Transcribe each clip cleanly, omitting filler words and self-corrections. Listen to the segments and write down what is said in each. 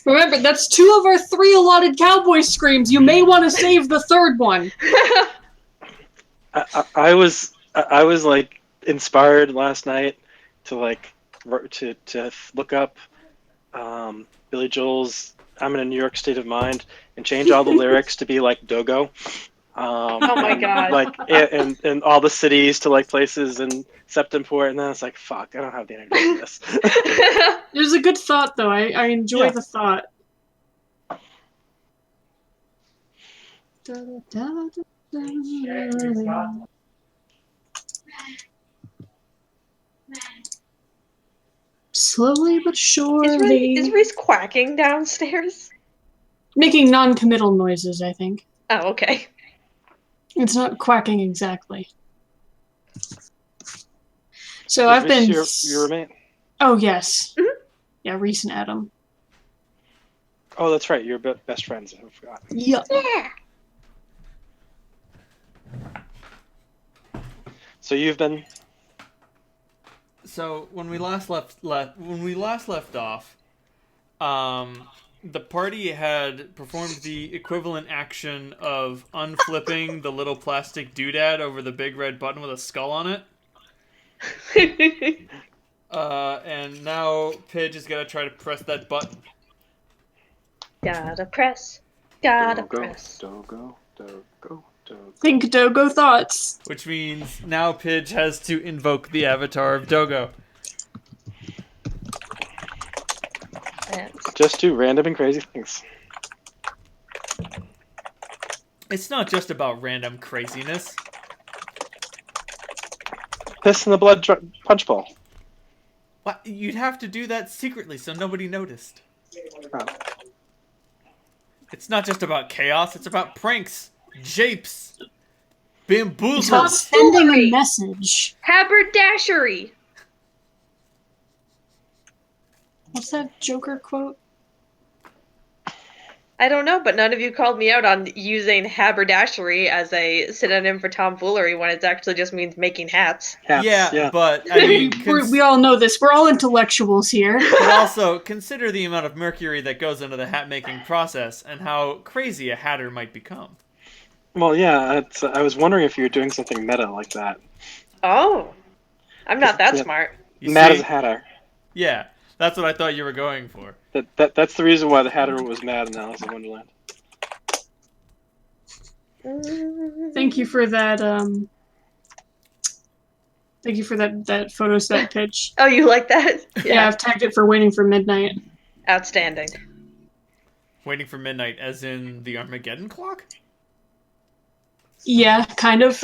Remember, that's 2 of our 3 allotted cowboy screams. You may want to save the 3rd one. I was like inspired last night to like to look up Billy Joel's "I'm in a New York State of Mind" and change all the lyrics to be like Dogo. Oh my God. Like and all the cities to like places in Septemport, and then it's like, fuck, I don't have the energy for this. It was a good thought, though. I enjoy the thought. Slowly but surely. Is Reese quacking downstairs? Making non-committal noises, I think. Oh, okay. It's not quacking exactly. So I've been... Your roommate? Oh, yes. Mm-hmm. Yeah, Reese and Adam. Oh, that's right. You're best friends. I forgot. Yeah. So you've been... So when we last left off, the party had performed the equivalent action of unflipping the little plastic doodad over the big red button with a skull on it. And now Pidge is gonna try to press that button. Gotta press. Gotta Dogo, press. Dogo, Dogo, Dogo. Think Dogo thoughts. Which means now Pidge has to invoke the avatar of Dogo. Just do random and crazy things. It's not just about random craziness. Piss in the blood punch bowl. What? You'd have to do that secretly so nobody noticed. Oh. It's not just about chaos, it's about pranks, japes, It's bamboozles. about sending a message. Haberdashery. What's that Joker quote? I don't know, but none of you called me out on using haberdashery as a synonym for tomfoolery when it actually just means making hats. Yeah, but I mean, we all know this. We're all intellectuals here. But also consider the amount of mercury that goes into the hat making process and how crazy a hatter might become. Well, yeah, I was wondering if you were doing something meta like that. Oh, I'm not that smart. Mad as a hatter. Yeah, that's what I thought you were going for. That's the reason why the Hatter was mad in Alice in Wonderland. Thank you for that. Thank you for that photo set pitch. Oh, you like that? Yeah, I've tagged it for Waiting for Midnight. Outstanding. Waiting for midnight, as in the Armageddon clock? Yeah, kind of.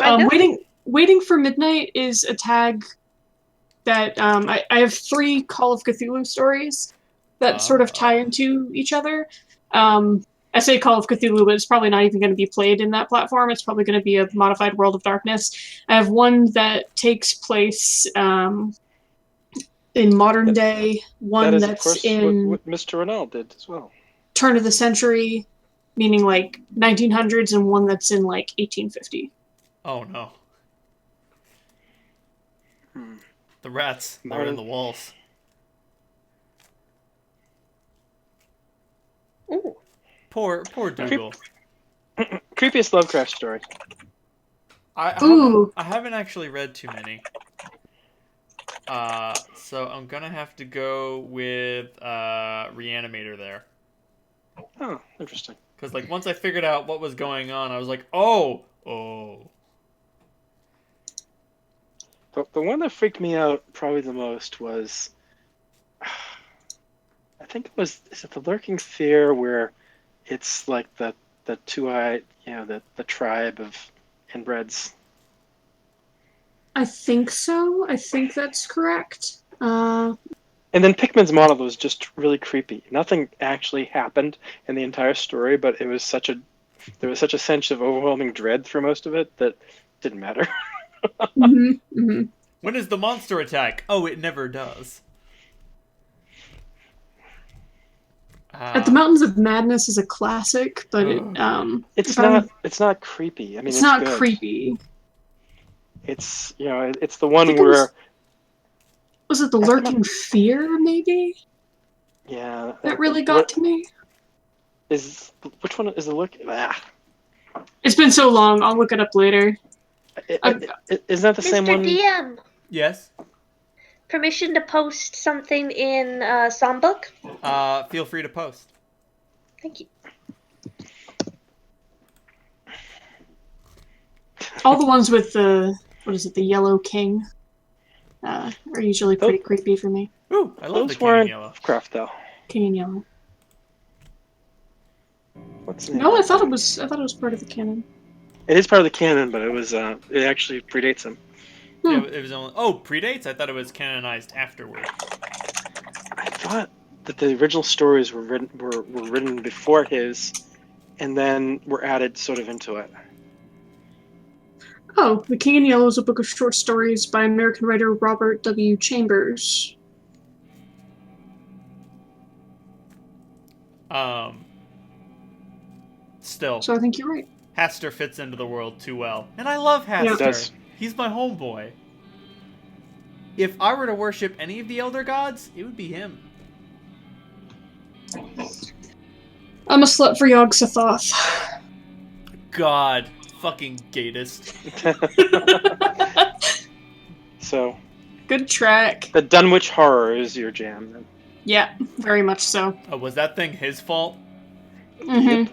Waiting for Midnight is a tag that I have 3 Call of Cthulhu stories that sort of tie into each other. I say Call of Cthulhu, but it's probably not even going to be played in that platform. It's probably going to be a modified World of Darkness. I have one that takes place in modern day, one that's of course in what Mr. Ronald did as well. Turn of the century, meaning like 1900s, and one that's in like 1850. Oh no. The rats are in the walls. Ooh. Poor Dougal. Creepiest Lovecraft story. I haven't actually read too many. So I'm gonna have to go with Reanimator there. Oh, interesting. Because like once I figured out what was going on, I was like, oh. The one that freaked me out probably the most was, I think is it the Lurking Fear, where it's like the two-eyed, the tribe of inbreds. I think so. I think that's correct. And then Pickman's model was just really creepy. Nothing actually happened in the entire story, but there was such a sense of overwhelming dread through most of it that didn't matter. When is the monster attack? Oh, it never does. At the Mountains of Madness is a classic, but it's not creepy. I mean, it's not good. Creepy. It's it's the one where was it the Lurking Fear, maybe? Yeah. That really got to me. Which one is the look? It's been so long. I'll look it up later. Isn't that the same Mr. one? DM, Yes. permission to post something in Songbook? Feel free to post. Thank you. All the ones with the yellow king, are usually pretty creepy for me. Ooh, I love the Those king in weren't yellow. Lovecraft though. King in yellow. What's the name? No, I thought it was part of the canon. It is part of the canon, but it actually predates him. Yeah, it was only. Oh, predates? I thought it was canonized afterward. I thought that the original stories were written before his, and then were added sort of into it. Oh, The King in Yellow is a book of short stories by American writer Robert W. Chambers. Still, So I think you're right. Haster fits into the world too well. And I love Haster. He does. He's my homeboy. If I were to worship any of the Elder Gods, it would be him. I'm a slut for Yog Sothoth. God. Fucking gatist. So. Good track. The Dunwich Horror is your jam, then. Yeah, very much so. Oh, was that thing his fault? Mm-hmm.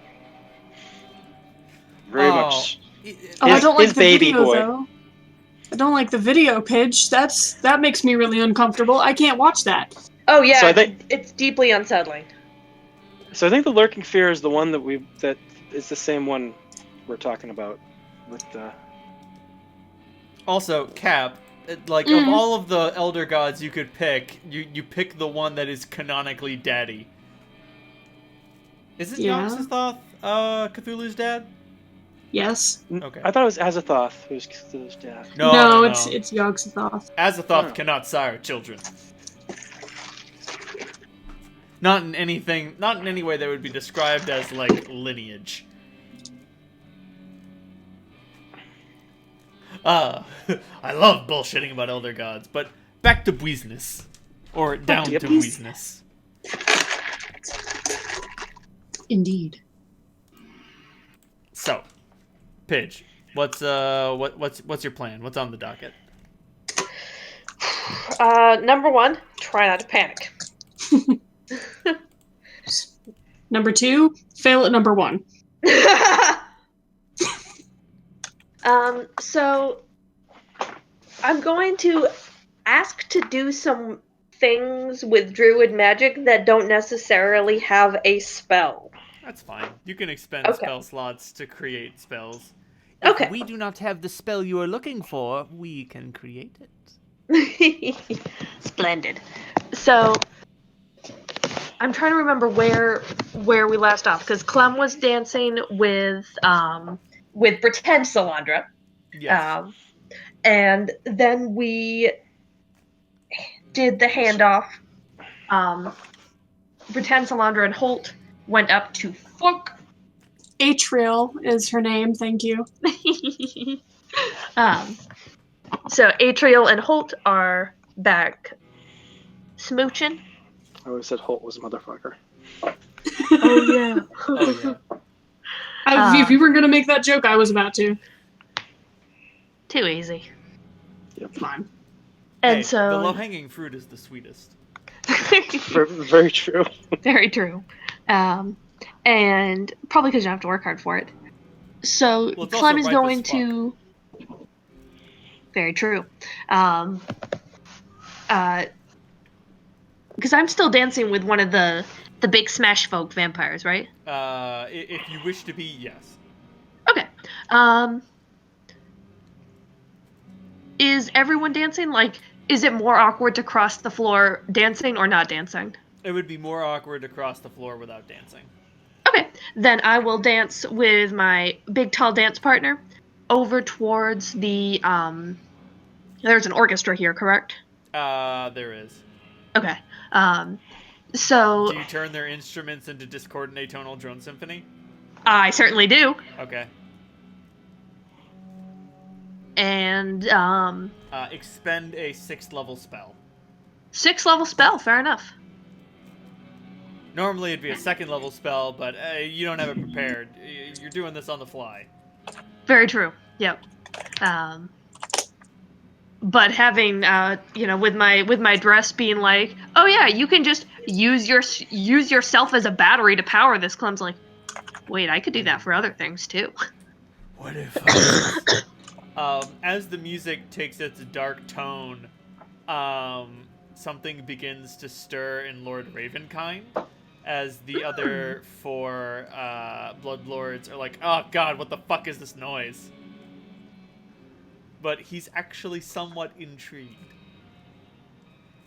Very much. Oh, I don't like the baby video, boy. though. I don't like the video, Pidge. That makes me really uncomfortable. I can't watch that. Oh yeah, So I think- it's deeply unsettling. So I think the Lurking Fear is the one that is the same one we're talking about with the. Also, Cap, of all of the Elder Gods you could pick, you pick the one that is canonically daddy. Isn't Yog-Sothoth Cthulhu's dad? Yes. Okay. I thought it was Azathoth who's Cthulhu's dad. No. It's Yog Sothoth. Azathoth cannot sire children. Not in any way that would be described as, like, lineage. I love bullshitting about Elder Gods, but back to business. Or down to business. Indeed. So, Pidge, what's your plan? What's on the docket? Number 1, try not to panic. Number 2, fail at number 1. So I'm going to ask to do some things with druid magic that don't necessarily have a spell. That's fine. You can expend spell slots to create spells. Okay. If we do not have the spell you are looking for, we can create it. Splendid. So I'm trying to remember where we last off, because Clem was dancing with pretend Salandra. Yes. And then we did the handoff. Pretend Salandra and Holt went up to fuck. Atriel is her name, thank you. So Atriel and Holt are back smooching. I always said Holt was a motherfucker. Oh yeah. Oh yeah. If you were gonna make that joke, I was about to. Too easy. Yep. Fine. And Hey, so the low-hanging fruit is the sweetest. Very true. Very true. And probably because you don't have to work hard for it. So Well, it's Clem also is ripe going as fuck. to. Very true. Because I'm still dancing with one of the big smash folk vampires, right? If you wish to be, yes. Okay. Is everyone dancing? Like, is it more awkward to cross the floor dancing or not dancing? It would be more awkward to cross the floor without dancing. Okay, then I will dance with my big tall dance partner over towards the there's an orchestra here, correct? There is. Okay. So Do you turn their instruments into discordant atonal drone symphony? I certainly do. Okay. And Expend a 6th level spell. 6th level spell, fair enough. Normally it'd be a second level spell, but you don't have it prepared. You're doing this on the fly. Very true. Yep. But having with my dress being like, oh yeah, you can just use yourself as a battery to power this. Clem's like, wait, I could do that for other things too. What if as the music takes its dark tone, something begins to stir in Lord Ravenkind, as the other four Blood Lords are like, oh god, what the fuck is this noise? But he's actually somewhat intrigued.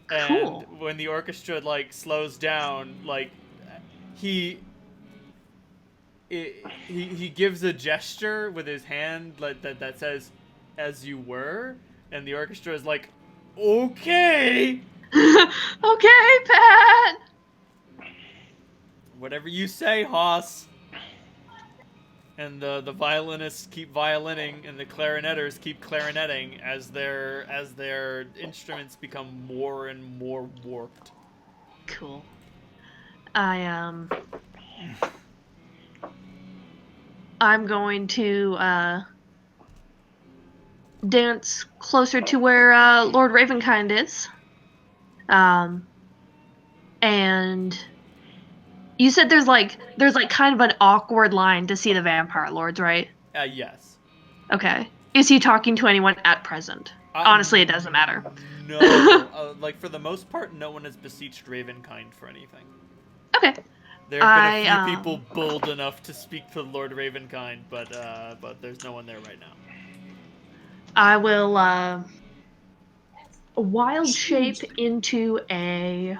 Cool. And when the orchestra like slows down, like he gives a gesture with his hand that says, "As you were," and the orchestra is like, "Okay, Okay, Pat. whatever you say, Hoss." And the violinists keep violining, and the clarinetters keep clarinetting as their instruments become more and more warped. Cool. I'm going to dance closer to where Lord Ravenkind is. And you said there's kind of an awkward line to see the vampire lords, right? Yes. Okay. Is he talking to anyone at present? Honestly, it doesn't matter. No. Like, for the most part, no one has beseeched Ravenkind for anything. Okay. There have been a few people bold enough to speak to Lord Ravenkind, but there's no one there right now. I will wild shape into a...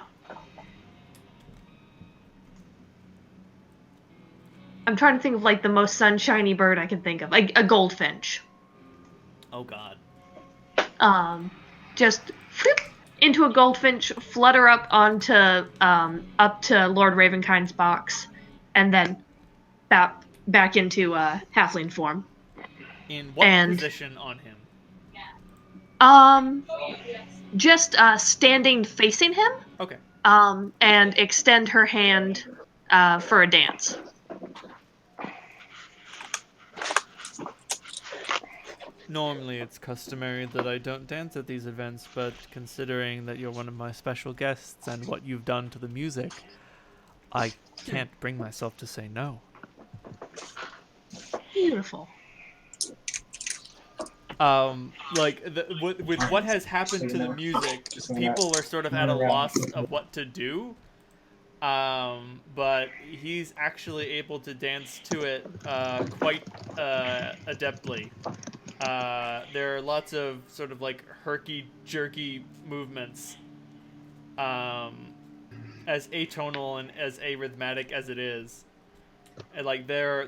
I'm trying to think of like the most sunshiny bird I can think of, like a goldfinch. Oh god. Just whoop, into a goldfinch, flutter up onto up to Lord Ravenkind's box, and then back into halfling form. In what position on him? Just standing facing him. Okay. And extend her hand for a dance. Normally it's customary that I don't dance at these events, but considering that you're one of my special guests and what you've done to the music, I can't bring myself to say no. Beautiful. With what has happened to the music, people are sort of at a loss of what to do. But he's actually able to dance to it quite adeptly. There are lots of sort of like herky-jerky movements, as atonal and as arrhythmatic as it is. And like there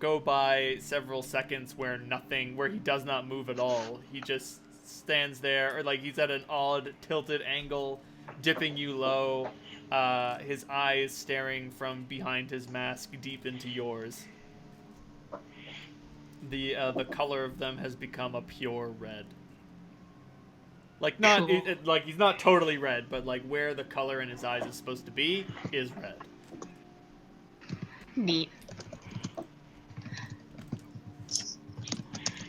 go by several seconds where he does not move at all. He just stands there, or like he's at an odd tilted angle, dipping you low. His eyes staring from behind his mask deep into yours. The color of them has become a pure red. Like not Cool. like he's not totally red, but like where the color in his eyes is supposed to be is red. Neat.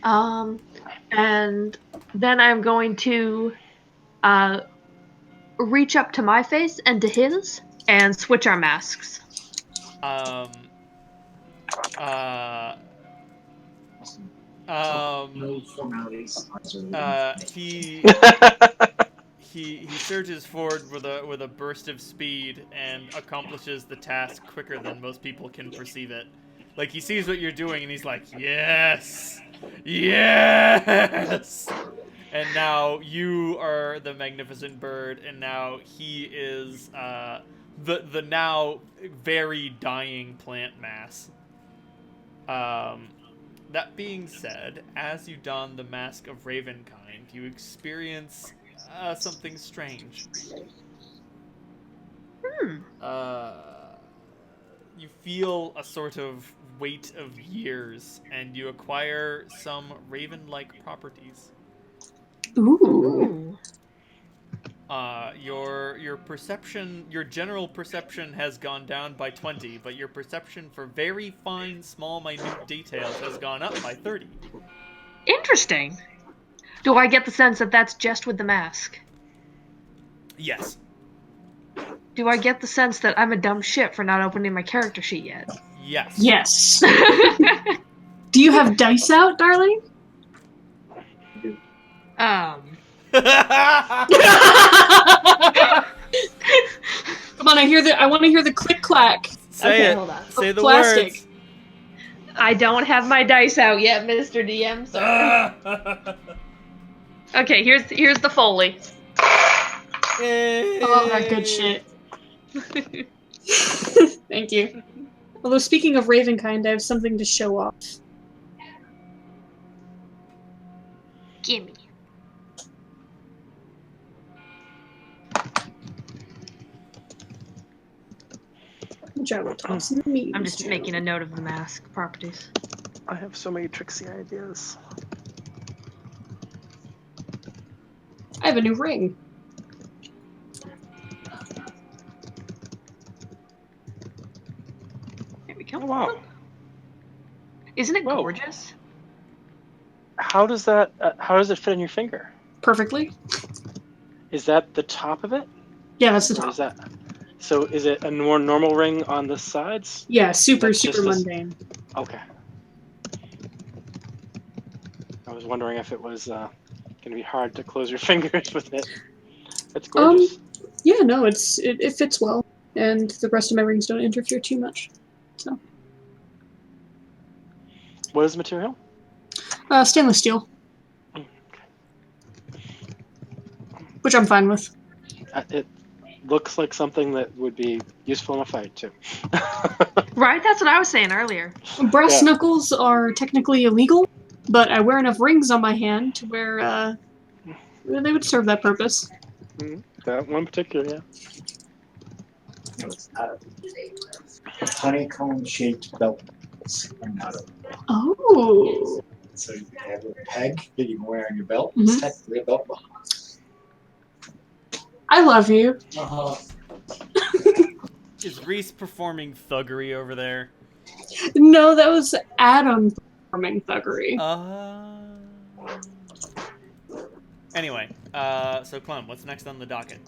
And then I'm going to reach up to my face and to his and switch our masks. No formalities. He surges forward with a burst of speed and accomplishes the task quicker than most people can perceive it. Like, he sees what you're doing and he's like, yes! Yes! And now you are the magnificent bird, and now he is the now very dying plant mass. That being said, as you don the mask of Ravenkind, you experience something strange. You feel a sort of weight of years, and you acquire some raven-like properties. Ooh. Your perception, your general perception has gone down by 20, but your perception for very fine, small, minute details has gone up by 30. Interesting. Do I get the sense that that's just with the mask? Yes. Do I get the sense that I'm a dumb shit for not opening my character sheet yet? Yes. Yes. Do you have dice out, darling? Um. Come on, I want to hear the click clack. Say Okay, it. hold on. Say the Plastic. words. I don't have my dice out yet, Mr. DM. Sorry. Okay, here's the Foley. Oh, that good shit. Thank you. Although speaking of Ravenkind, I have something to show off. Gimme. Which I will toss in the meat. I'm just making a note of the mask properties. I have so many tricksy ideas. I have a new ring. There we go. Oh, wow. Isn't it Whoa. gorgeous? How does it fit in your finger? Perfectly. Is that the top of it? Yeah, that's the Or top. is that? So is it a more normal ring on the sides? Yeah, super That's just mundane. Okay. I was wondering if it was going to be hard to close your fingers with it. It's gorgeous. Yeah, no, it fits well, and the rest of my rings don't interfere too much. So. What is the material? Stainless steel, which I'm fine with. It looks like something that would be useful in a fight too. Right? That's what I was saying earlier. Brass Yeah. knuckles are technically illegal, but I wear enough rings on my hand to where they would serve that purpose. That one particular, yeah. It's not a honeycomb-shaped belt. I'm not a Oh. So you have a peg that you can wear on your belt. Mhm. It's technically a belt buckle. I love you. Uh-huh. Is Reese performing thuggery over there? No, that was Adam performing thuggery. Anyway, so Clem, what's next on the docket?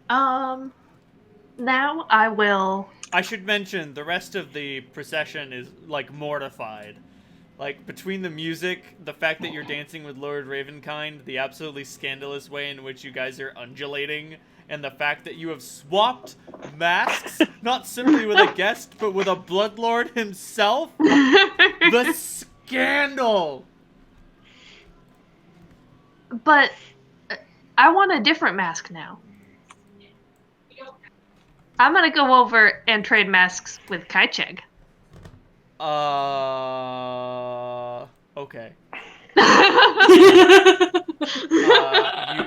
Now I will. I should mention the rest of the procession is like mortified. Like between the music, the fact that you're dancing with Lord Ravenkind, the absolutely scandalous way in which you guys are undulating, and the fact that you have swapped masks, not simply with a guest, but with a Bloodlord himself. The scandal! But I want a different mask now. I'm gonna go over and trade masks with Kaicheg. Okay.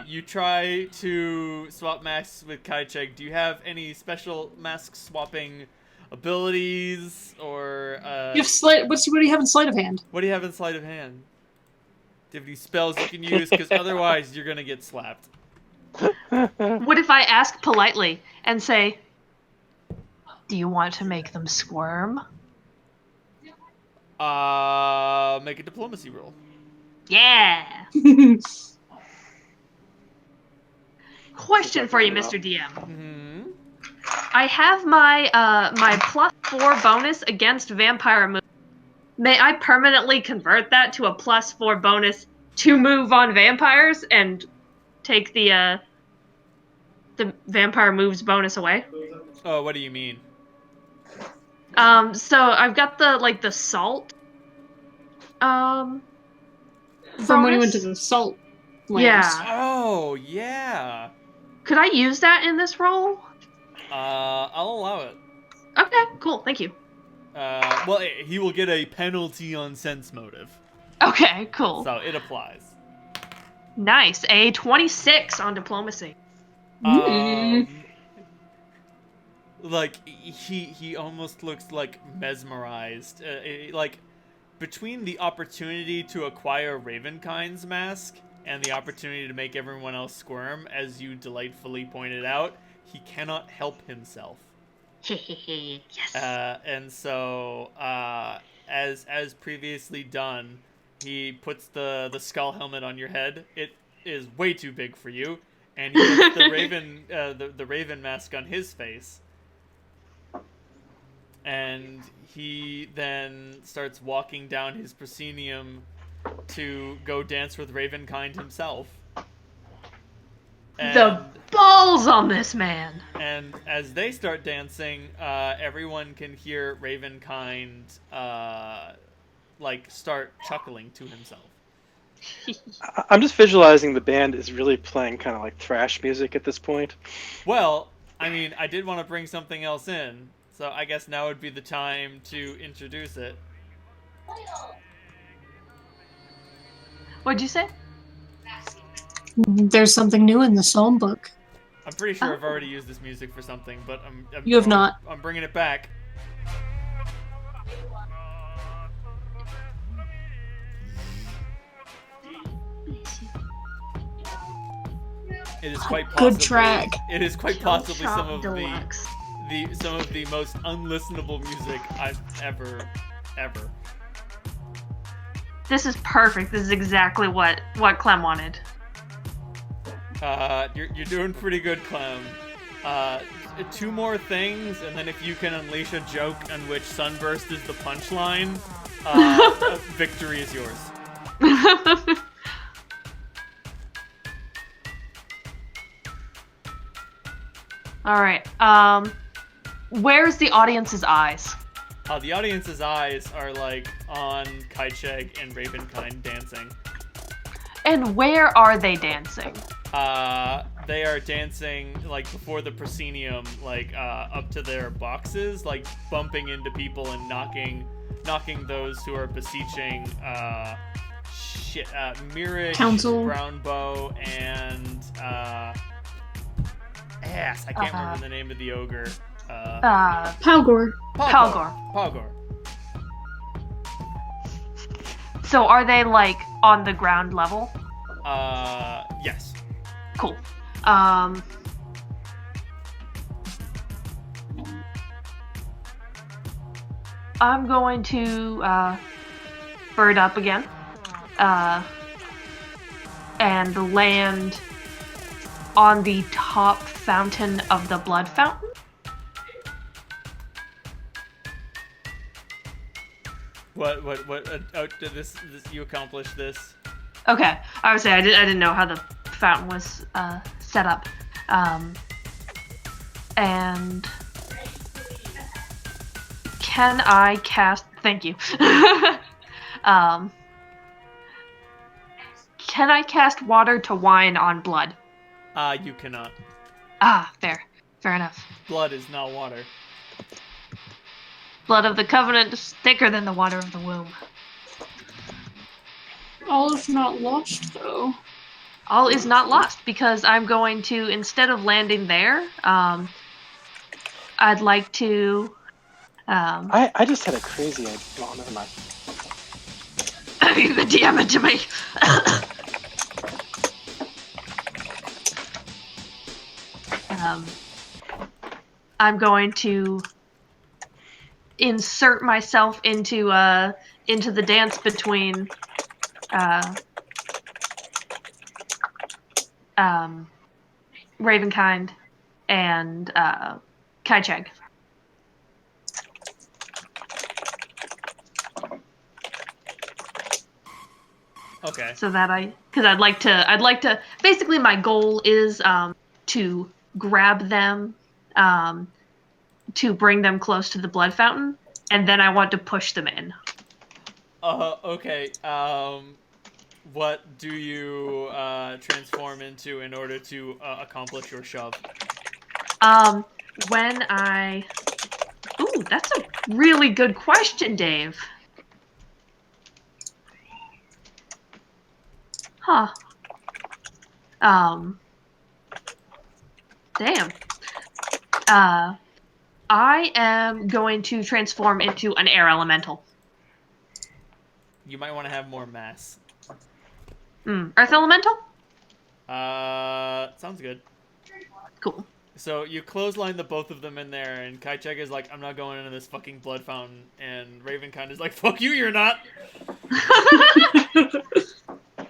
You try to swap masks with Kaicheg. Do you have any special mask swapping abilities or You have sleight. What do you have in sleight of hand? what do you have in sleight of hand? Do you have any spells you can use? Because otherwise you're gonna get slapped. What if I ask politely and say, "Do you want to make them squirm?" Make a diplomacy roll. Yeah. Question for you, Mr. DM. Mm-hmm. I have my my +4 bonus against vampire move. May I permanently convert that to a +4 bonus to move on vampires and take the vampire moves bonus away? Oh, what do you mean? So I've got the salt. From when you went to bonus? the salt lands. Yeah. Oh, yeah. Could I use that in this role? I'll allow it. Okay, cool. Thank you. Well, he will get a penalty on sense motive, Okay, cool. so it applies. Nice. A 26 on diplomacy. Like he almost looks like mesmerized. Like between the opportunity to acquire Ravenkind's mask and the opportunity to make everyone else squirm, as you delightfully pointed out, he cannot help himself. Yes. And so, as previously done, he puts the skull helmet on your head. It is way too big for you, and he puts the raven the raven mask on his face. And he then starts walking down his proscenium to go dance with Ravenkind himself. The balls on this man! And as they start dancing, everyone can hear Ravenkind start chuckling to himself. I'm just visualizing the band is really playing kind of like thrash music at this point. Well, I mean, I did want to bring something else in, so I guess now would be the time to introduce it. What'd you say? There's something new in the psalm book. I'm pretty sure I've already used this music for something, but You have not. I'm bringing it back. It is quite possibly. Good track. It is quite possibly some of Deluxe. the most unlistenable music I've ever. This is perfect. This is exactly what Clem wanted. You're doing pretty good, Clem. 2 more things, and then if you can unleash a joke on which Sunburst is the punchline, victory is yours. All right. Where's the audience's eyes? The audience's eyes are like on Kaitcheg and Ravenkind dancing. And where are they dancing? They are dancing like before the proscenium, like up to their boxes, like bumping into people and knocking those who are beseeching Mirish, Council. Brownbow, and I can't remember the name of the ogre. Palgor. Palgor. So are they like on the ground level? Yes. Cool. I'm going to bird up again, and land on the top fountain of the blood fountain. What? Did this? You accomplished this? Okay, I would say I didn't know how the fountain was set up, and can I cast? Thank you. Can I cast water to wine on blood? You cannot. Fair enough. Blood is not water. Blood of the covenant is thicker than the water of the womb. All is not lost, though. All is not lost, because I'm going to, instead of landing there, I'd like to... I just had a crazy idea. Oh, never mind. You could DM it to me. I'm going to insert myself into the dance between Ravenkind and Kaitcheg. Okay. So that because I'd like to. Basically, my goal is to grab them, to bring them close to the blood fountain, and then I want to push them in. Okay. What do you transform into in order to accomplish your shove? When I... Ooh, that's a really good question, Dave. Huh. Damn. I am going to transform into an air elemental. You might want to have more mass. Earth Elemental? Sounds good. Cool. So you clothesline the both of them in there, and Kaichek is like, I'm not going into this fucking blood fountain, and Ravenkind is like, fuck you, you're not!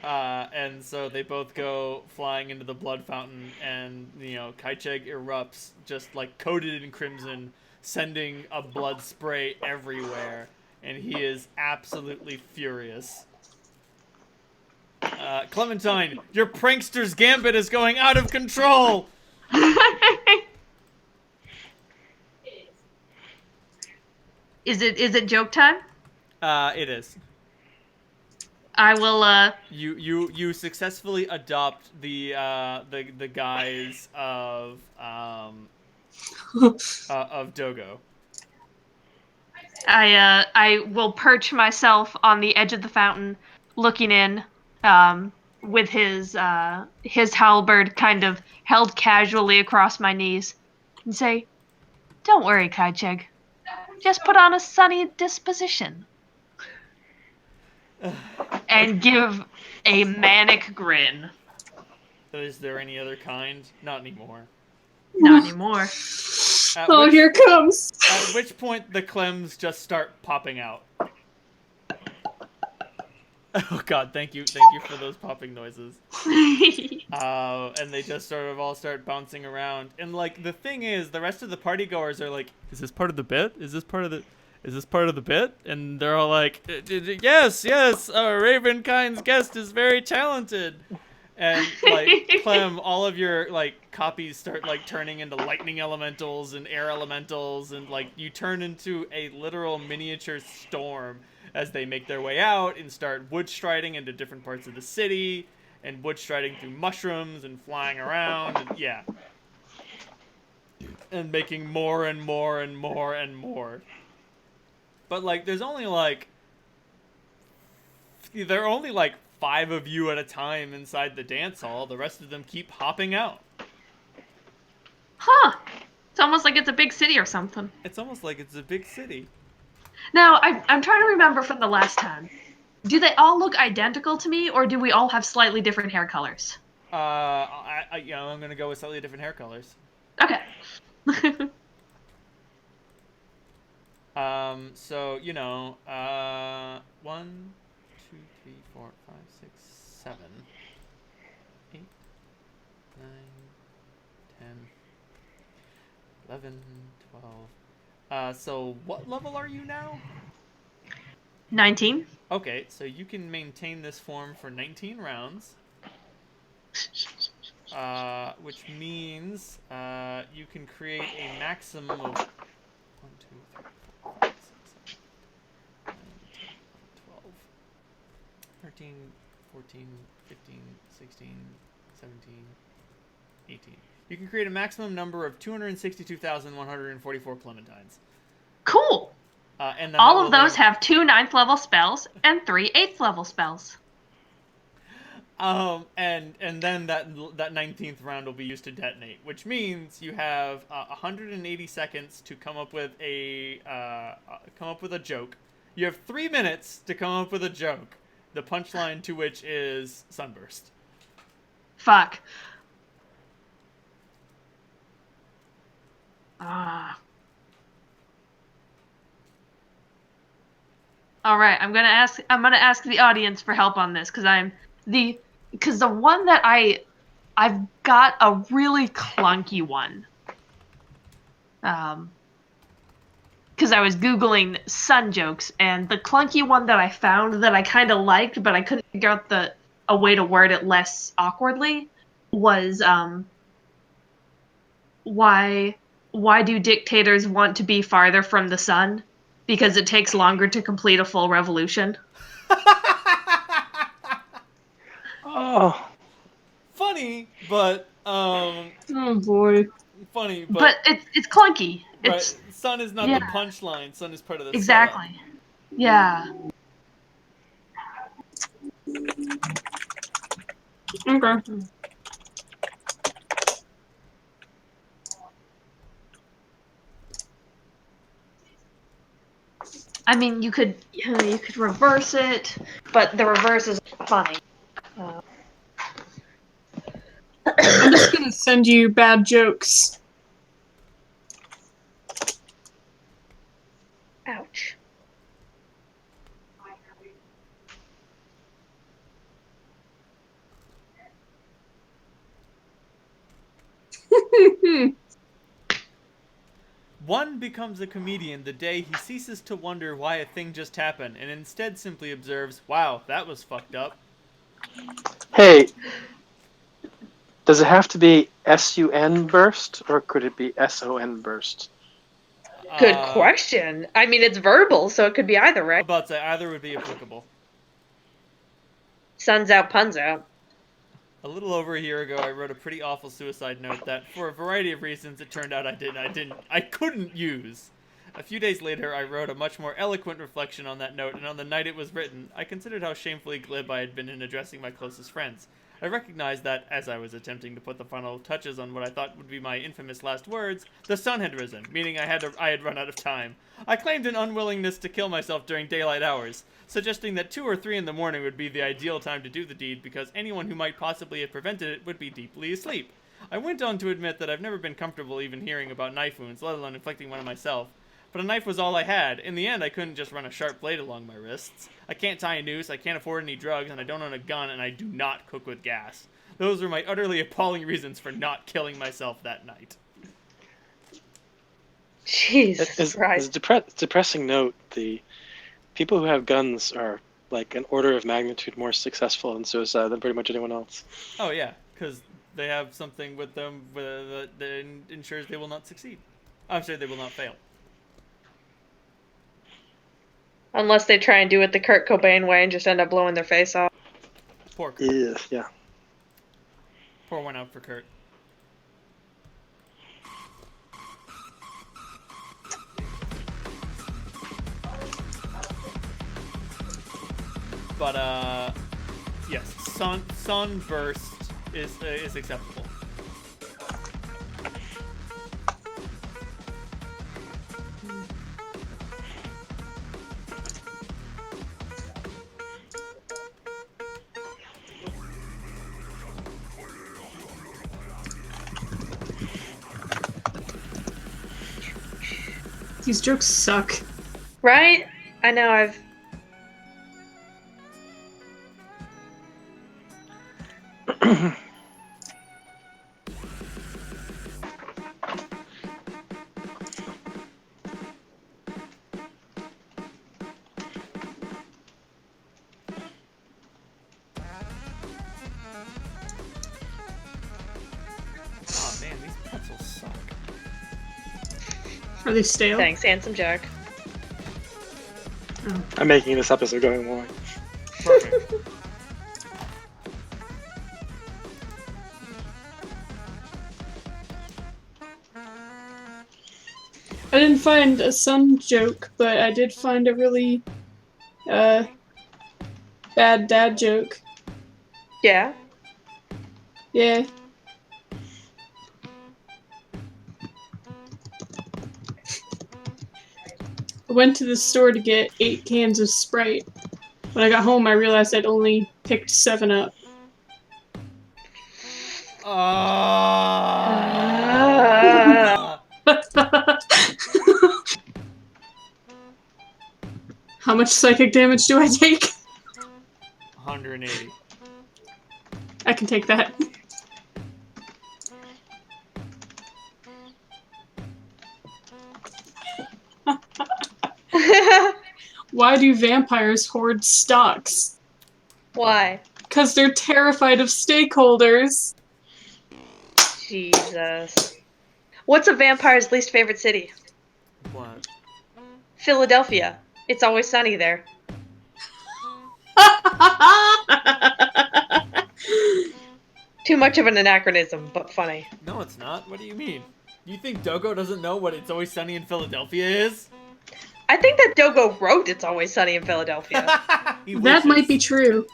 And so they both go flying into the blood fountain, and, Kaichek erupts, just, like, coated in crimson, sending a blood spray everywhere, and he is absolutely furious. Clementine, your prankster's gambit is going out of control! Is it joke time? It is. I will, You successfully adopt the guise of Dogo. I will perch myself on the edge of the fountain, looking in, with his halberd kind of held casually across my knees, and say, "Don't worry, Kaicheg. Just put on a sunny disposition." And give a manic grin. Is there any other kind? Not anymore. Not anymore. Here it comes. At which point the Clems just start popping out. Oh god, thank you for those popping noises. And they just sort of all start bouncing around. And like the thing is, the rest of the partygoers are like, is this part of the bit? Is this part of the bit? And they're all like, yes, Ravenkind's guest is very talented. And like Clem, all of your like copies start like turning into lightning elementals and air elementals, and like you turn into a literal miniature storm as they make their way out and start wood striding into different parts of the city, and wood striding through mushrooms and flying around, and yeah. And making more and more and more and more. But like there are only like 5 of you at a time inside the dance hall. The rest of them keep hopping out. Huh. It's almost like it's a big city or something. It's almost like it's a big city. Now, I'm trying to remember from the last time. Do they all look identical to me, or do we all have slightly different hair colors? I'm gonna go with slightly different hair colors. Okay. So, 1, 2, 3, 4, 5, 6, 7, 8, 9, 10, 11, 12. So what level are you now? 19. Okay, so you can maintain this form for 19 rounds. Which means you can create a maximum of 1, 2, 3, 4, 5, 6, 7, 8, 9, 10, 12, 13, 14, 15, 16, 17, 18. You can create a maximum number of 262,144 Clementines. Cool. And all of those have 2 9th level spells and 3 8th level spells. And then that 19th round will be used to detonate, which means you have 180 seconds to come up with a joke. You have 3 minutes to come up with a joke, the punchline to which is Sunburst. Fuck. All right, I'm gonna ask the audience for help on this, because the one that I've got a really clunky one. Because I was Googling sun jokes, and the clunky one that I found that I kind of liked, but I couldn't figure out a way to word it less awkwardly, was why do dictators want to be farther from the sun? Because it takes longer to complete a full revolution. Oh. Funny, but oh boy. Funny, but it's clunky. Right. It's Sun is not the punchline. Sun is part of the exactly. setup. Yeah. Okay. I mean, you could reverse it, but the reverse is funny. send you bad jokes. Ouch. One becomes a comedian the day he ceases to wonder why a thing just happened and instead simply observes, wow, that was fucked up. Hey, does it have to be SUN burst or could it be SON burst? Good Uh, question. I mean, it's verbal, so it could be either, right? About to say, either would be applicable. Sun's out, pun's out. A little over a year ago, I wrote a pretty awful suicide note that, for a variety of reasons, it turned out I couldn't use. A few days later, I wrote a much more eloquent reflection on that note, and on the night it was written, I considered how shamefully glib I had been in addressing my closest friends. I recognized that, as I was attempting to put the final touches on what I thought would be my infamous last words, the sun had risen, meaning I had run out of time. I claimed an unwillingness to kill myself during daylight hours, suggesting that 2 or 3 in the morning would be the ideal time to do the deed because anyone who might possibly have prevented it would be deeply asleep. I went on to admit that I've never been comfortable even hearing about knife wounds, let alone inflicting one on myself. But a knife was all I had. In the end, I couldn't just run a sharp blade along my wrists. I can't tie a noose, I can't afford any drugs, and I don't own a gun, and I do not cook with gas. Those were my utterly appalling reasons for not killing myself that night. Jesus Christ. It's a depressing note. The people who have guns are like an order of magnitude more successful in suicide than pretty much anyone else. Oh yeah, because they have something with them that ensures they will not succeed. I'm sorry, they will not fail. Unless they try and do it the Kurt Cobain way and just end up blowing their face off. Poor Kurt. Yeah. Pour one out for Kurt. But yes, sunburst is acceptable. These jokes suck. Right? I know, I've... Oh man, these pretzels suck. Are they stale? Thanks, Handsome Jack. Oh. I'm making this episode going long. Perfect. I didn't find a sun joke, but I did find a really bad dad joke. Yeah? Yeah. I went to the store to get 8 cans of Sprite. When I got home, I realized I'd only picked 7 up. How much psychic damage do I take? 180. I can take that. Why do vampires hoard stocks? Why? Because they're terrified of stakeholders. Jesus. What's a vampire's least favorite city? What? Philadelphia. It's always sunny there. Too much of an anachronism, but funny. No, it's not. What do you mean? You think Dogo doesn't know what It's Always Sunny in Philadelphia is? I think that Dogo wrote It's Always Sunny in Philadelphia. He That wishes. might be true.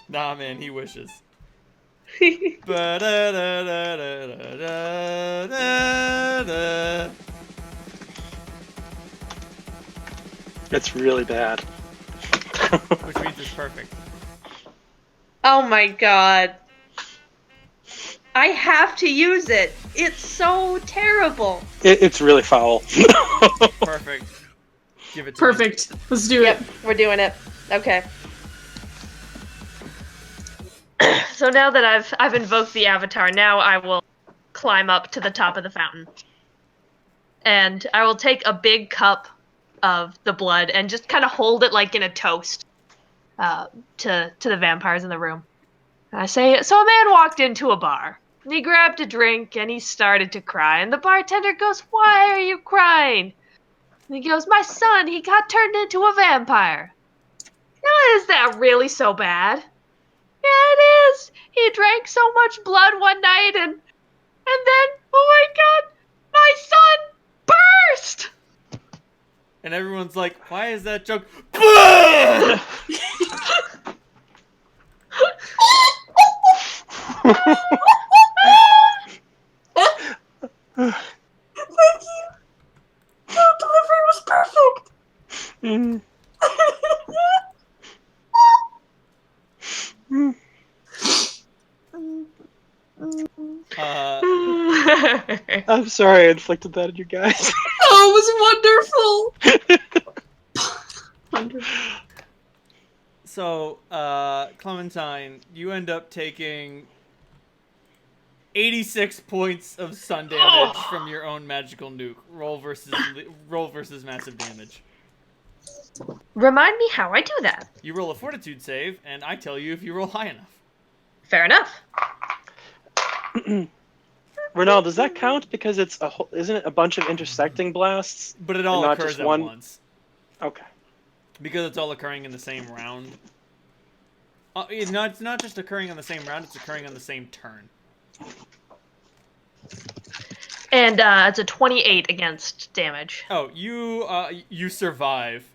Nah, man, he wishes. It's really bad. Which means it's perfect. Oh my god. I have to use it. It's so terrible. It's really foul. Perfect. Give it to me. Perfect. Let's do Yep, it. we're doing it. Okay. So now that I've invoked the avatar, now I will climb up to the top of the fountain. And I will take a big cup of the blood and just kind of hold it like in a toast to the vampires in the room. And I say, so a man walked into a bar. And he grabbed a drink and he started to cry. And the bartender goes, why are you crying? And he goes, my son, he got turned into a vampire. Now, is that really so bad? Yeah, it is. He drank so much blood one night and then, oh my god, my son burst! And everyone's like, why is that joke? Bah! Thank you. Your delivery was perfect. Mm. I'm sorry I inflicted that on you guys. Oh, it was wonderful. Wonderful. So, Clementine, you end up taking 86 points of sun damage from your own magical nuke. Roll versus massive damage. Remind me how I do that. You roll a fortitude save, and I tell you if you roll high enough. Fair enough. Renal, does that count? Because it's isn't it a bunch of intersecting blasts? But it all not occurs just at one? once. Okay. Because it's all occurring in the same round. It's not just occurring on the same round, it's occurring on the same turn. And it's a 28 against damage. Oh, you survive.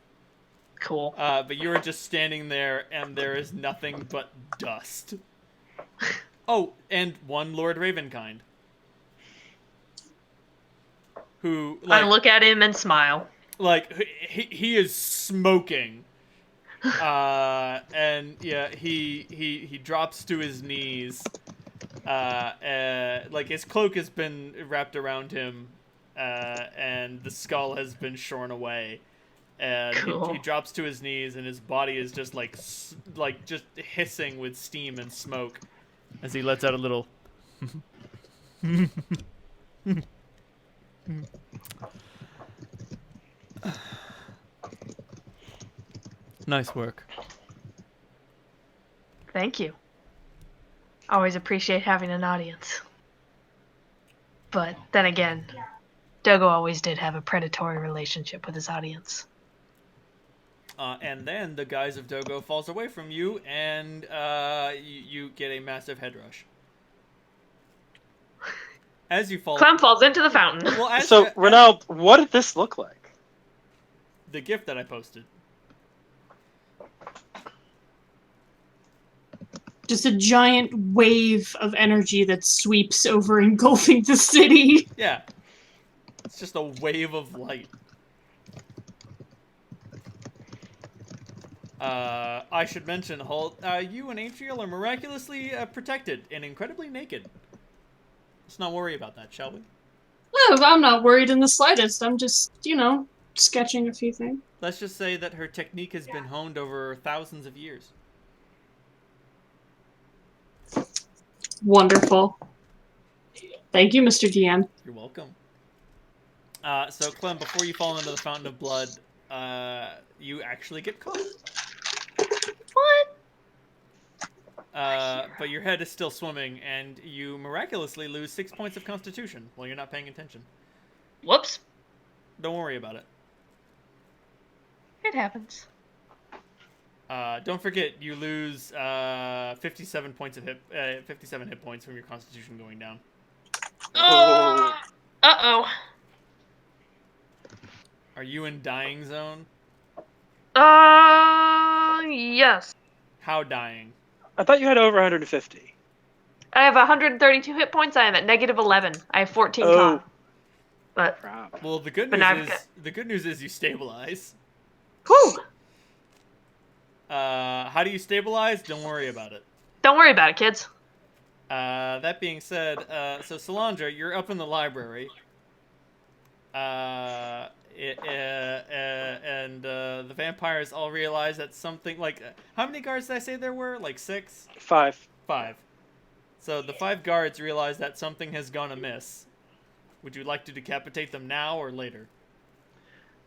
Cool. But you are just standing there, and there is nothing but dust. Oh, and one Lord Ravenkind. Who, like, I look at him and smile. like he is smoking. And yeah, he drops to his knees. Like his cloak has been wrapped around him, and the skull has been shorn away. And Cool. he drops to his knees, and his body is just like just hissing with steam and smoke as he lets out a little. Nice work. Thank you. Always appreciate having an audience. But then again, Dogo always did have a predatory relationship with his audience. And then the guise of Dogo falls away from you, and you get a massive head rush. As you fall, Clem falls into the fountain. well, So, Renal, what did this look like? the gift that I posted. Just a giant wave of energy that sweeps over, engulfing the city. Yeah, it's just a wave of light. I should mention, Holt, you and Atriel are miraculously protected and incredibly naked. Let's not worry about that, shall we? No, I'm not worried in the slightest. I'm just, sketching a few things. Let's just say that her technique has been honed over thousands of years. Wonderful. Thank you, Mr. DM. You're welcome. So, Clem, before you fall into the fountain of blood, you actually get caught. What? But your head is still swimming, and you miraculously lose 6 points of constitution while you're not paying attention. Whoops. Don't worry about it. It happens. Don't forget, you lose 57 points of 57 hit points from your constitution going down. Uh-oh. Are you in dying zone? Yes. How dying? I thought you had over 150. I have 132 hit points. I am at negative 11. I have 14 Oh. con. But, Crap. Well, the good But news now I've is got- the good news is you stabilize. whew. How do you stabilize? Don't worry about it. Don't worry about it, kids. That being said, so Solandra, you're up in the library. And the vampires all realize that something like how many guards did I say there were? Like 6? 5. 5. So the 5 guards realize that something has gone amiss. Would you like to decapitate them now or later?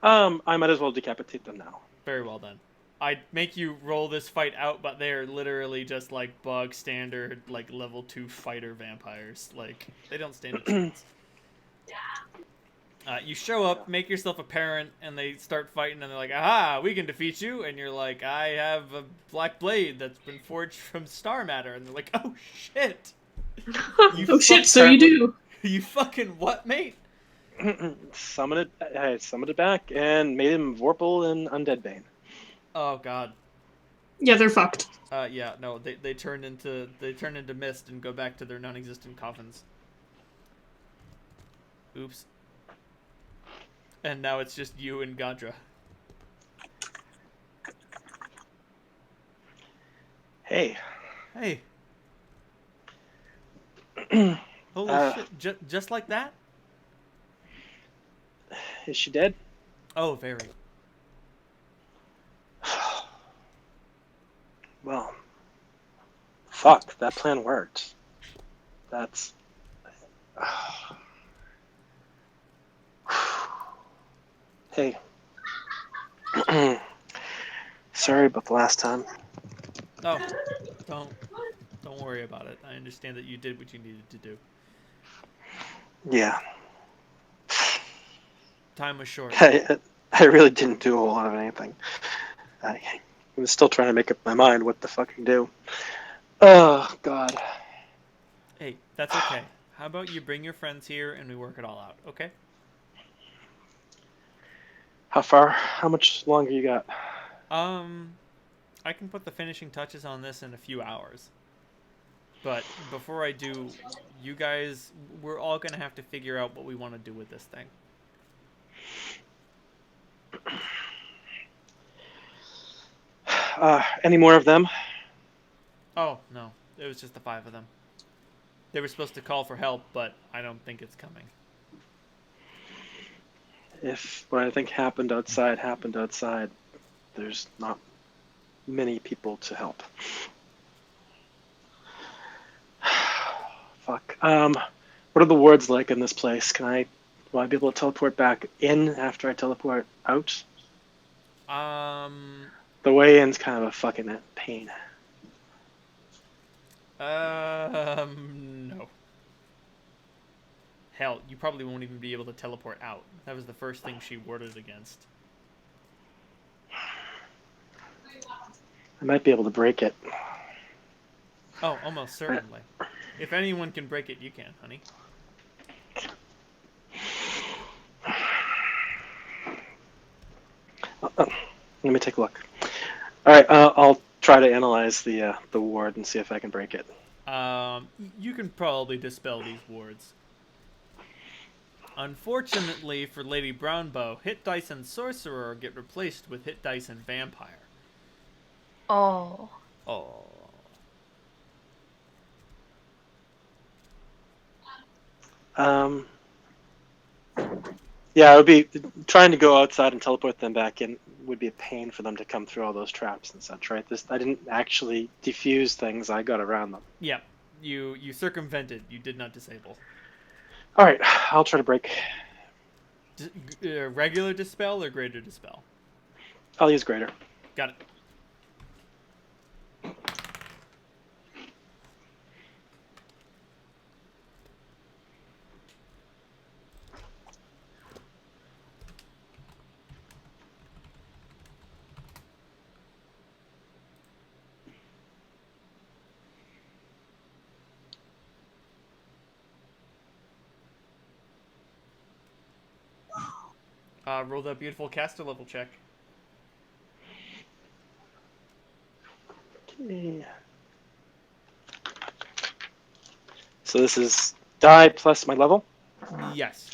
I might as well decapitate them now. Very well then. I'd make you roll this fight out, but they're literally just like bug standard, like level 2 fighter vampires. Like, they don't stand a chance. You show up, make yourself apparent, and they start fighting, and they're like, aha, we can defeat you. And you're like, I have a black blade that's been forged from star matter. And they're like, oh shit. Oh shit, so you do. You fucking what, mate? I summoned it back and made him Vorpal and Undead Bane. Oh god. Yeah, they're fucked. Yeah, no, they turn into mist and go back to their non-existent coffins. Oops. And now it's just you and Gadra. Hey. Hey. Holy shit! Just like that? Is she dead? Oh, very. Well, fuck, that plan worked. That's... Hey. Sorry about the last time. Oh, don't worry about it. I understand that you did what you needed to do. Yeah. Time was short. I really didn't do a whole lot of anything. I was still trying to make up my mind what to fucking do. Oh, God. Hey, that's okay. How about you bring your friends here and we work it all out, okay? How much longer you got? I can put the finishing touches on this in a few hours. But before I do, you guys, we're all gonna have to figure out what we want to do with this thing. Any more of them? Oh, no. It was just the 5 of them. They were supposed to call for help, but I don't think it's coming. If what I think happened outside, there's not many people to help. Fuck. What are the wards like in this place? Will I be able to teleport back in after I teleport out? The way in's kind of a fucking pain. No. Hell, you probably won't even be able to teleport out. That was the first thing she warded against. I might be able to break it. Oh, almost certainly. If anyone can break it, you can, honey. Let me take a look. All right, I'll try to analyze the ward and see if I can break it. You can probably dispel these wards. Unfortunately for Lady Brownbow, hit dice and sorcerer get replaced with hit dice and vampire. Oh. Oh. Yeah, it would be trying to go outside and teleport them back in would be a pain for them to come through all those traps and such, right? I didn't actually defuse things; I got around them. Yeah, you circumvented. You did not disable. All right, I'll try to break. Regular dispel or greater dispel? I'll use greater. Got it. Roll that beautiful caster level check. Okay. So this is die plus my level? Yes.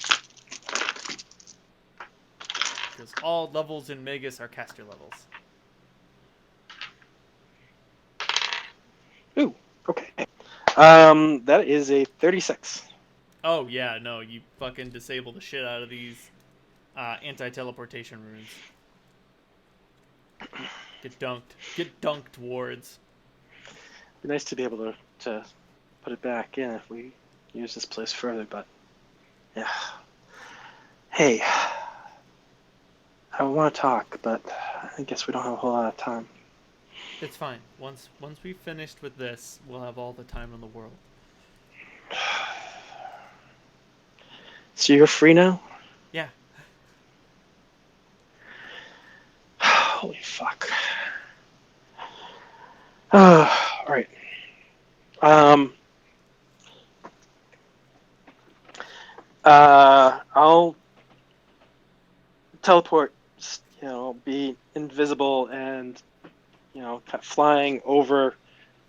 Because all levels in Magus are caster levels. Ooh, okay. That is a 36. Oh yeah, no, you fucking disable the shit out of these anti-teleportation runes. Get dunked. Get dunked, wards. Be nice to be able to put it back in if we use this place further, but yeah. Hey, I want to talk, but I guess we don't have a whole lot of time. It's fine. Once we've finished with this, we'll have all the time in the world. So you're free now? Yeah. Holy fuck. All right. I'll teleport, be invisible and, flying over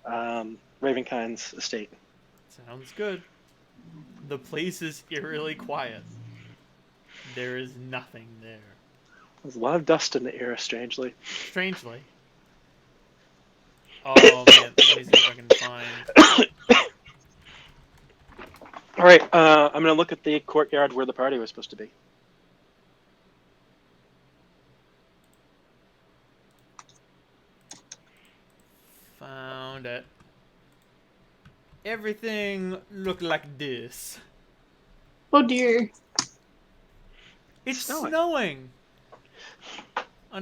Ravenkind's estate. Sounds good. The place is eerily quiet. There is nothing there. There's a lot of dust in the air, strangely. Strangely. Oh man, let me see if I can find. All right, I'm going to look at the courtyard where the party was supposed to be. Found it. Everything looked like this. Oh dear. It's Snowing. snowing.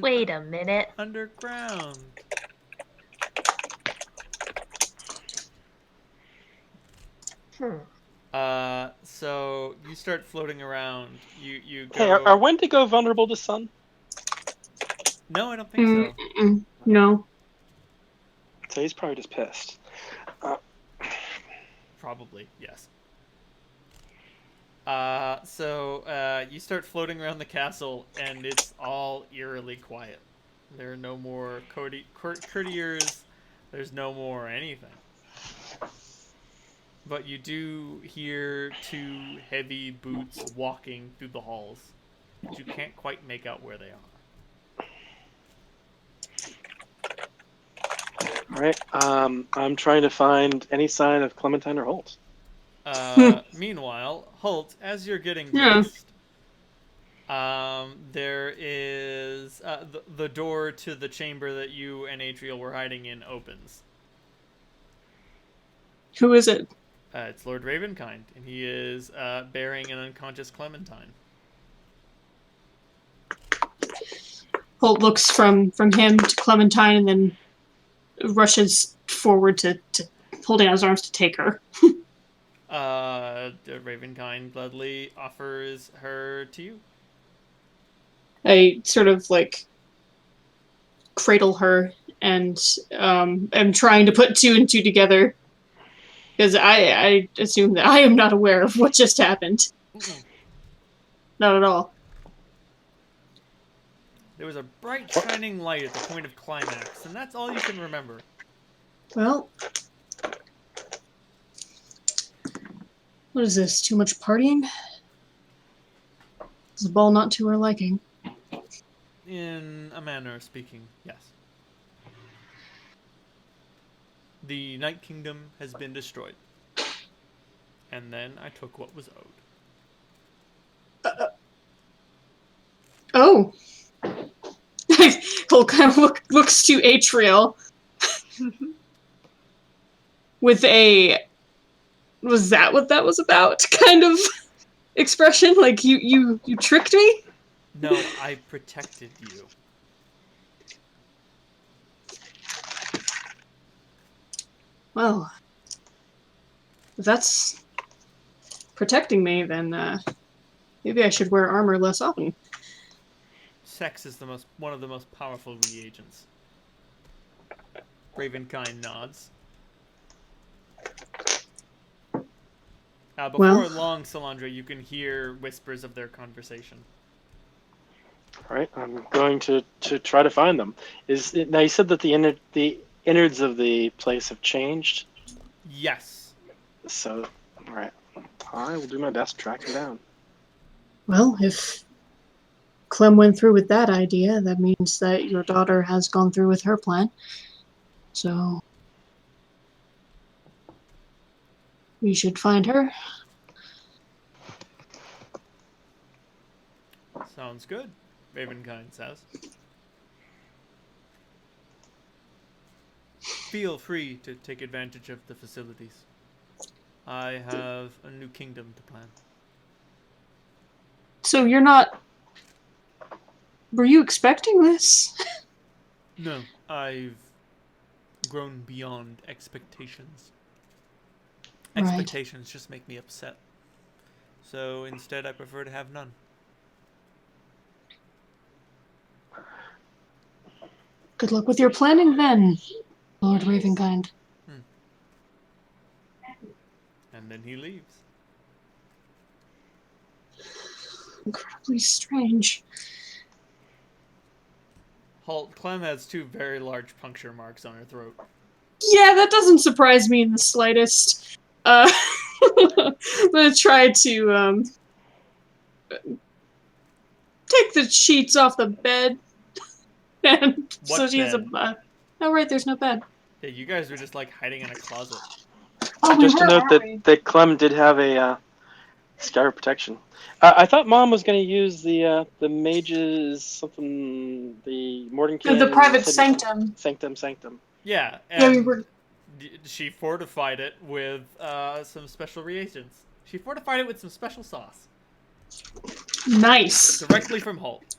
Wait a minute. Underground. So you start floating around. You go. Hey, are Wendigo vulnerable to sun? No, I don't think so. No. So he's probably just pissed. Probably, yes. You start floating around the castle, and it's all eerily quiet. There are no more courtiers. There's no more anything. But you do hear two heavy boots walking through the halls, but you can't quite make out where they are. All right, I'm trying to find any sign of Clementine or Holt. Meanwhile, Holt, as you're getting Yeah. dressed, there is the door to the chamber that you and Adriel were hiding in opens. Who is it? It's Lord Ravenkind, and he is bearing an unconscious Clementine. Holt looks from him to Clementine and then rushes forward to holding out his arms to take her. Ravenkind gladly offers her to you. I sort of cradle her and am trying to put two and two together because I assume that I am not aware of what just happened. Not at all. There was a bright shining light at the point of climax, and that's all you can remember. Well, what is this? Too much partying? Is the ball not to our liking? In a manner of speaking, yes. The Night Kingdom has been destroyed. And then I took what was owed. Oh. Cole kind of looks to Atriel with a "was that what that was about" kind of expression. Like you tricked me? No, I protected you. Well, if that's protecting me, then maybe I should wear armor less often. Sex is one of the most powerful reagents. Ravenkind nods. Before long, Salandra, you can hear whispers of their conversation. All right, I'm going to try to find them. Now you said that the innards of the place have changed? Yes. So, all right. I will do my best to track them down. Well, if Clem went through with that idea, that means that your daughter has gone through with her plan. So, We should find her. Sounds good, Ravenkind says. Feel free to take advantage of the facilities. I have a new kingdom to plan. So you're not... Were you expecting this? No, I've grown beyond expectations. Right. Expectations just make me upset. So instead, I prefer to have none. Good luck with your planning then, Lord Ravenkind. And then he leaves. Incredibly strange. Halt. Clem has 2 very large puncture marks on her throat. Yeah, that doesn't surprise me in the slightest. I'm gonna try to take the sheets off the bed, and What so she has a. bed? Oh right, there's no bed. Yeah, you guys were just like hiding in a closet. Oh, we Just to were, note weren't we? that Clem did have a scar protection. I thought Mom was going to use the mage's something, the Mordenkainen. The private sanctum. Sanctum. Yeah, Yeah, we and were. she fortified it with some special reagents. She fortified it with some special sauce. Nice. Directly from Halt.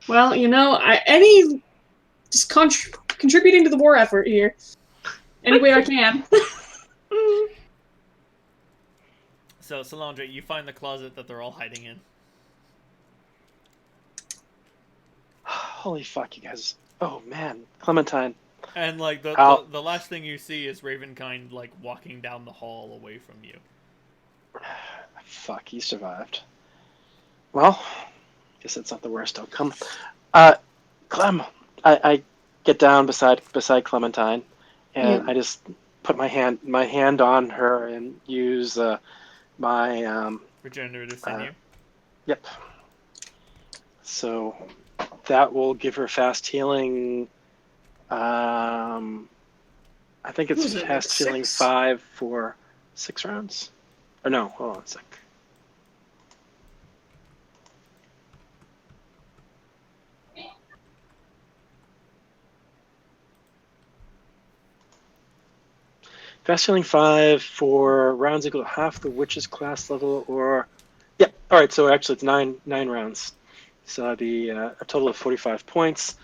Well, you know, just contributing to the war effort here. Any way I can. So, Solandra, you find the closet that they're all hiding in. Holy fuck, you guys. Oh, man. Clementine. And, like, the last thing you see is Ravenkind, like, walking down the hall away from you. Fuck, he survived. Well, guess that's not the worst outcome. Clem, I get down beside Clementine, and I just put my hand on her and use my Regenerative sinew. Yep. So that will give her fast healing. I think it's fast healing 5 for 6 rounds. Or no, hold on a sec. Fast healing 5 for rounds equal to half the witch's class level, or yeah. All right, so actually it's nine rounds, so that'd be a total of 45 points,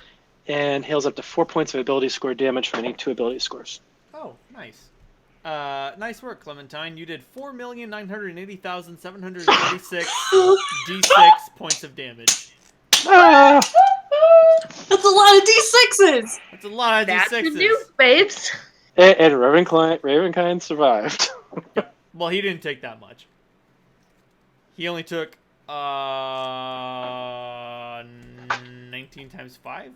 and heals up to 4 points of ability score damage from any 2 ability scores. Oh, nice. Nice work, Clementine. You did 4,980,736 d6 points of damage. Ah! That's a lot of D6s! That's a lot of That's d6s. the news, babes. And Ravenkind survived. Yep. Well, he didn't take that much. He only took 19 times 5.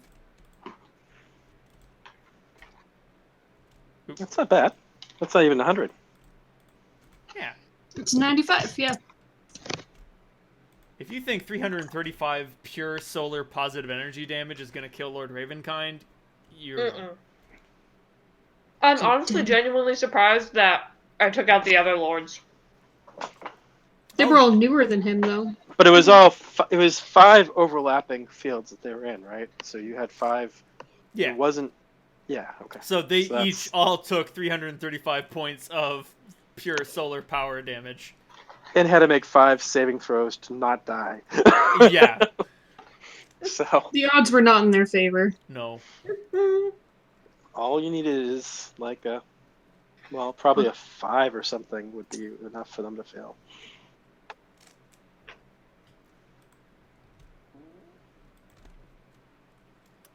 That's not bad. That's not even 100. Yeah. It's 95, yeah. If you think 335 pure solar positive energy damage is going to kill Lord Ravenkind, you're wrong. I'm honestly genuinely surprised that I took out the other lords. They were all newer than him, though. But it was all it was 5 overlapping fields that they were in, right? So you had 5. Yeah. It wasn't. Yeah. Okay. So they So each all took 335 points of pure solar power damage. And had to make 5 saving throws to not die. Yeah. So The odds were not in their favor. No. all you needed is like probably a 5 or something would be enough for them to fail.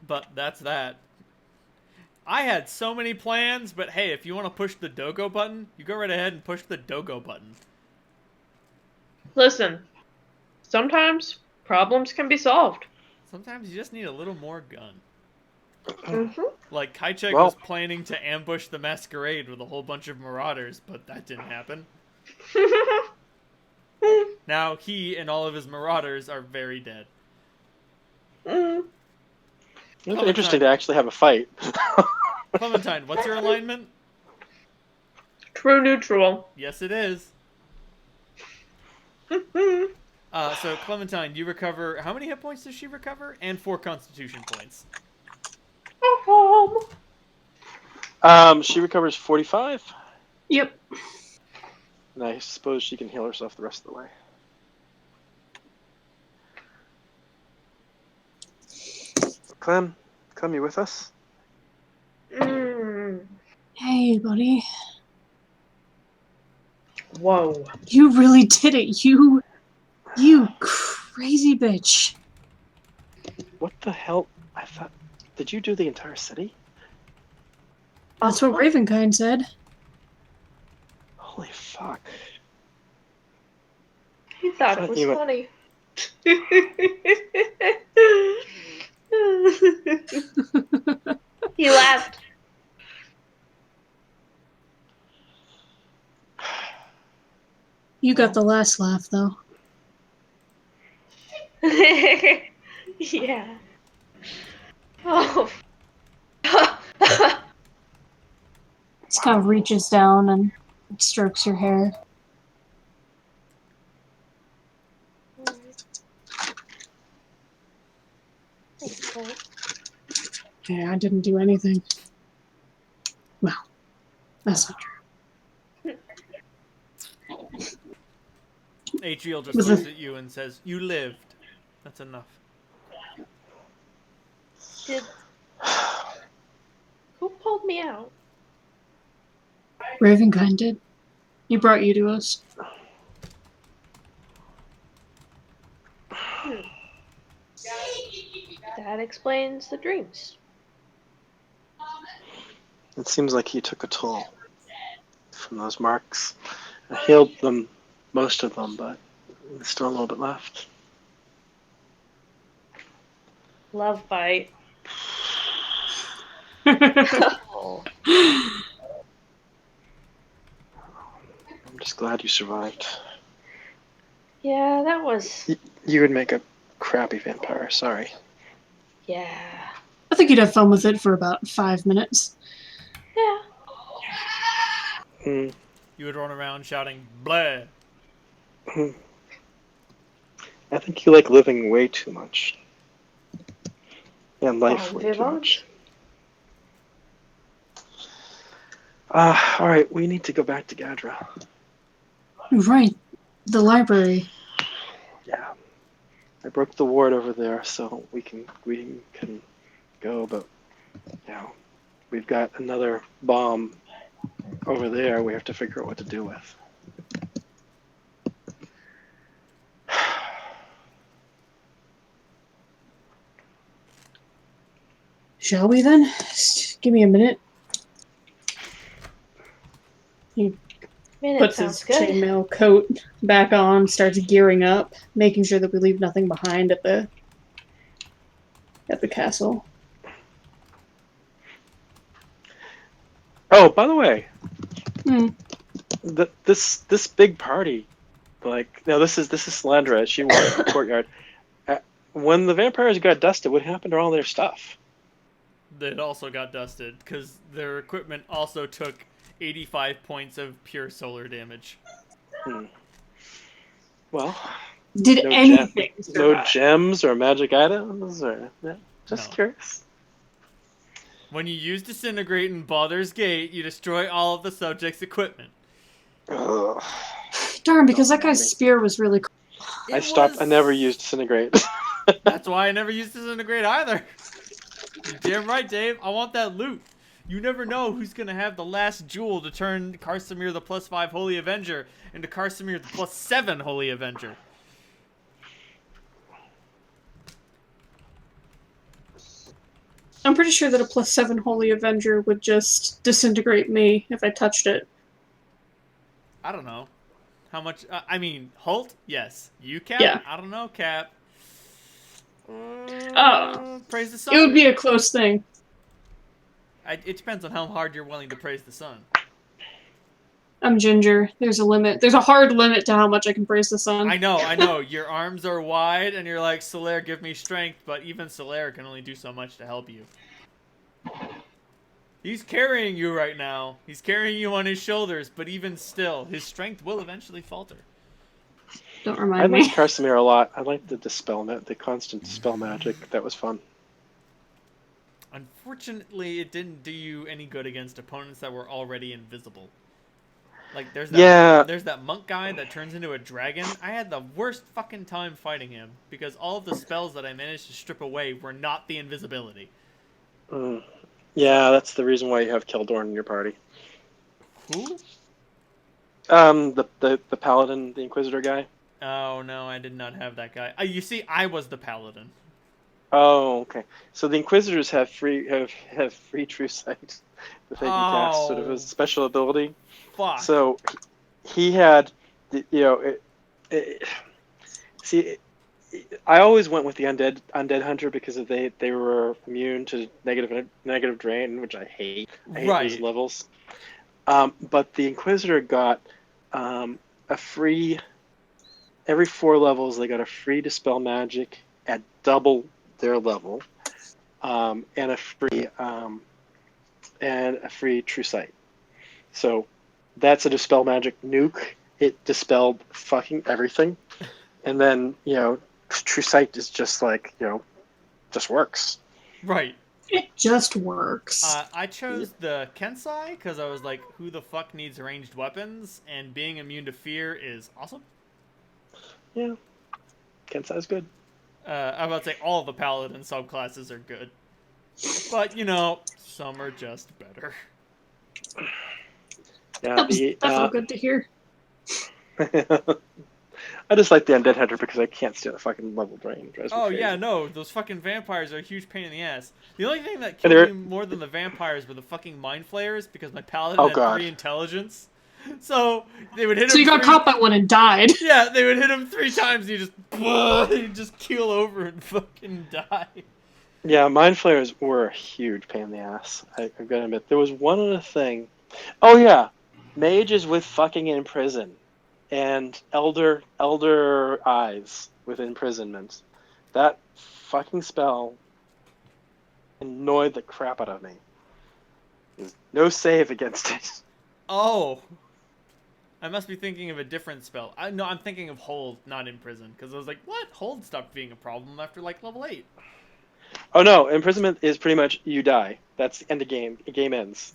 But that's that. I had so many plans, but hey, if you want to push the Dogo button, you go right ahead and push the Dogo button. Listen, sometimes problems can be solved. Sometimes you just need a little more gun. Mm-hmm. Like, Kaichek Well- was planning to ambush the masquerade with a whole bunch of marauders, but that didn't happen. Now he and all of his marauders are very dead. It's interesting to actually have a fight. Clementine, what's your alignment? True neutral. Yes, it is. So Clementine, you recover. How many hit points does she recover? And 4 Constitution points. She recovers 45, Yep. and I suppose she can heal herself the rest of the way. Clem, you with us? Hey, buddy. Whoa. You really did it. You crazy bitch. What the hell? I thought. Did you do the entire city? That's what Ravenkind said. Holy fuck. He thought I it thought was you funny. He laughed. You got the last laugh, though. Yeah. Oh. Just kind of reaches down and strokes your hair. Yeah, I didn't do anything. Well, that's not true. Atriel just Was looks it- at you and says, "You lived. That's enough." Who pulled me out? Ravenkind did. He brought you to us. That explains the dreams. It seems like he took a toll from those marks. I healed them, most of them, but there's still a little bit left. Love bite. Oh. I'm just glad you survived. Yeah, that was. You would make a crappy vampire, sorry. Yeah. I think you'd have fun with it for about 5 minutes. Yeah. Mm. You would run around shouting, "Bleh!" I think you like living way too much. And life way too much. Alright, we need to go back to Gadra. Right. The library. Yeah. I broke the ward over there so we can go, but we've got another bomb over there we have to figure out what to do with. Shall we then? Just give me a minute. He puts his chainmail coat back on, starts gearing up, making sure that we leave nothing behind at the castle. Oh, by the way, Hmm. this big party, this is Salandra. She walked the courtyard. When the vampires got dusted, what happened to all their stuff? It also got dusted because their equipment also took 85 points of pure solar damage. Well, did anything no gems or magic items, or just curious. When you use Disintegrate in Baldur's Gate, you destroy all of the subject's equipment. Ugh. Darn, because that guy's spear was really cool. I never used Disintegrate. That's why I never used Disintegrate either. You're damn right, Dave. I want that loot. You never know who's going to have the last jewel to turn Karsamir the +5 Holy Avenger into Karsamir the +7 Holy Avenger. I'm pretty sure that a +7 Holy Avenger would just disintegrate me if I touched it. I don't know. How much? Holt? Yes. You, Cap? Yeah. I don't know, Cap. Praise the sun. It would be a close thing. It depends on how hard you're willing to praise the sun. I'm ginger. There's a limit. There's a hard limit to how much I can praise the sun. I know. Your arms are wide, and you're like, Solaire, give me strength, but even Solaire can only do so much to help you. He's carrying you right now. He's carrying you on his shoulders, but even still, his strength will eventually falter. Don't I remind me. liked Karsamir a lot. I liked the constant dispel magic. That was fun. Unfortunately, it didn't do you any good against opponents that were already invisible. Like Yeah. there's that monk guy that turns into a dragon. I had the worst fucking time fighting him because all of the spells that I managed to strip away were not the invisibility. Mm. Yeah, that's the reason why you have Keldorn in your party. Who? The paladin, the Inquisitor guy. Oh no, I did not have that guy. You see, I was the paladin. Oh, okay. So the Inquisitors have free true sight that they can cast, sort of Oh, as a special ability. fuck. So he had, see, I always went with the undead hunter because they were immune to negative drain, which I hate. I hate those Right. levels. But the Inquisitor got a free every 4 levels. They got a free dispel magic at double their level, and a free true sight. So that's a dispel magic nuke. It dispelled fucking everything, and then true sight is just like just works. Right. It just works. I chose the Kensai because I was like, who the fuck needs ranged weapons? And being immune to fear is awesome. Yeah, Kensai's good. I'm about to say all the paladin subclasses are good. But, some are just better. Yeah, That felt good to hear. I just like the undead hunter because I can't stand the fucking level drain. It drives me Oh, crazy. yeah, no, those fucking vampires are a huge pain in the ass. The only thing that And killed they're- me more than the vampires were the fucking mind flayers because my paladin Oh, had God. 3 intelligence. So they would hit So him you got caught by one and died. Yeah, they would hit him 3 times and he'd just keel over and fucking die. Yeah, mind flayers were a huge pain in the ass. I've got to admit. There was one other thing. Oh yeah, mages with fucking imprison, and elder eyes with imprisonment. That fucking spell annoyed the crap out of me. There's no save against it. Oh. I must be thinking of a different spell. No, I'm thinking of hold, not imprison. Because I was like, what? Hold stopped being a problem after, like, level 8. Oh no, imprisonment is pretty much you die. That's the end of game. The game ends.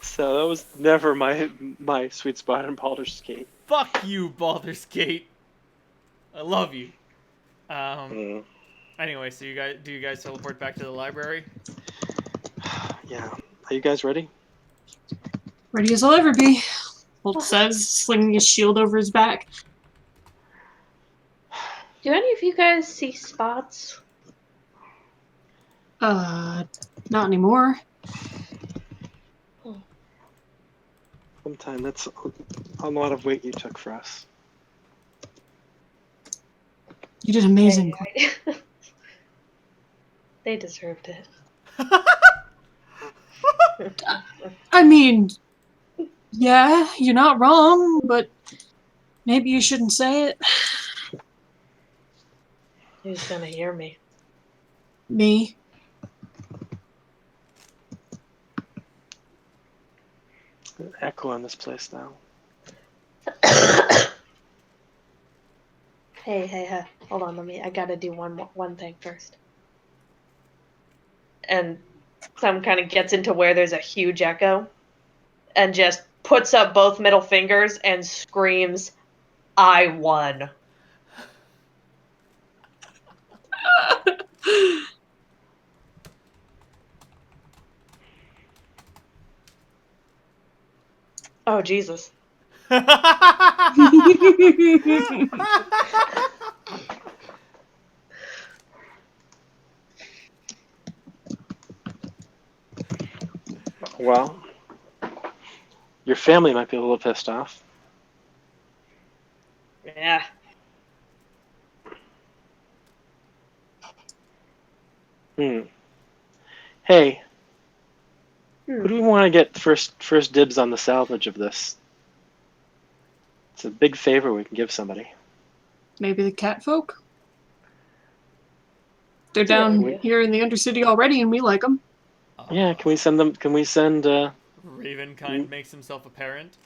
So that was never my sweet spot in Baldur's Gate. Fuck you, Baldur's Gate. I love you. Mm. Anyway, so do you guys teleport back to the library? Yeah. Are you guys ready? Ready as I'll ever be, Holt says, slinging his shield over his back. Do any of you guys see spots? Not anymore. Sometime that's a lot of weight you took for us. You did amazing. Hey, they deserved it. I mean, yeah, you're not wrong, but maybe you shouldn't say it. Who's gonna hear me? Me. An echo in this place now. Hey, hold on, I gotta do one thing first. And some kind of gets into where there's a huge echo and just puts up both middle fingers and screams, I won. Oh, Jesus. Well, your family might be a little pissed off. Yeah. Hey, who do we want to get first dibs on the salvage of this? It's a big favor we can give somebody. Maybe the cat folk? They're down Yeah. here in the Undercity already, and we like them. Yeah, can we send them? Can we send? Ravenkind makes himself apparent.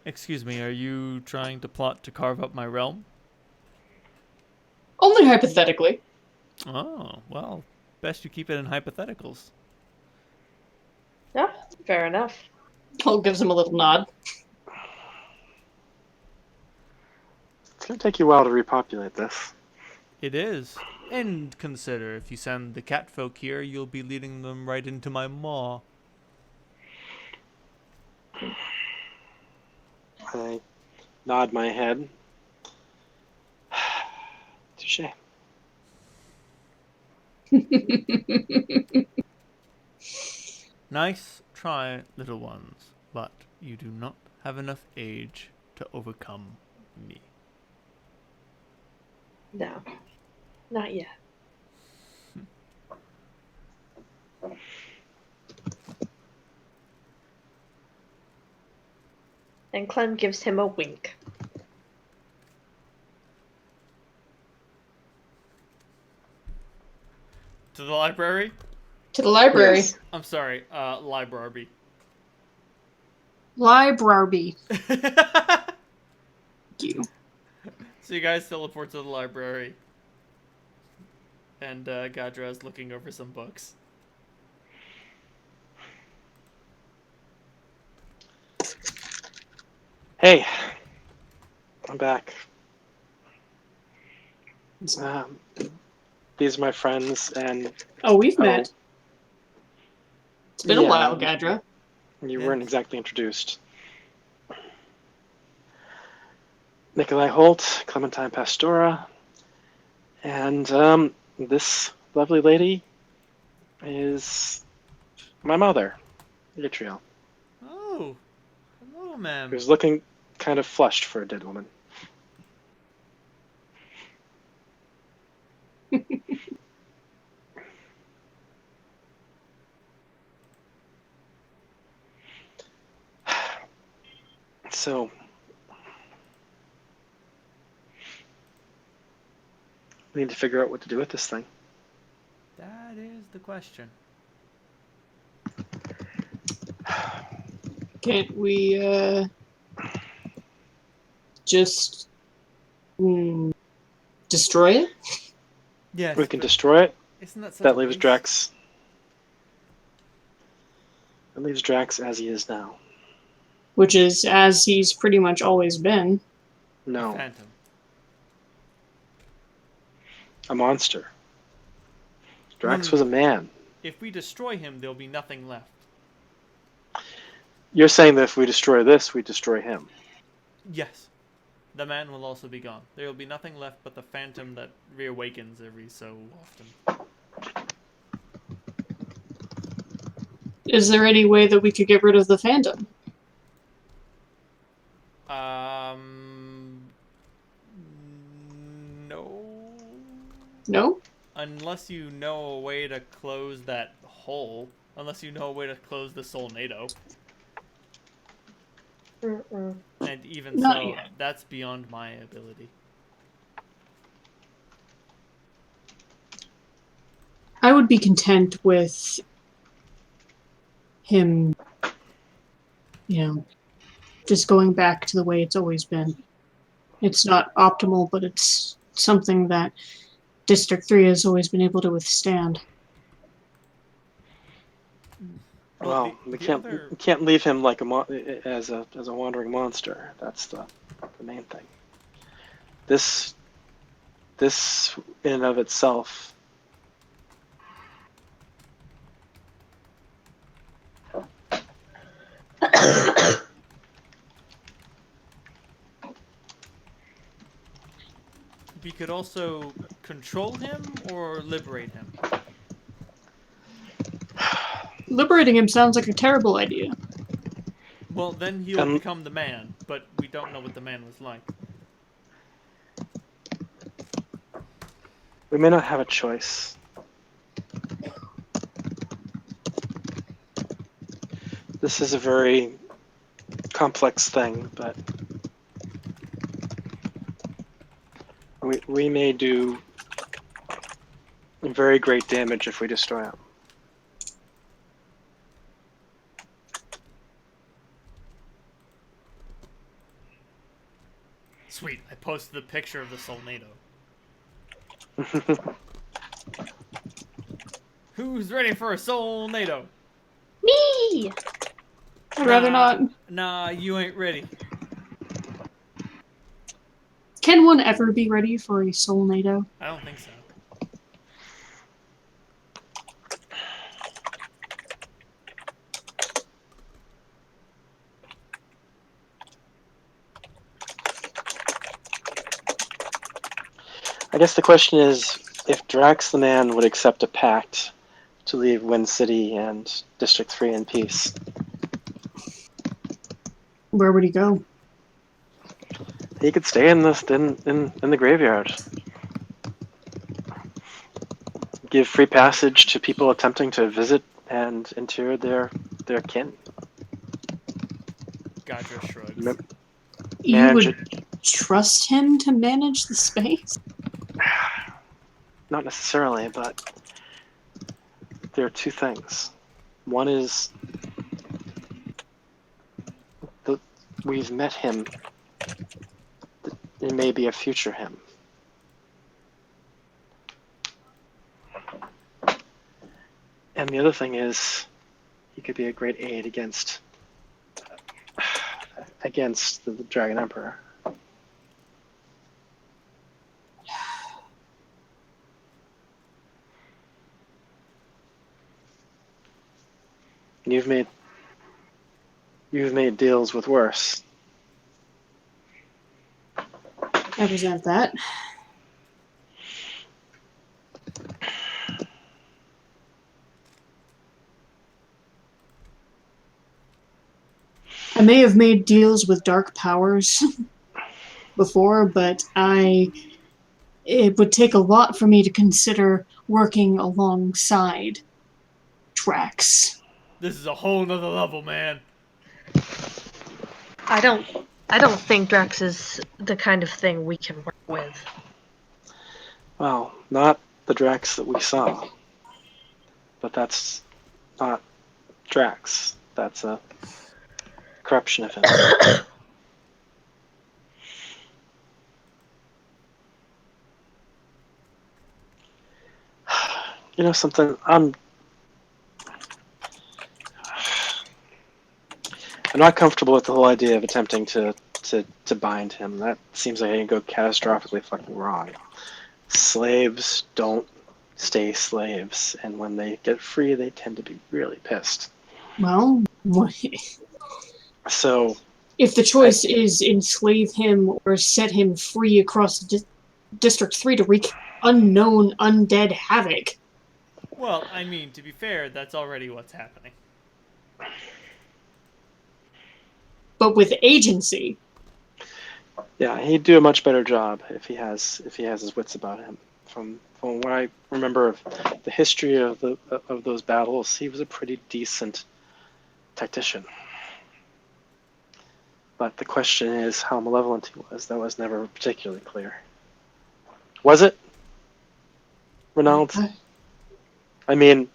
Excuse me, are you trying to plot to carve up my realm? Only hypothetically. Oh, well, best you keep it in hypotheticals. Yeah, fair enough. Paul gives him a little nod. It's gonna take you a while to repopulate this. It is. And consider, if you send the catfolk here, you'll be leading them right into my maw. I nod my head. Touche. Nice try, little ones, but you do not have enough age to overcome me. No, not yet. And Clem gives him a wink. To the library? To the library. Yes. I'm sorry, library. Library. Thank you. So you guys teleport to the library. And Gadra is looking over some books. Hey, I'm back. These are my friends, and Oh, we've met. It's been a yeah, while, Gadra. you Yeah. weren't exactly introduced. Nikolai Holt, Clementine Pastora, and this lovely lady is my mother, Yttriel, Oh, hello, ma'am. who's looking kind of flushed for a dead woman. So, we need to figure out what to do with this thing. That is the question. Can't we, just destroy it? Yes, We can but destroy it. isn't that such That a leaves waste? Drax. That leaves Drax as he is now. Which is as he's pretty much always been. A No, phantom. a monster. Drax No. was a man. If we destroy him, there'll be nothing left. You're saying that if we destroy this, we destroy him. Yes. The man will also be gone. There will be nothing left but the phantom that reawakens every so often. Is there any way that we could get rid of the Phantom? No. No? Unless you know a way to close that hole. Unless you know a way to close the Solnado. And even Not so, yet. that's beyond my ability. I would be content with him, just going back to the way it's always been. It's not optimal, but it's something that District 3 has always been able to withstand. Well, we can't leave him like as a wandering monster. That's the main thing. This in and of itself. We could also control him or liberate him. Liberating him sounds like a terrible idea. Well, then he'll become the man, but we don't know what the man was like. We may not have a choice. This is a very complex thing, but we may do very great damage if we destroy him. Sweet, I posted the picture of the Solnado. Who's ready for a Solnado? Me! I'd rather not. Nah, you ain't ready. Can one ever be ready for a Solnado? I don't think so. I guess the question is if Drax the man would accept a pact to leave Wind City and District 3 in peace. Where would he go? He could stay in the graveyard. Give free passage to people attempting to visit and inter their kin. Gotcha shrugs. You Manage would trust him to manage the space? Not necessarily, but there are two things. One is that we've met him. There may be a future him. And the other thing is he could be a great aid against the Dragon Emperor. You've made deals with worse. I resent that. I may have made deals with dark powers before, but it would take a lot for me to consider working alongside Drax. This is a whole nother level, man. I don't think Drax is the kind of thing we can work with. Well, not the Drax that we saw. But that's not Drax. That's a corruption of him. You know something? I'm not comfortable with the whole idea of attempting to bind him. That seems like it can go catastrophically fucking wrong. Slaves don't stay slaves, and when they get free, they tend to be really pissed. Well, So, if the choice is enslave him or set him free across District 3 to wreak unknown undead havoc. Well, I mean, to be fair, that's already what's happening. But with agency. yeah, he'd do a much better job if he has his wits about him. From what I remember of the history of those battles, he was a pretty decent tactician. But the question is how malevolent he was. That was never particularly clear. Was it, Ronald? I mean,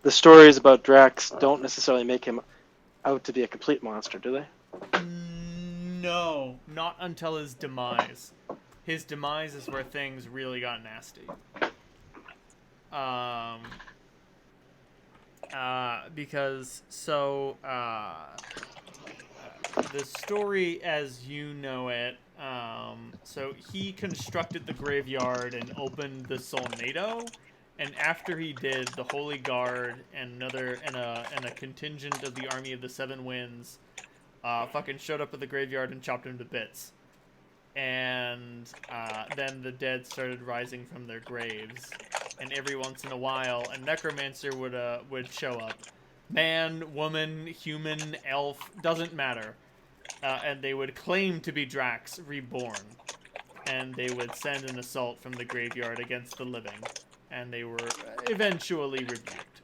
the stories about Drax don't necessarily make him out to be a complete monster, do they? No, not until his demise. His demise is where things really got nasty. Because the story as you know it, so he constructed the graveyard and opened the Solnado, and after he did, the Holy Guard and a contingent of the Army of the Seven Winds fucking showed up at the graveyard and chopped him to bits. And then the dead started rising from their graves, and every once in a while a necromancer would show up. Man, woman, human, elf, doesn't matter. And they would claim to be Drax reborn. And they would send an assault from the graveyard against the living. And they were eventually rebuked.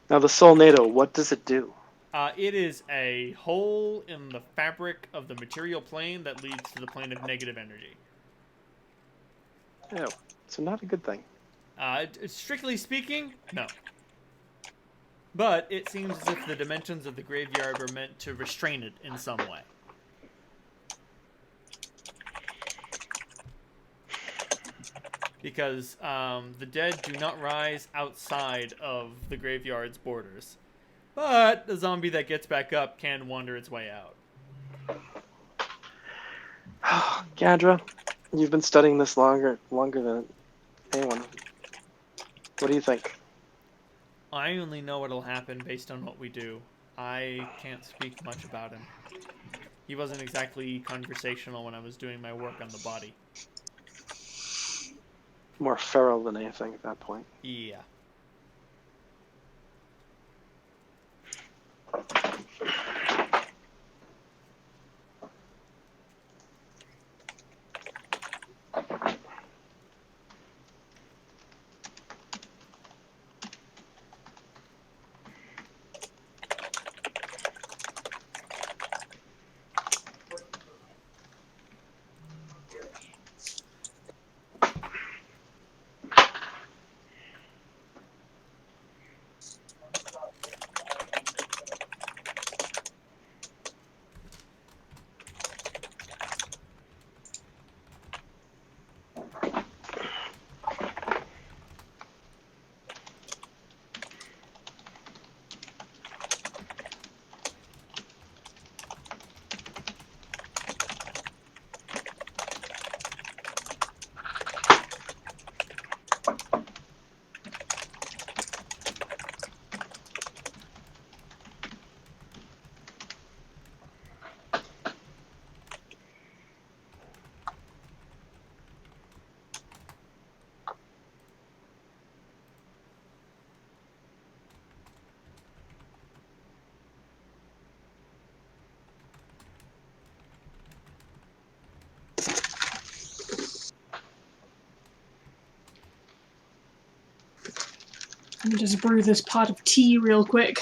Now the Solnado, what does it do? It is a hole in the fabric of the material plane that leads to the plane of negative energy. Oh, so not a good thing. Strictly speaking, no. But it seems as if the dimensions of the graveyard were meant to restrain it in some way. because the dead do not rise outside of the graveyard's borders. But the zombie that gets back up can wander its way out. Gadra, you've been studying this longer than anyone. What do you think? I only know what'll happen based on what we do. I can't speak much about him. He wasn't exactly conversational when I was doing my work on the body. More feral than anything at that point. Yeah. Let me just brew this pot of tea real quick.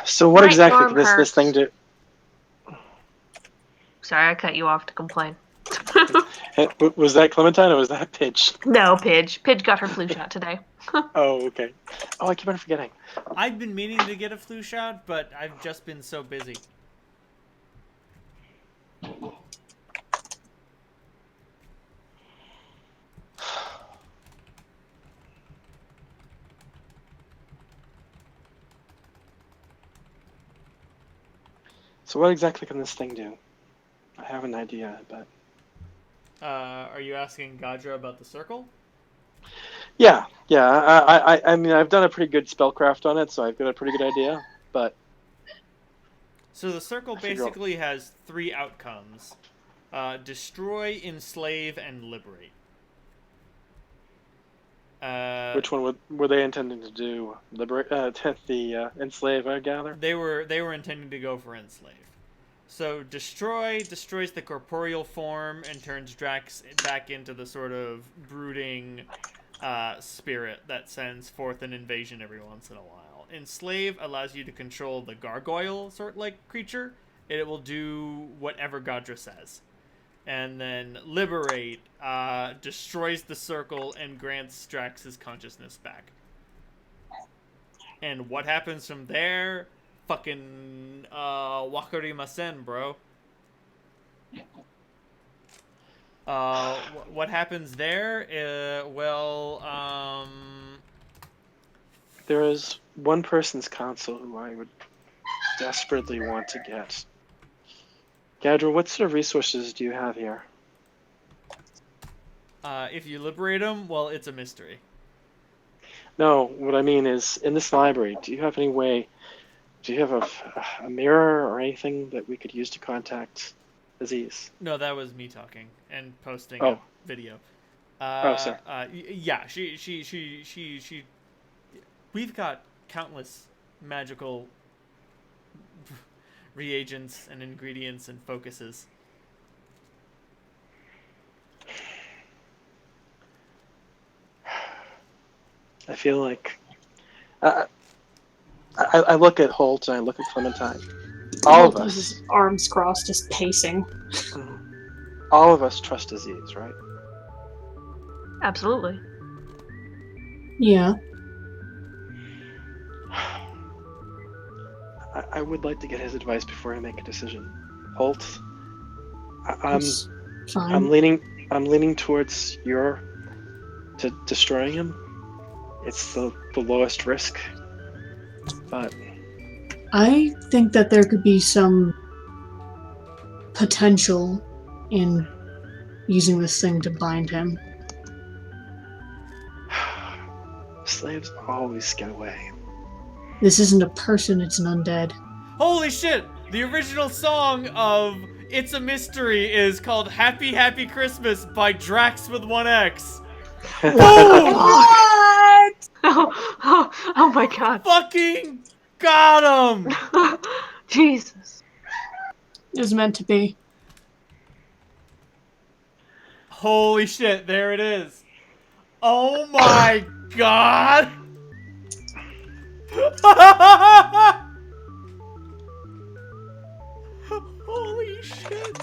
So what My exactly arm can this thing hurts. do? Sorry, I cut you off to complain. Was that Clementine or was that Pidge? No, Pidge. Pidge got her flu shot today. Oh, okay. Oh, I keep on forgetting. I've been meaning to get a flu shot, but I've just been so busy. So what exactly can this thing do? I have an idea, but Are you asking Gadra about the circle? yeah. I mean, I've done a pretty good spellcraft on it, so I've got a pretty good idea. But So the circle I figure out- basically has three outcomes. Destroy, enslave, and liberate. which one were they intending to do? Liberate the enslave, I gather. They were intending to go for enslave. So destroy destroys the corporeal form and turns Drax back into the sort of brooding spirit that sends forth an invasion every once in a while. Enslave allows you to control the gargoyle sort like creature, and it will do whatever Gadra says. And then liberate destroys the circle and grants Drax his consciousness back. And what happens from there? Fucking wakarimasen, bro. What happens there? There is one person's console who I would desperately want to get. Gadra, what sort of resources do you have here? If you liberate him, well, it's a mystery. No, what I mean is, in this library, do you have any way? Do you have a mirror or anything that we could use to contact Aziz? No, that was me talking and posting a Oh, video. sorry. Yeah, she. We've got countless magical reagents and ingredients and focuses. I feel like I look at Holt and I look at Clementine. All of Holt has us, his arms crossed, just pacing. all of us trust Aziz, right? Absolutely. Yeah. I would like to get his advice before I make a decision. Holt, It's fine. I'm leaning towards to destroying him. It's the lowest risk, but I think that there could be some potential in using this thing to bind him. slaves always get away. This isn't a person, it's an undead. Holy shit! The original song of It's a Mystery is called Happy Happy Christmas by Drax with 1X. Boom! What? Oh my god. Fucking got him! Jesus. It was meant to be. Holy shit, there it is. Oh my god! Holy shit.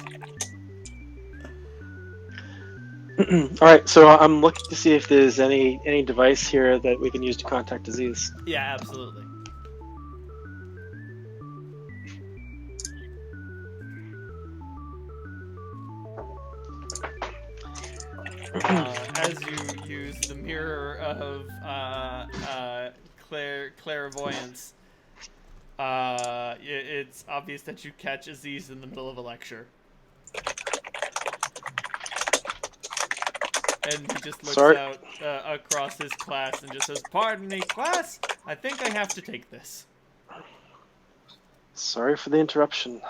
All right, so I'm looking to see if there's any device here that we can use to contact Aziz. Yeah, absolutely. As you use the mirror of clairvoyance, it's obvious that you catch Aziz in the middle of a lecture. And he just looks out across his class and just says, "Pardon me, class, I think I have to take this." Sorry for the interruption.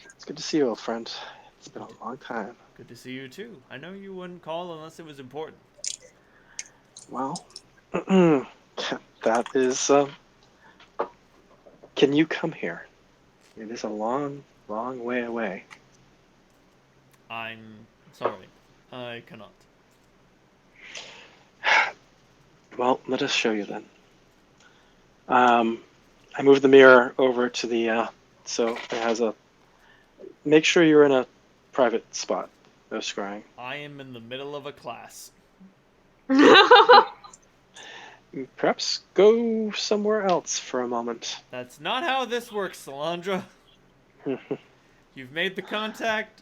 It's good to see you, old friend. It's been a long time. Good to see you too. I know you wouldn't call unless it was important. Well, that is. Can you come here? It is a long, long way away. I'm sorry. I cannot. Well, let us show you then. I move the mirror over to the, so it has a, make sure you're in a private spot. No scrying. I am in the middle of a class. Perhaps go somewhere else for a moment. That's not how this works, Salandra. You've made the contact.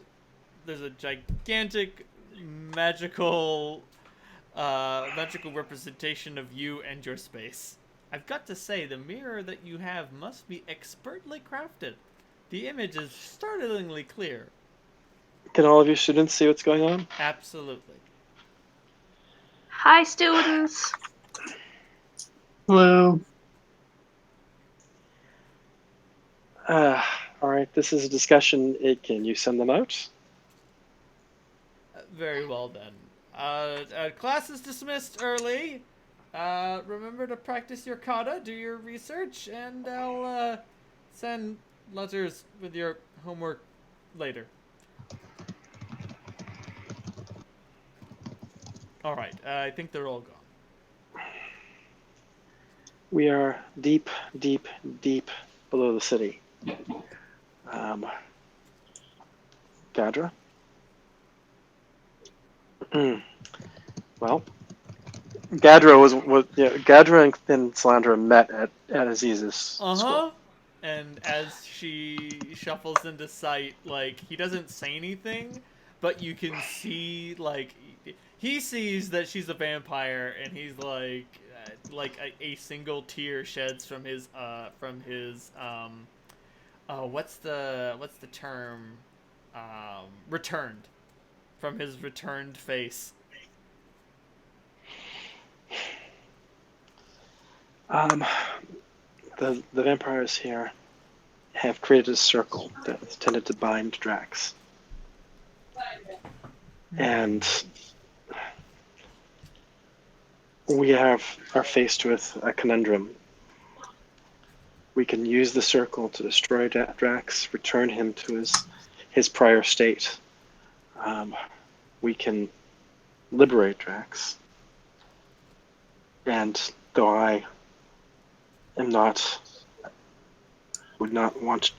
There's a gigantic magical representation of you and your space. I've got to say, the mirror that you have must be expertly crafted. The image is startlingly clear. Can all of your students see what's going on? Absolutely. Hi, students. Hello. All right, this is a discussion. Can you send them out? Very well then. Class is dismissed early. Remember to practice your kata, do your research, and I'll send letters with your homework later. Alright, I think they're all gone. We are deep, deep, deep below the city. Gadra? Well, Gadra Gadra and Salandra met at Aziz's school. And as she shuffles into sight, like, he doesn't say anything, but you can see, like, he sees that she's a vampire, and he's like a single tear sheds from his what's the term? Returned from his returned face. The vampires here have created a circle that's intended to bind Drax. And we are faced with a conundrum. We can use the circle to destroy Drax, return him to his prior state. We can liberate Drax. And though I would not want,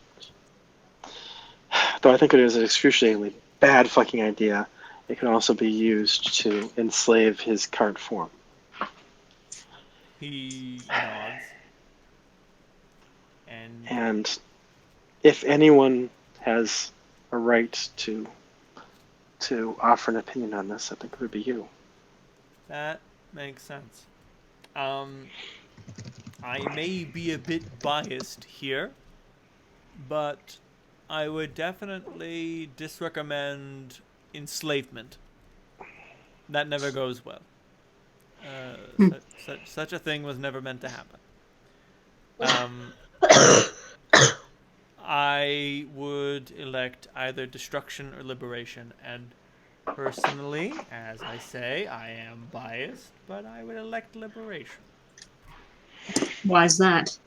though I think it is an excruciatingly bad fucking idea, it can also be used to enslave his current form. He nods. And if anyone has a right to offer an opinion on this, I think it would be you. That makes sense. I may be a bit biased here, but I would definitely disrecommend enslavement. That never goes well. Such a thing was never meant to happen. I would elect either destruction or liberation, and personally, as I say, I am biased, but I would elect liberation. Why is that?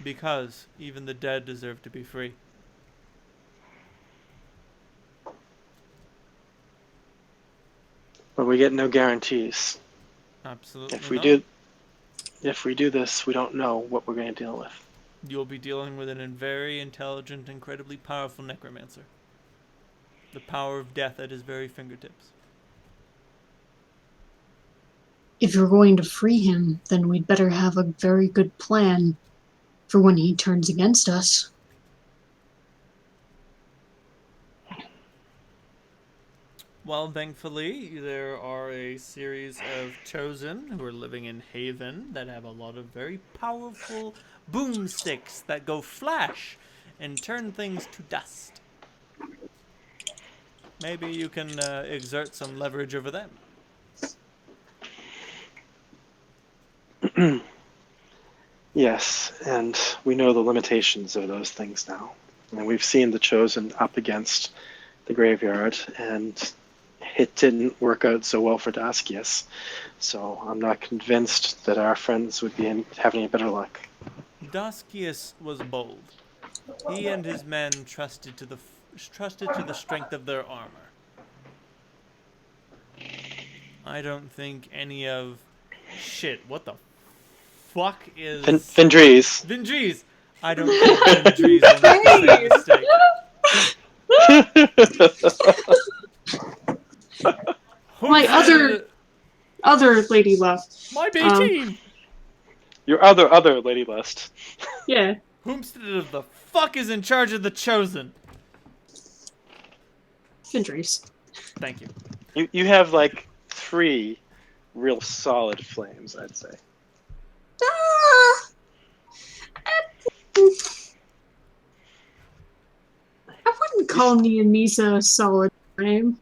Because even the dead deserve to be free. But we get no guarantees. Absolutely If we do this, we don't know what we're going to deal with. You'll be dealing with a very intelligent, incredibly powerful necromancer. The power of death at his very fingertips. If you're going to free him, then we'd better have a very good plan for when he turns against us. Well, thankfully, there are a series of chosen who are living in Haven that have a lot of very powerful boomsticks that go flash and turn things to dust. Maybe you can exert some leverage over them. Yes, and we know the limitations of those things now. And we've seen the chosen up against the graveyard, and it didn't work out so well for Daskius. So I'm not convinced that our friends would be having any better luck. Daskius was bold. He and his men trusted to the strength of their armor. I don't think any of shit. What the fuck is Vindries? Vindries. I don't think Vindries will make the same mistake. My other lady left. My B-team! Your other lady list. Yeah. Whomstead the fuck is in charge of the chosen? Findries. Thank you. You have like 3 real solid flames, I'd say. I wouldn't call Neomisa a solid frame.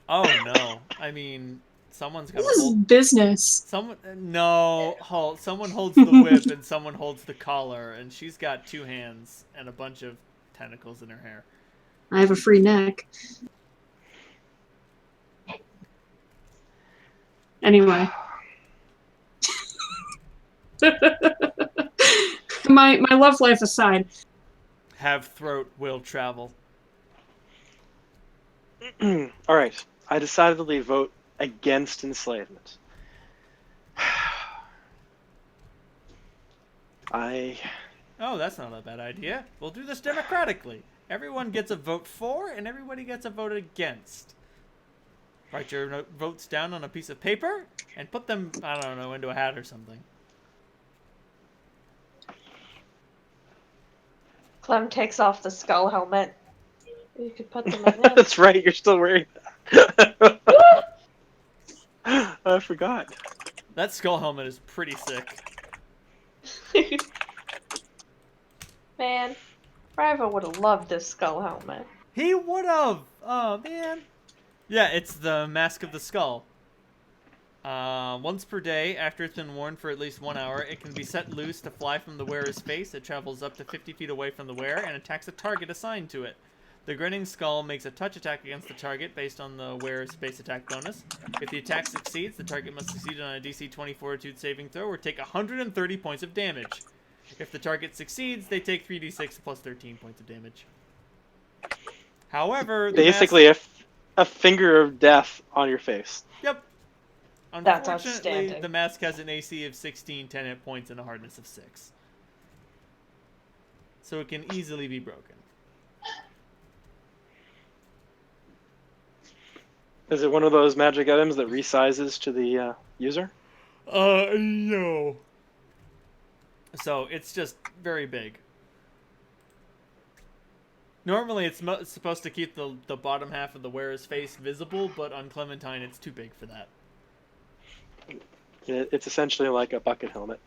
Oh no! I mean, someone's got. This is business. Someone Someone holds the whip and someone holds the collar, and she's got 2 hands and a bunch of tentacles in her hair. I have a free neck. Anyway. my love life aside. Have throat will travel. All right. I decidedly vote against enslavement. Oh, that's not a bad idea. We'll do this democratically. Everyone gets a vote for, and everybody gets a vote against. Write your votes down on a piece of paper, and put them, I don't know, into a hat or something. Clem takes off the skull helmet. You could put them in there. That's right, you're still wearing that. I forgot. That skull helmet is pretty sick. Man. Bravo would have loved this skull helmet. He would have. Oh man. Yeah, it's the Mask of the Skull. Once per day, after it's been worn for at least 1 hour, it can be set loose to fly from the wearer's face. It travels up to 50 feet away from the wearer and attacks a target assigned to it. The grinning skull makes a touch attack against the target based on the wearer's base attack bonus. If the attack succeeds, the target must succeed on a DC 20 Fortitude saving throw or take 130 points of damage. If the target succeeds, they take 3d6 plus 13 points of damage. However, Basically, a finger of death on your face. Yep. That's Unfortunately, outstanding. the mask has an AC of 16, 10 hit points, and a hardness of 6. So it can easily be broken. Is it one of those magic items that resizes to the user? No. So it's just very big. Normally it's supposed to keep the bottom half of the wearer's face visible, but on Clementine it's too big for that. It's essentially like a bucket helmet.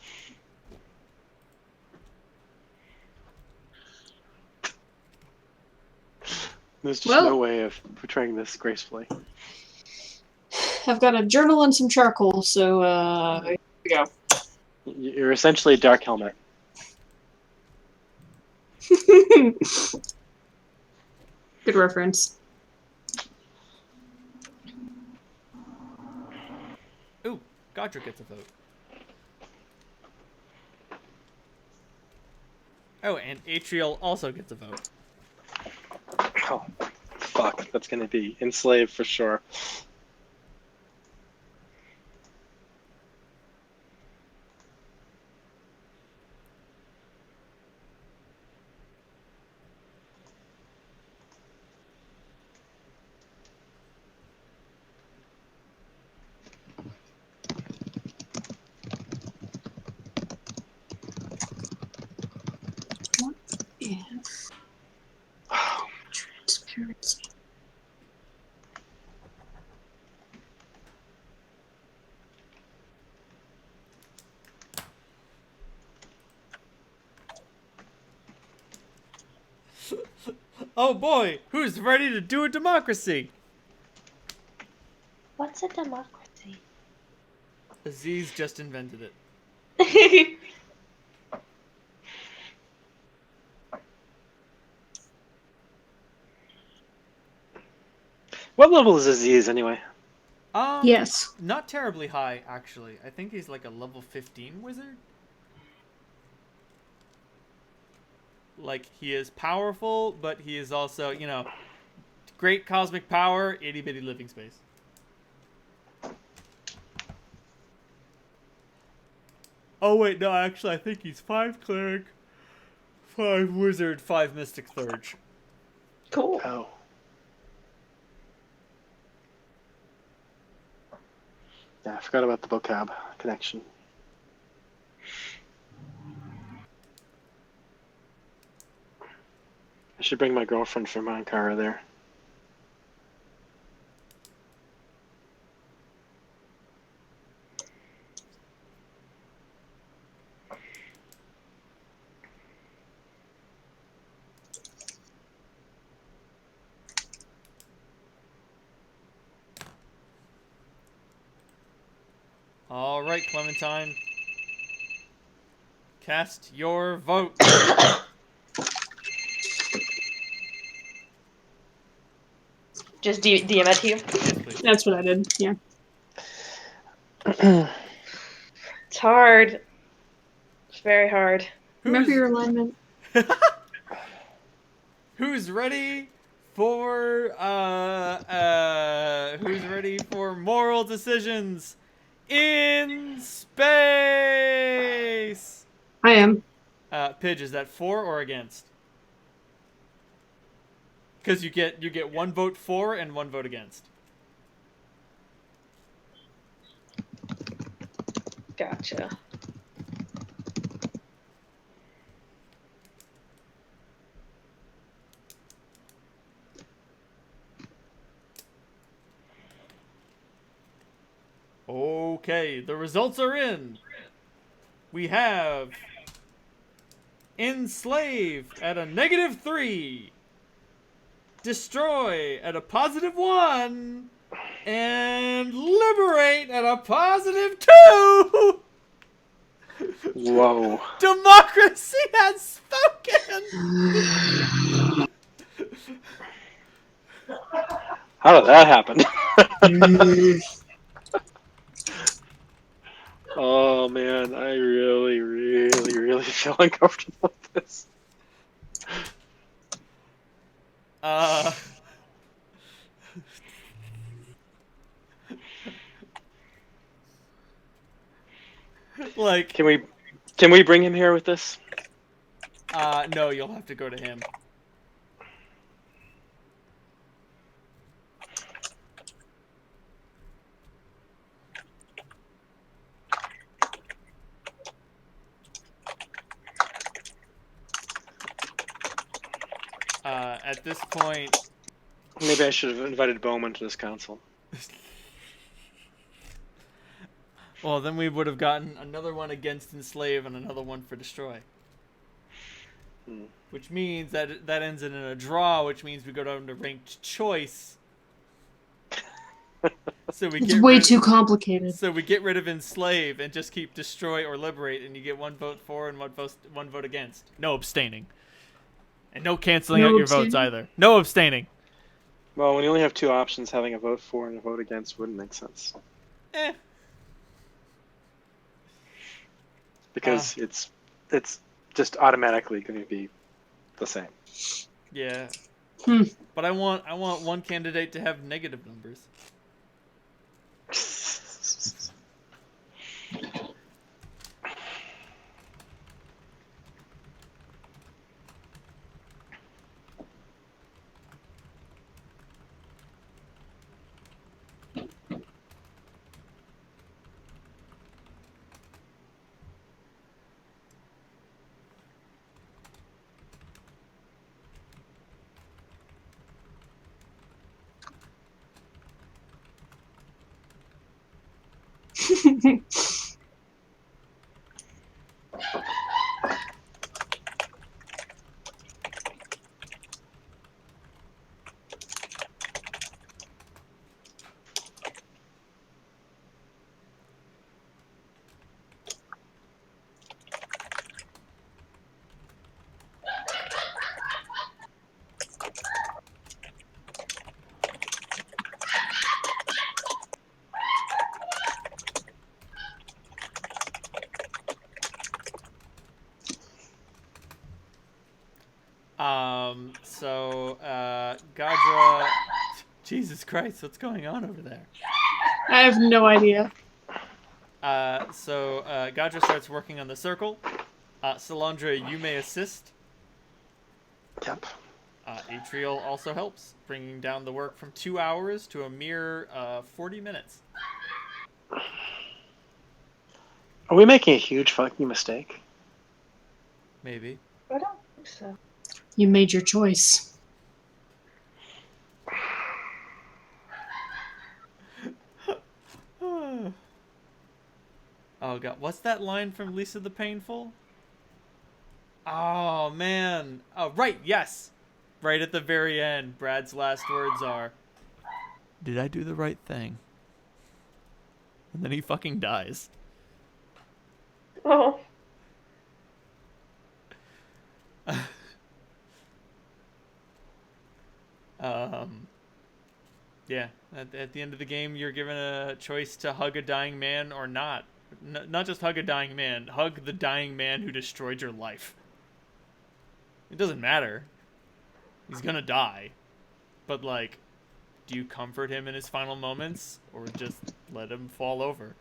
There's just no way of portraying this gracefully. I've got a journal and some charcoal, so here we go. You're essentially a dark helmet. Good reference. Ooh, Godric gets a vote. Oh, and Atriel also gets a vote. Oh, fuck. That's going to be enslaved for sure. If transparency. Oh boy, who's ready to do a democracy? What's a democracy? Aziz just invented it. What level is Aziz anyway? Yes. Not terribly high, actually. I think he's like a level 15 wizard. Like, he is powerful, but he is also, you know, great cosmic power, itty bitty living space. Oh wait, no, actually, I think he's 5 cleric, 5 wizard, 5 mystic thurge. Cool. Oh. Yeah, I forgot about the vocab connection. I should bring my girlfriend from Ankara there. All right, Clementine. Cast your vote. Just DM it to you. Yes, please. That's what I did, yeah. It's hard. It's very hard. Remember your alignment. Who's ready for who's ready for moral decisions in space? I am. Pidge, is that for or against? Because you get 1 vote for and 1 vote against. Gotcha. Okay, the results are in. We have Enslave at a -3. Destroy at a +1. And liberate at a +2. Whoa. Democracy has spoken. How did that happen? Oh man, I really, really, really feel uncomfortable with this. Like, Can we bring him here with this? no, you'll have to go to him. At this point, Maybe I should have invited Bowman to this council. well, then we would have gotten another one against Enslave and another one for Destroy. Which means that ends in a draw, which means we go down to ranked choice. So we It's get way too complicated. So we get rid of Enslave and just keep Destroy or Liberate, and you get 1 vote for and 1 vote against. No abstaining. And no canceling out your votes either. No abstaining. Well, when you only have 2 options, having a vote for and a vote against wouldn't make sense. Because it's just automatically going to be the same. Yeah. But I want one candidate to have negative numbers. Gadra, Jesus Christ, what's going on over there? I have no idea. Gadra starts working on the circle. Salandra, you may assist. Yep. Atrial also helps, bringing down the work from 2 hours to a mere 40 minutes. Are we making a huge fucking mistake? Maybe. I don't think so. You made your choice. Oh god, what's that line from Lisa the Painful? Oh man. Oh right, yes. Right at the very end, Brad's last words are, "Did I do the right thing?" And then he fucking dies. Oh. Yeah, at the end of the game, you're given a choice to hug a dying man or not. Not just hug a dying man, hug the dying man who destroyed your life. It doesn't matter. He's gonna die. But, like, do you comfort him in his final moments, or just let him fall over?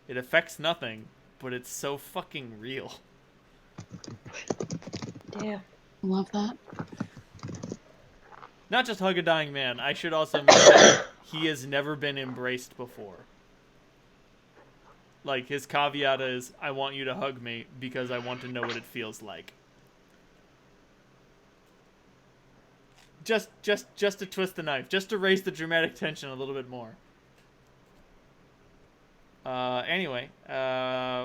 It affects nothing, but it's so fucking real. Damn. Love that. Not just hug a dying man. I should also mention he has never been embraced before. Like, his caveat is, I want you to hug me because I want to know what it feels like. Just to twist the knife. Just to raise the dramatic tension a little bit more. Anyway,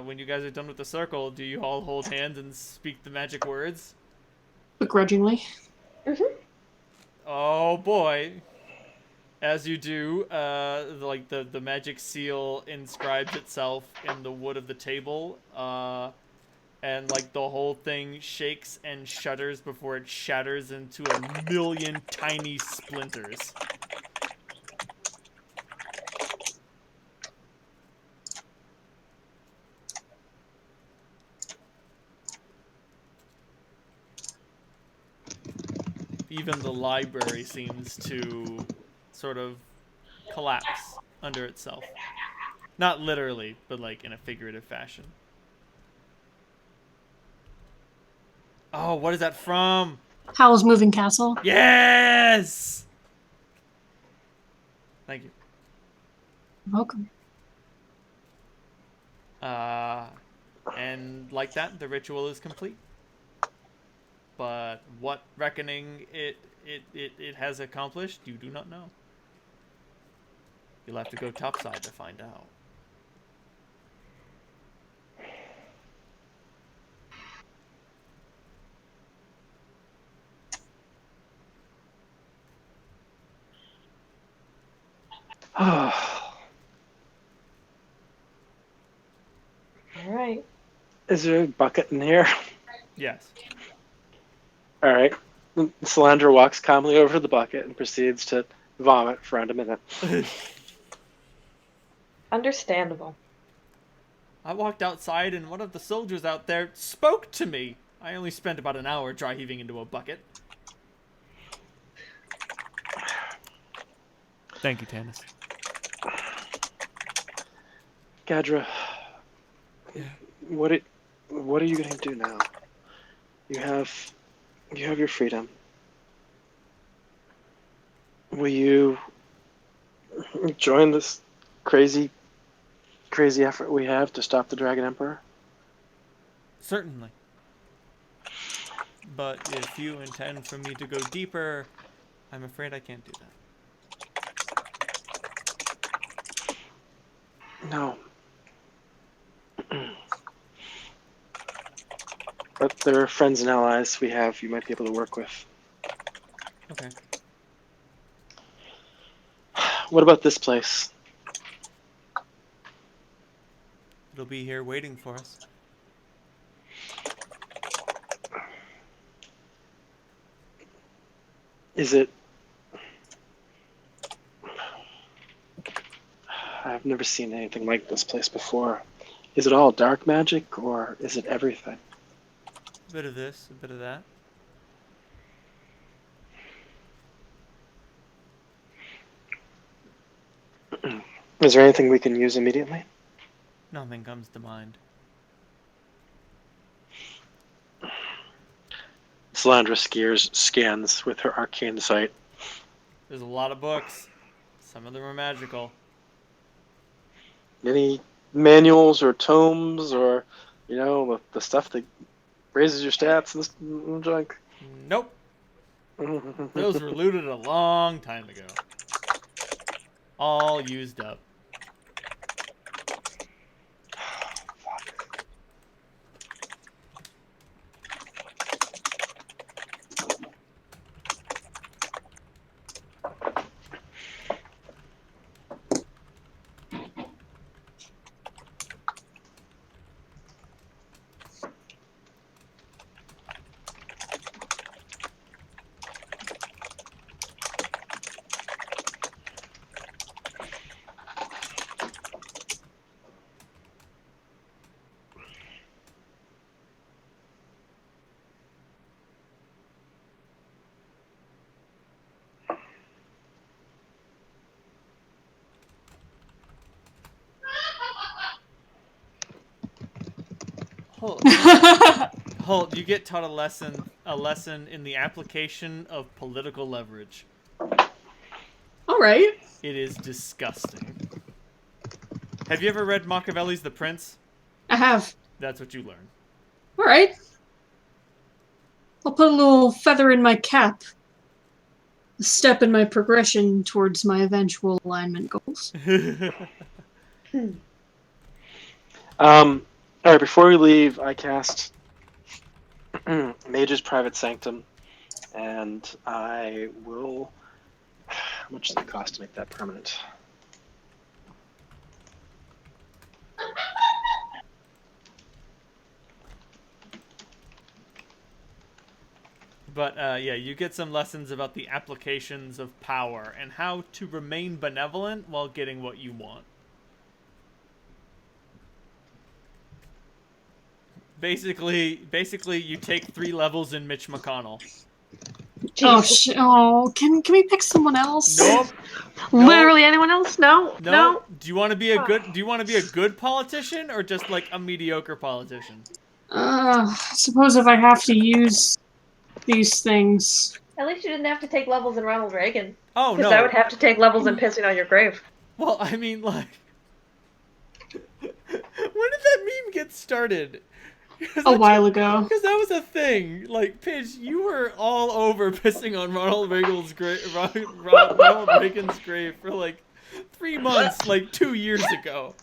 when you guys are done with the circle, do you all hold hands and speak the magic words? Begrudgingly. Oh boy. As you do, like the magic seal inscribes itself in the wood of the table, and like the whole thing shakes and shudders before it shatters into a million tiny splinters. Even the library seems to sort of collapse under itself. Not literally, but like in a figurative fashion. Oh, what is that from? Howl's Moving Castle. Yes! Thank you. You're welcome. And like that, the ritual is complete. But what reckoning it has accomplished, you do not know. You'll have to go topside to find out. Oh, All right. is there a bucket in here? Yes. All right. Solandra walks calmly over to the bucket and proceeds to vomit for around a minute. Understandable. I walked outside and one of the soldiers out there spoke to me. I only spent about an hour dry heaving into a bucket. Thank you, Tanis. Gadra, Yeah. what are you going to do now? You have your freedom. Will you join this crazy effort we have to stop the Dragon Emperor? Certainly. But if you intend for me to go deeper, I'm afraid I can't do that. No. But there are friends and allies we have you might be able to work with. Okay. What about this place? It'll be here waiting for us. Is it... I've never seen anything like this place before. Is it all dark magic, or is it everything? A bit of this, a bit of that. Is there anything we can use immediately? Nothing comes to mind. Solandra scans with her arcane sight. There's a lot of books. Some of them are magical. Any manuals or tomes or, the stuff that raises your stats and junk? Nope. Those were looted a long time ago. All used up. Hold, you get taught a lesson in the application of political leverage. All right. It is disgusting. Have you ever read Machiavelli's The Prince? I have. That's what you learn. All right. I'll put a little feather in my cap. A step in my progression towards my eventual alignment goals. All right, before we leave, I cast Mage's Private Sanctum, and I will. How much does it cost to make that permanent? But yeah, you get some lessons about the applications of power and how to remain benevolent while getting what you want. Basically, you take 3 levels in Mitch McConnell. Can we pick someone else? Nope. Literally anyone else? No. No. Do you want to be a good? Do you want to be a good politician or just like a mediocre politician? I suppose if I have to use these things. At least you didn't have to take levels in Ronald Reagan. Oh Because no. I would have to take levels in pissing on your grave. Well, I mean, like, when did that meme get started? A while ago. Because that was a thing. Like, Pidge, you were all over pissing on Ronald Reagan's grave, Ronald Reagan's grave for like 3 months, like 2 years ago.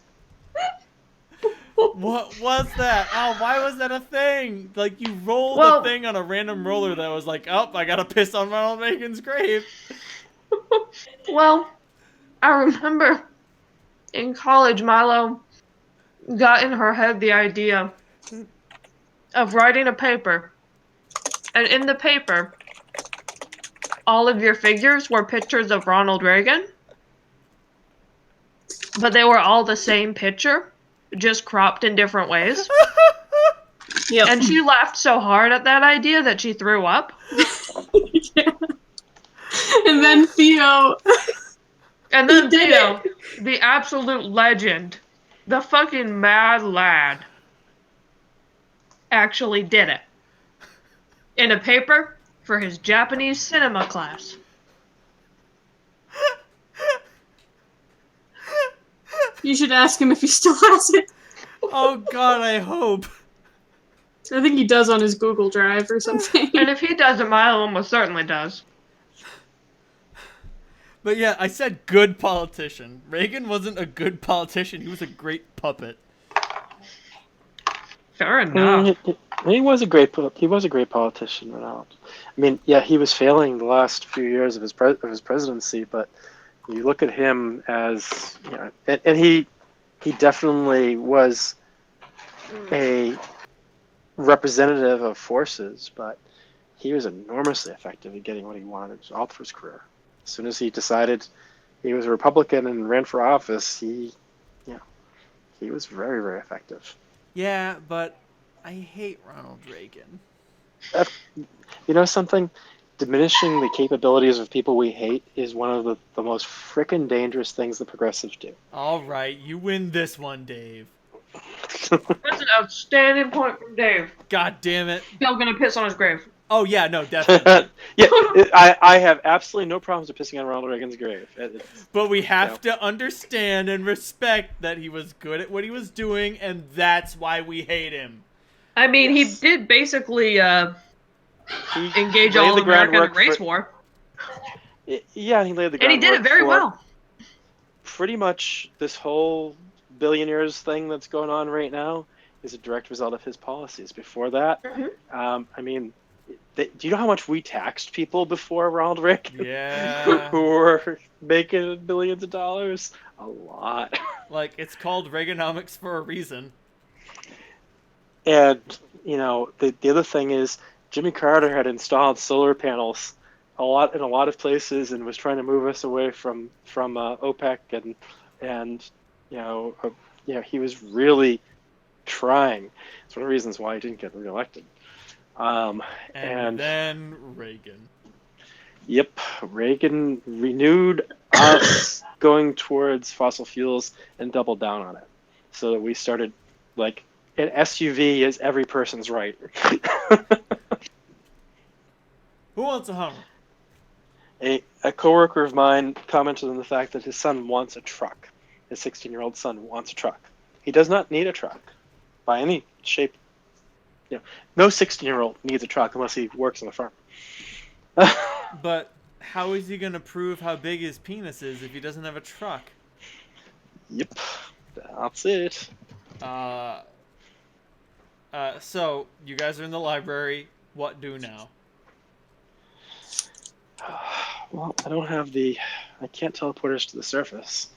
What was that? Oh, why was that a thing? Like, you rolled a thing on a random roller that was like, oh, I gotta piss on Ronald Reagan's grave. Well, I remember in college, Milo got in her head the idea of writing a paper. And in the paper, all of your figures were pictures of Ronald Reagan. But they were all the same picture, just cropped in different ways. Yep. And she laughed so hard at that idea that she threw up. Yeah. And then Theo. And then He did Theo, the absolute legend, the fucking mad lad, actually did it. In a paper for his Japanese cinema class. You should ask him if he still has it. Oh God, I hope. I think he does on his Google Drive or something. And if he doesn't, Milo almost certainly does. But yeah, I said good politician. Reagan wasn't a good politician. He was a great puppet. Fair enough. He was a great politician. Ronald. I mean, yeah, he was failing the last few years of his presidency, but you look at him as, you know, and he definitely was a representative of forces, but he was enormously effective at getting what he wanted all through his career. As soon as he decided he was a Republican and ran for office, he was very, very effective. Yeah, but I hate Ronald Reagan. You know something? Diminishing the capabilities of people we hate is one of the most frickin' dangerous things the progressives do. All right, you win this one, Dave. That's an outstanding point from Dave. God damn it. Still gonna piss on his grave. Oh yeah, no, definitely. Yeah, I have absolutely no problems with pissing on Ronald Reagan's grave. But we have to understand and respect that he was good at what he was doing, and that's why we hate him. I mean, Yes. he did basically He engage laid all the American groundwork race for- war. Yeah, he laid the groundwork. And he did it very for well. Pretty much this whole billionaires thing that's going on right now is a direct result of his policies. Before that, I mean, do you know how much we taxed people before Ronald Reagan? Yeah. Who were making billions of dollars? A lot. Like, it's called Reaganomics for a reason. And, you know, the other thing is Jimmy Carter had installed solar panels in a lot of places and was trying to move us away from OPEC and he was really trying. It's one of the reasons why he didn't get reelected. And then Reagan. Yep, Reagan renewed us going towards fossil fuels and doubled down on it. So that we started, like, an SUV is every person's right. Who wants a Hummer? A coworker of mine commented on the fact that his son wants a truck. His 16-year-old son wants a truck. He does not need a truck by any shape. You know, no 16-year-old needs a truck unless he works on a farm. But how is he going to prove how big his penis is if he doesn't have a truck? Yep, that's it. So you guys are in the library. What do now? Well, I don't have the. I can't teleport us to the surface.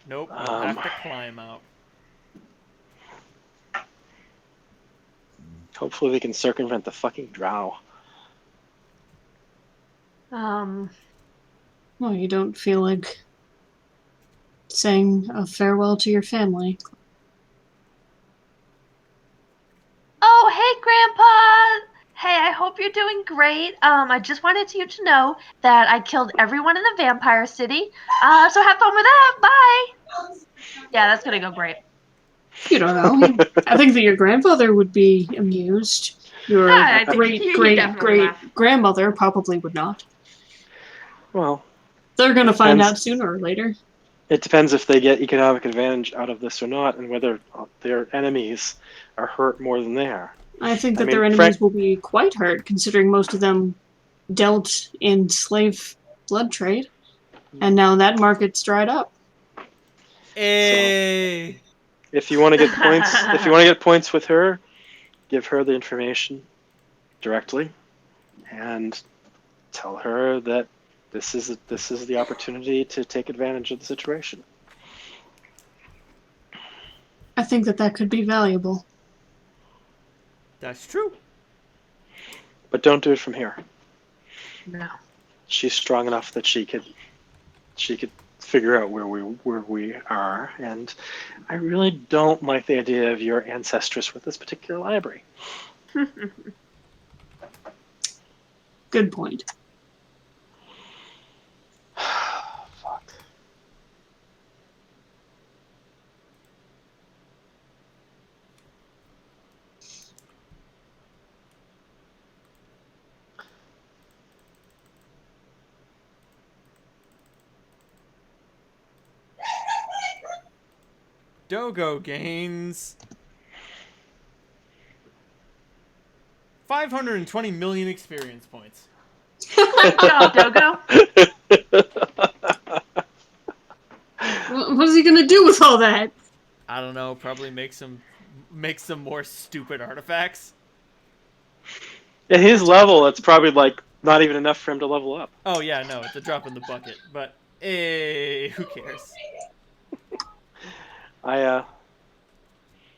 Nope, you'll have to climb out. Hopefully, we can circumvent the fucking drow. Um, Well, you don't feel like saying a farewell to your family. Oh, hey, Grandpa! Hey, I hope you're doing great. I just wanted you to know that I killed everyone in the vampire city. So have fun with that. Bye! Yeah, that's gonna go great. You don't know. I think that your grandfather would be amused. Your I think great he'd great definitely great laugh. grandmother probably would not. Well, They're it gonna find depends. out sooner or later. It depends if they get economic advantage out of this or not, and whether their enemies are hurt more than they are. I think I that mean, their Frank. enemies will be quite hurt, considering most of them dealt in slave blood trade, and now that market's dried up. Hey. If you want to get points, if you want to get points with her, give her the information directly, and tell her that this is the opportunity to take advantage of the situation. I think that that could be valuable. That's true. But don't do it from here. No. She's strong enough that she could figure out where we are, and I really don't like the idea of your ancestress with this particular library. Good point. Fuck. Dogo gains 520 million experience points. Good job, Dogo. What is he gonna do with all that? I don't know. Probably make some more stupid artifacts. At his level, it's probably like not even enough for him to level up. Oh yeah, no, it's a drop in the bucket. But hey, who cares? I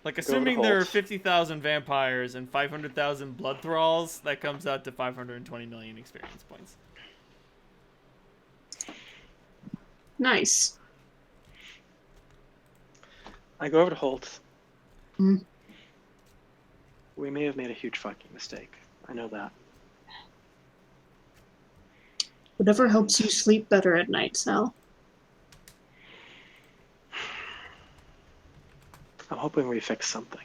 Like, Go to assuming there are Holt. 50,000 vampires and 500,000 blood thralls, that comes out to 520 million experience points. Nice. I go over to Holt. Mm. We may have made a huge fucking mistake. I know that. Whatever helps you sleep better at night, Sal. I'm hoping we fix something.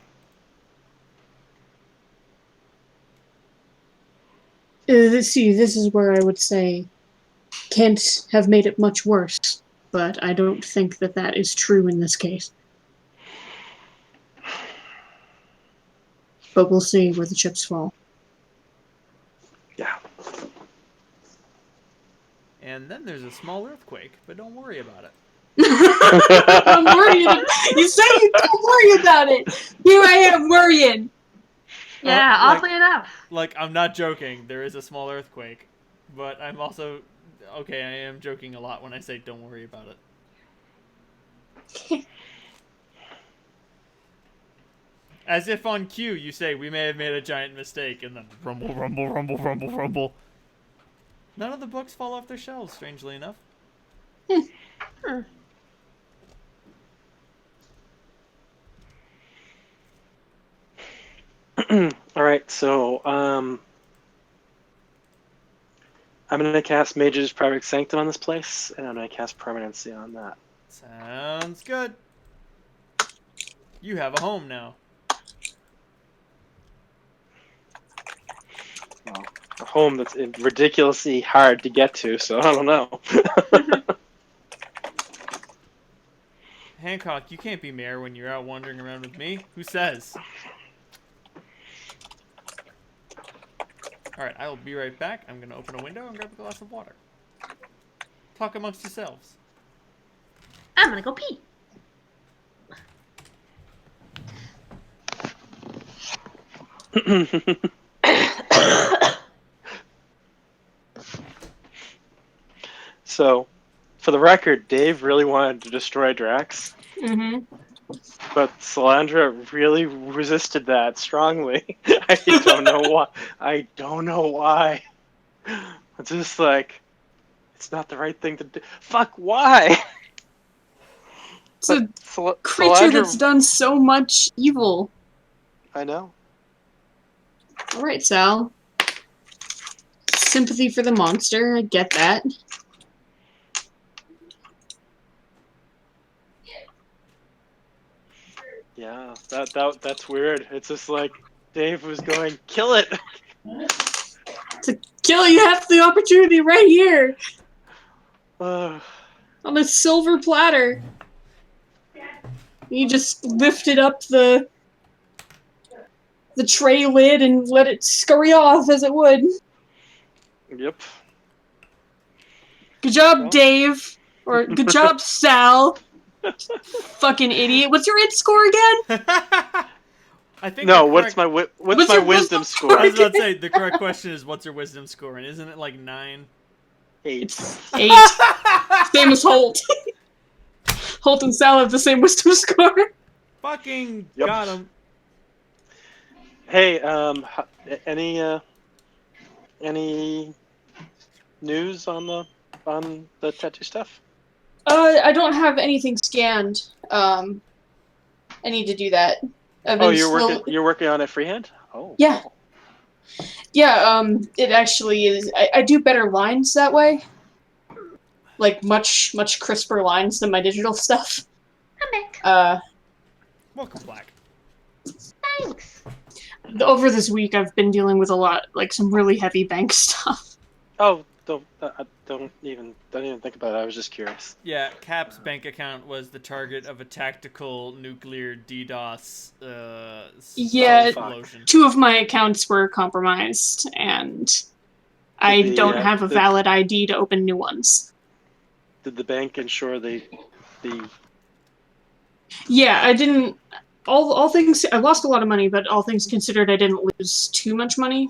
See, this is where I would say can't have made it much worse, but I don't think that that is true in this case. But we'll see where the chips fall. Yeah. And then there's a small earthquake, but don't worry about it. I'm worried. You say you don't worry about it. Here I am worrying. Yeah, like- oddly enough. Like, I'm not joking. There is a small earthquake, but I'm also okay. I am joking a lot when I say don't worry about it. As if on cue, you say we may have made a giant mistake, and then rumble, rumble, rumble, rumble, rumble. None of the books fall off their shelves, strangely enough. All right, so I'm gonna cast Mage's Private Sanctum on this place, and I'm gonna cast Permanency on that. Sounds good. You have a home now. Well, a home that's ridiculously hard to get to, so I don't know. Hancock, you can't be mayor when you're out wandering around with me. Who says? Alright, I will be right back. I'm going to open a window and grab a glass of water. Talk amongst yourselves. I'm gonna go pee. So, for the record, Dave really wanted to destroy Drax, Mm-hmm. but Salandra really resisted that strongly. I don't know why. I don't know why. It's just like, it's not the right thing to do. Fuck, why? It's But a creature that's Salandra, done so much evil. I know. All right, Sal. Sympathy for the monster. I get that. Yeah, that's weird. It's just like Dave was going, kill it. To kill, you have the opportunity right here Uh, on a silver platter. You just lifted up the tray lid and let it scurry off as it would. yep. Good job, Well. Dave. Or good job, Sal. Fucking idiot. What's your int score again? I think No, the what's correct, my what's What's my your wisdom wisdom score? I was about to say the correct question is what's your wisdom score, and isn't it like 9? 8. It's 8. Same as Holt. Holt and Sal have the same wisdom score. Fucking Yep. got him. Hey, any news on the tattoo stuff? I don't have anything scanned. I need to do that. I've Oh, been slow. you're working on it freehand? Oh. Yeah. Cool. Yeah, it actually is. I do better lines that way. Like, much crisper lines than my digital stuff. I'm back. Welcome, Black. Thanks. Over this week, I've been dealing with a lot, like, some really heavy bank stuff. Oh, don't even think about it. I was just curious. Yeah, Cap's bank account was the target of a tactical nuclear DDoS Yeah, explosion. 2 of my accounts were compromised, and I don't have a valid ID to open new ones. Did the bank ensure the Yeah, I didn't. All things, I lost a lot of money, but all things considered, I didn't lose too much money,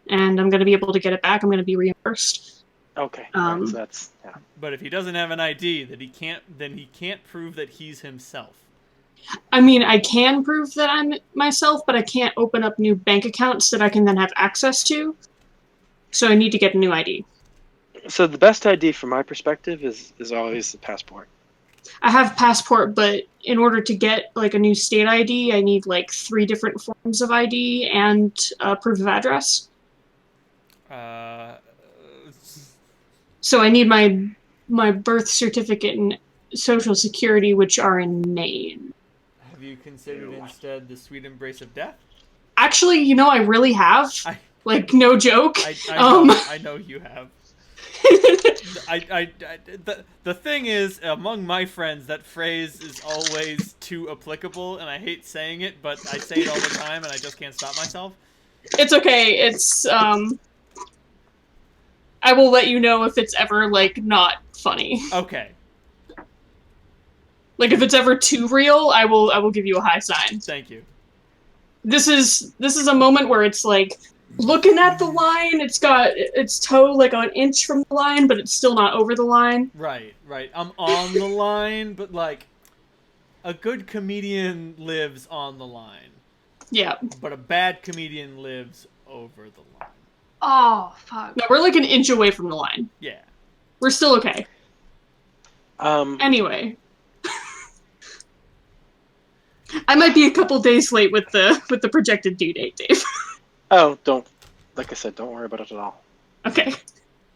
and I'm going to be able to get it back. I'm going to be reimbursed. Okay, right, so that's yeah. But if he doesn't have an ID, then he can't prove that he's himself. I mean, I can prove that I'm myself, but I can't open up new bank accounts that I can then have access to. So I need to get a new ID. So the best ID from my perspective is always the passport. I have passport, but in order to get like a new state ID, I need like 3 different forms of ID and proof of address. So I need my birth certificate and social security, which are in Maine. Have you considered instead the sweet embrace of death? Actually, you know, I really have. Like, no joke. I know you have. The thing is, among my friends, that phrase is always too applicable, and I hate saying it, but I say it all the time, and I just can't stop myself. It's okay. It's, I will let you know if it's ever, like, not funny. Okay. Like, if it's ever too real, I will give you a high sign. Thank you. This is a moment where it's, like, looking at the line, it's got its toe, like, an inch from the line, but it's still not over the line. Right. I'm on the line, but, like, a good comedian lives on the line. Yeah. But a bad comedian lives over the line. Oh, fuck. No, we're, like, an inch away from the line. Yeah. We're still okay. Anyway. I might be a couple days late with the projected due date, Dave. Oh, like I said, don't worry about it at all. Okay.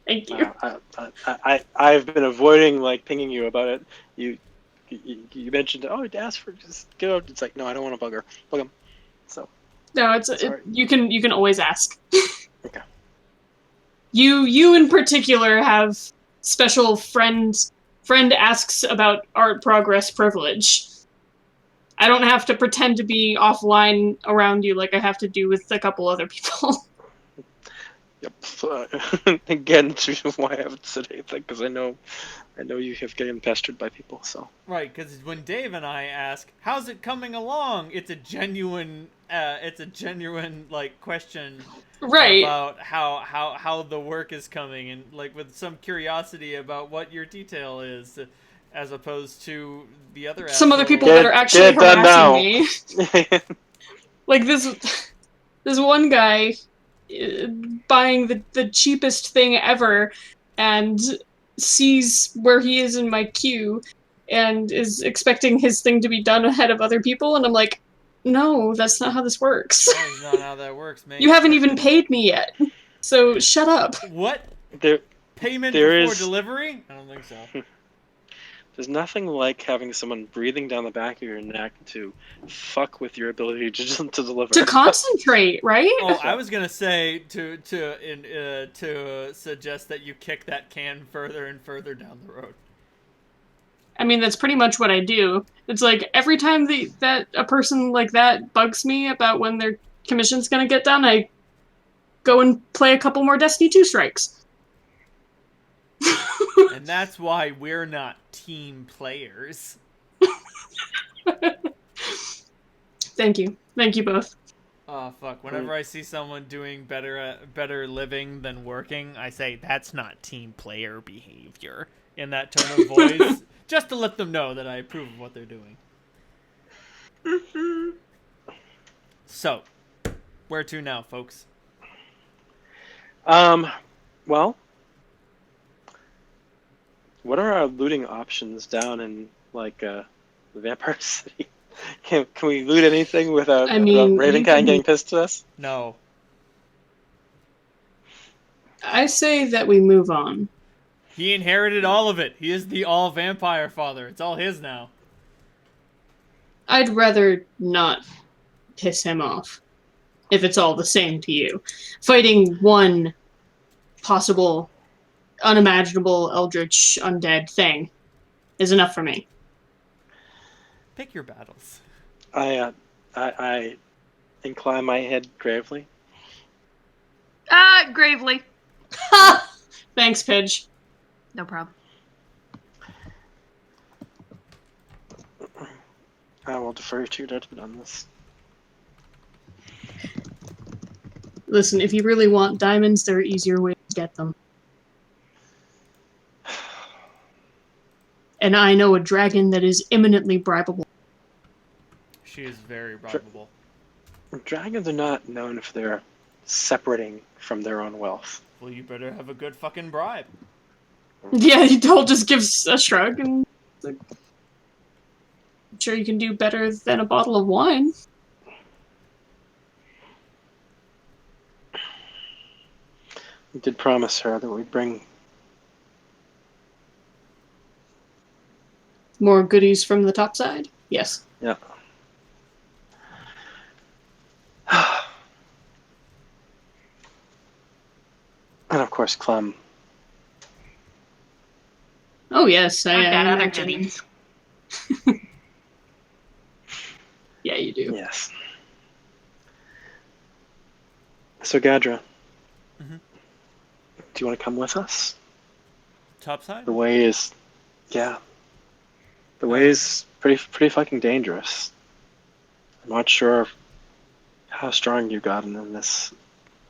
Thank you. I've been avoiding like pinging you about it. You mentioned, oh, ask for just go. It's like, no, I don't want to bug him. So. No, you can always ask. Okay. You in particular have special friend asks about art progress privilege. I don't have to pretend to be offline around you like I have to do with a couple other people. Yep. Again, it's the reason why I haven't said anything, because I know you have getting pestered by people. So. Right, because when Dave and I ask, "How's it coming along?" it's a genuine it's a genuine like question Right. about how the work is coming, and like with some curiosity about what your detail is, as opposed to the other Some other asshole. people that are actually Get it done harassing now. me. Like this one guy buying the cheapest thing ever and sees where he is in my queue and is expecting his thing to be done ahead of other people, and I'm like, no, that's not how this works. That is not how that works, mate. You haven't even paid me yet, so shut up. What? there, Payment there before is. delivery? I don't think so. There's nothing like having someone breathing down the back of your neck to fuck with your ability to deliver. To concentrate, right? Oh, I was gonna say to suggest that you kick that can further and further down the road. I mean, that's pretty much what I do. It's like every time that a person like that bugs me about when their commission's gonna get done, I go and play a couple more Destiny 2 strikes. And that's why we're not team players. Thank you. Thank you both. Oh fuck! Whenever I see someone doing better living than working, I say that's not team player behavior in that tone of voice, just to let them know that I approve of what they're doing. So, where to now, folks? Well, what are our looting options down in like the Vampire City? Can we loot anything without I mean, Ravenkind you can- getting pissed at us? No. I say that we move on. He inherited all of it. He is the all vampire father. It's all his now. I'd rather not piss him off, if it's all the same to you. Fighting one possible, unimaginable, eldritch, undead thing is enough for me. Pick your battles. I incline my head gravely. Gravely. Thanks, Pidge. No problem. I will defer to your judgment on this. Listen, if you really want diamonds, there are easier ways to get them. And I know a dragon that is imminently bribable. She is very bribable. Dragons are not known for their separating from their own wealth. Well, you better have a good fucking bribe. Yeah, he'll just give a shrug and like, I'm sure you can do better than a bottle of wine. We did promise her that we'd bring More goodies from the top side? Yes. yeah. And of course Clem. Oh yes, I've got other imagine. goodies. Yeah, you do. Yes. So Gadra, Mhm. do you want to come with us? Topside? The way is, yeah. The way is pretty fucking dangerous. I'm not sure how strong you've gotten in this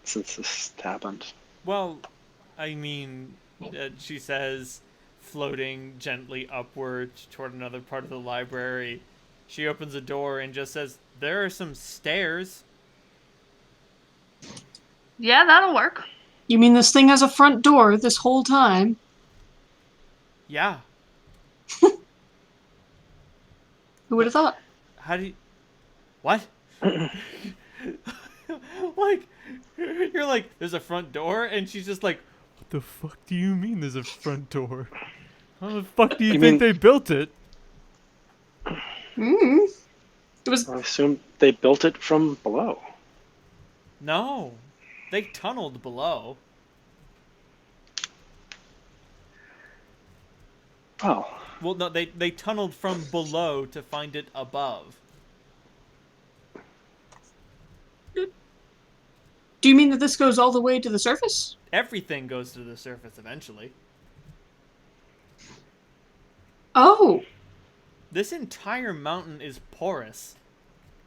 since this happened. Well, I mean, she says, floating gently upward toward another part of the library. She opens a door and just says, "There are some stairs." Yeah, that'll work. You mean this thing has a front door this whole time? Yeah. Who would have thought? How do you... What? Like, you're like, there's a front door, and she's just like, what the fuck do you mean there's a front door? How the fuck do you think they built it? It was. I assume they built it from below. No. They tunneled below. Oh. Well, no, they tunneled from below to find it above. Do you mean that this goes all the way to the surface? Everything goes to the surface eventually. Oh. This entire mountain is porous.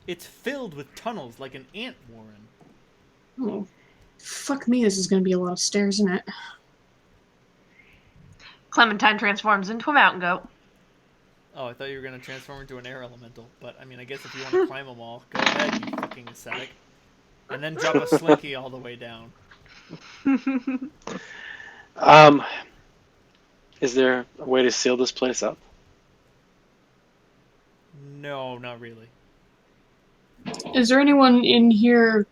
It's filled with tunnels like an ant warren. Oh, fuck me, this is gonna be a lot of stairs, isn't it? Clementine transforms into a mountain goat. Oh, I thought you were going to transform into an air elemental. But, I mean, I guess if you want to climb them all, go ahead, you fucking ascetic. And then drop a slinky all the way down. Is there a way to seal this place up? No, not really. Is there anyone in here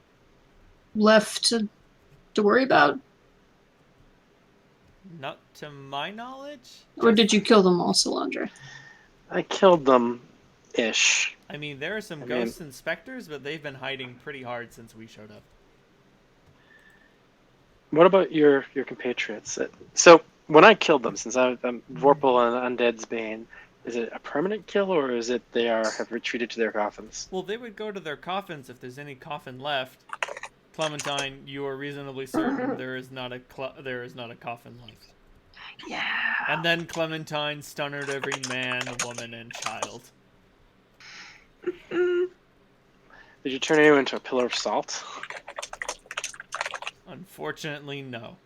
left to worry about? Not to my knowledge. Or did you kill them all, Solandra? I killed them, ish. I mean, there are some ghosts and specters, but they've been hiding pretty hard since we showed up. What about your compatriots? So when I killed them, since I'm Vorpal and Undead's Bane, is it a permanent kill or is it have retreated to their coffins? Well, they would go to their coffins if there's any coffin left. Clementine, you are reasonably certain there is not a coffin left. Yeah. And then Clementine stunnered every man, woman, and child. Did you turn anyone into a pillar of salt? Unfortunately, no.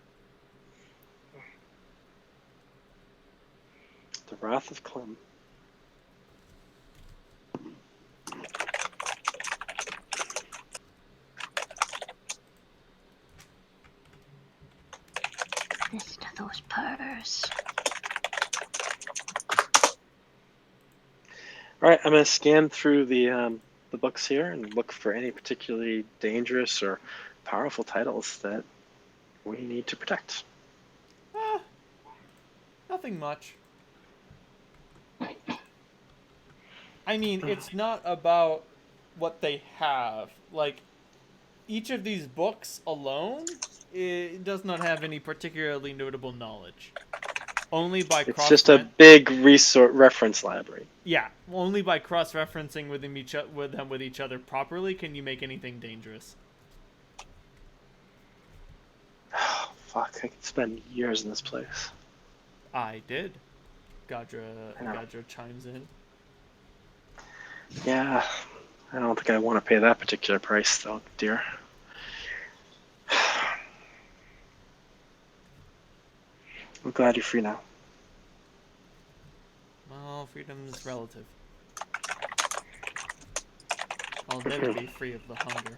The Wrath of Clem. Listen to those purrs. All right, I'm going to scan through the books here and look for any particularly dangerous or powerful titles that we need to protect. Nothing much. I mean, it's not about what they have. Like, each of these books alone, it does not have any particularly notable knowledge. Only by It's just a big reference library. Yeah, only by cross-referencing with each other properly can you make anything dangerous. Oh, fuck, I could spend years in this place. I did. Gadra chimes in. Yeah, I don't think I want to pay that particular price, though, dear. I'm glad you're free now. Well, freedom is relative. I'll never be free of the hunger.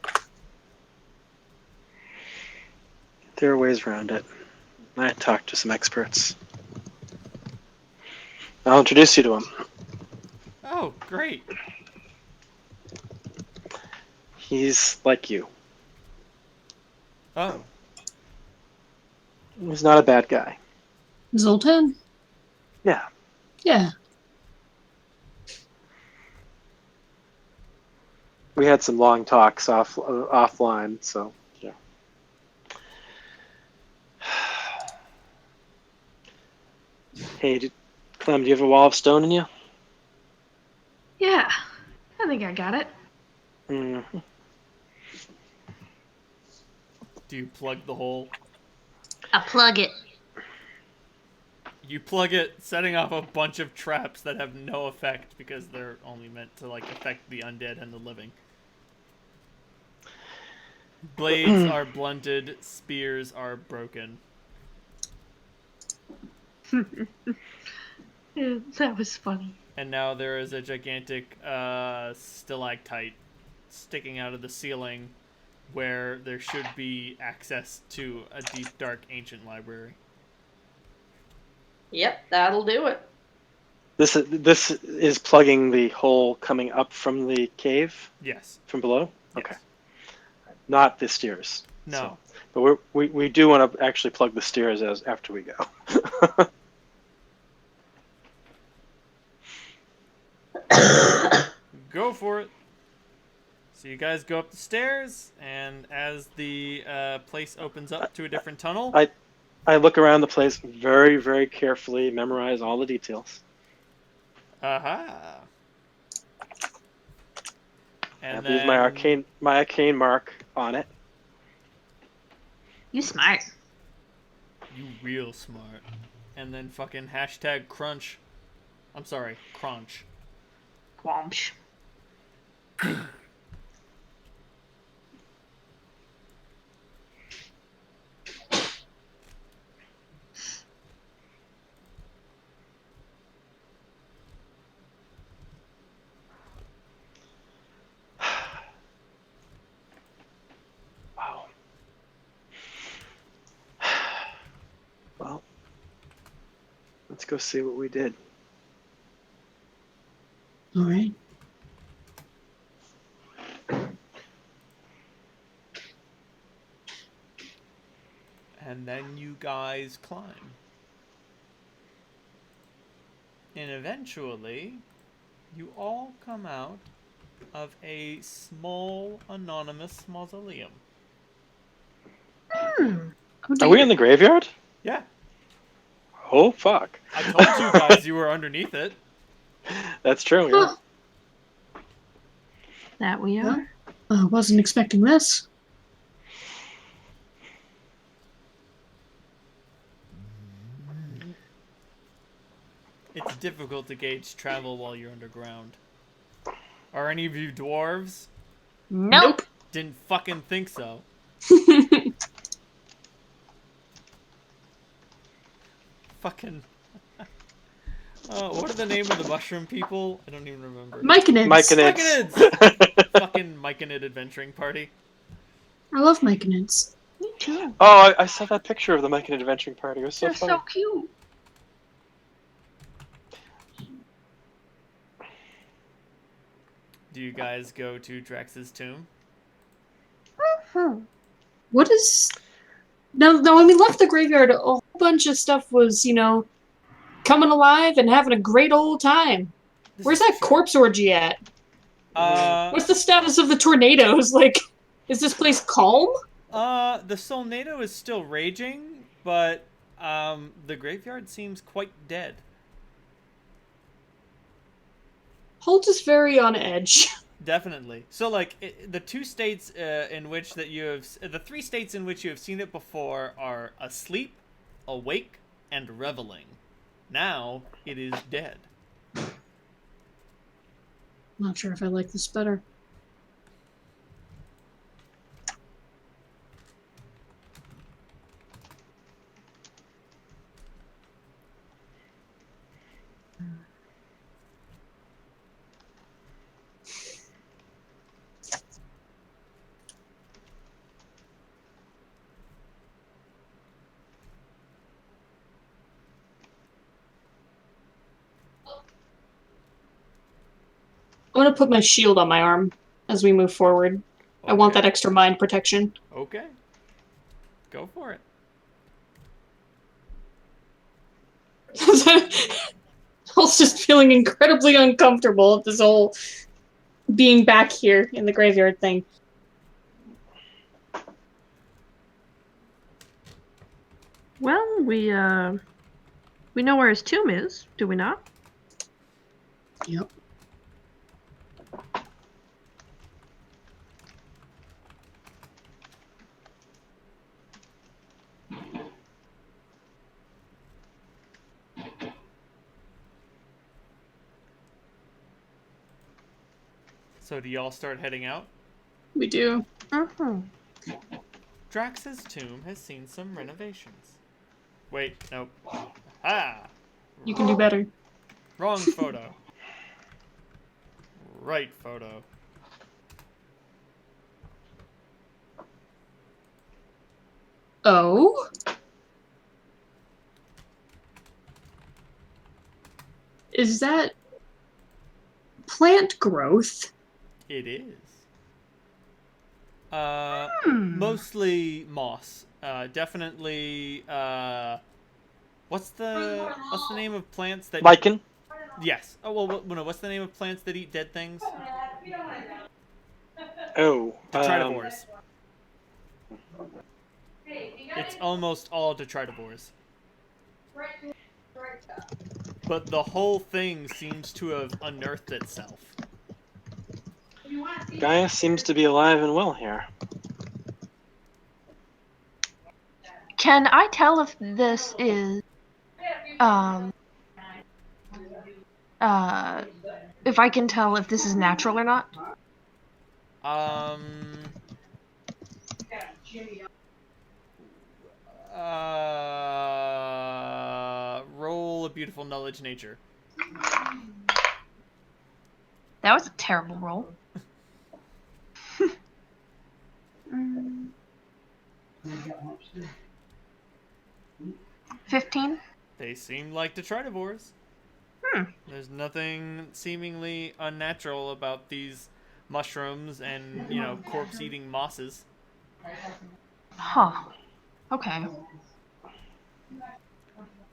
There are ways around it. I talked to some experts. I'll introduce you to him. Oh, great. He's like you. Oh. He's not a bad guy. Zoltan? Yeah. Yeah. We had some long talks offline, so yeah. Hey, Clem, do you have a wall of stone in you? Yeah. I think I got it. Mm-hmm. Do you plug the hole? I plug it. You plug it, setting off a bunch of traps that have no effect because they're only meant to, like, affect the undead and the living. Blades are blunted, spears are broken. Yeah, that was funny. And now there is a gigantic stalactite sticking out of the ceiling where there should be access to a deep, dark, ancient library. Yep, that'll do it. This is plugging the hole coming up from the cave? Yes. From below? Yes. Okay. Not the stairs. No. So, but we do want to actually plug the stairs after we go. Go for it. So you guys go up the stairs, and as the place opens up to a different tunnel... I look around the place very, very carefully, memorize all the details. Aha. And I leave my arcane mark on it. You smart. You real smart. And then fucking hashtag crunch. I'm sorry, crunch. Quamsh. Let's go see what we did. All right. And then you guys climb. And eventually, you all come out of a small anonymous mausoleum. Oh, Are we in the graveyard? Yeah, Oh, fuck. I told you guys you were underneath it. That's true, yeah. Huh. That we are. Well, I wasn't expecting this. It's difficult to gauge travel while you're underground. Are any of you dwarves? Nope. Didn't fucking think so. Fucking. What are the name of the mushroom people? I don't even remember. Myconids. Myconids! Fucking Myconid adventuring party. I love myconids. Me too. Oh, I saw that picture of the Mike and Adventuring Party. It was so They're funny. so cute. Do you guys go to Drax's tomb? What is... Now, when we left the graveyard, a whole bunch of stuff was, coming alive and having a great old time. Where's that corpse orgy at? What's the status of the tornadoes? Like, is this place calm? The Solnado is still raging, but the graveyard seems quite dead. Holt is very on edge. Definitely. So, like, the two states in which that you have, the three states in which you have seen it before are asleep, awake, and reveling. Now it is dead. Not sure if I like this better. I'm gonna put my shield on my arm as we move forward. Okay. I want that extra mind protection. Okay. Go for it. I was just feeling incredibly uncomfortable with this whole being back here in the graveyard thing. Well, we know where his tomb is, do we not? Yep. So do y'all start heading out? We do. Drax's tomb has seen some renovations. Wait, nope. Ah! You can do better. Wrong photo. Right photo. Oh? Is that plant growth? It is. Mostly moss. Definitely. What's the name of plants that? Lichen? Yes. Oh well. No. What's the name of plants that eat dead things? Oh. Detritivores. It's almost all detritivores. But the whole thing seems to have unearthed itself. Gaia seems to be alive and well here. Can I tell if this is if I can tell if this is natural or not? Roll a beautiful knowledge nature. That was a terrible roll. 15? They seem like detritivores. There's nothing seemingly unnatural about these mushrooms and, corpse-eating mosses. Huh. Okay.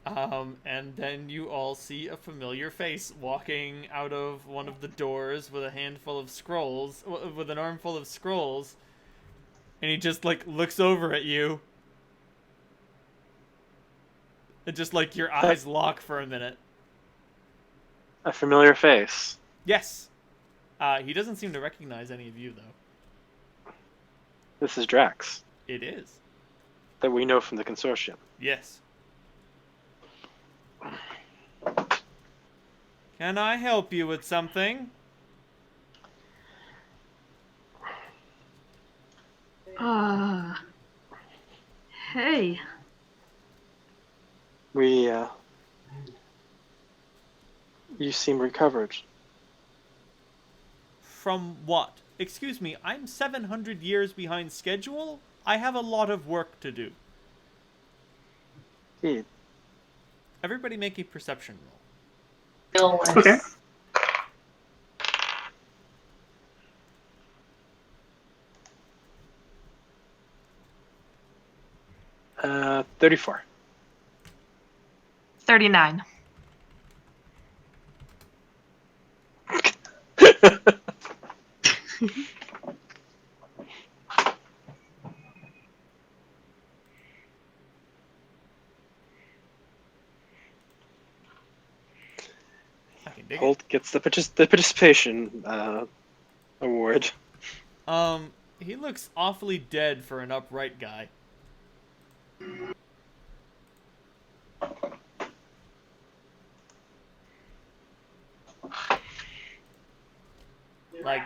And then you all see a familiar face walking out of one of the doors with a handful of scrolls, with an armful of scrolls, and he just, looks over at you. And just, your eyes lock for a minute. A familiar face. Yes. He doesn't seem to recognize any of you, though. This is Drax, It is. that we know from the consortium. Yes. Can I help you with something? Hey. You seem recovered. From what? Excuse me, I'm 700 years behind schedule? I have a lot of work to do. Indeed. Everybody make a perception roll. Okay. 34. 39. I can dig Holt gets the participation award. it. He looks awfully dead for an upright guy.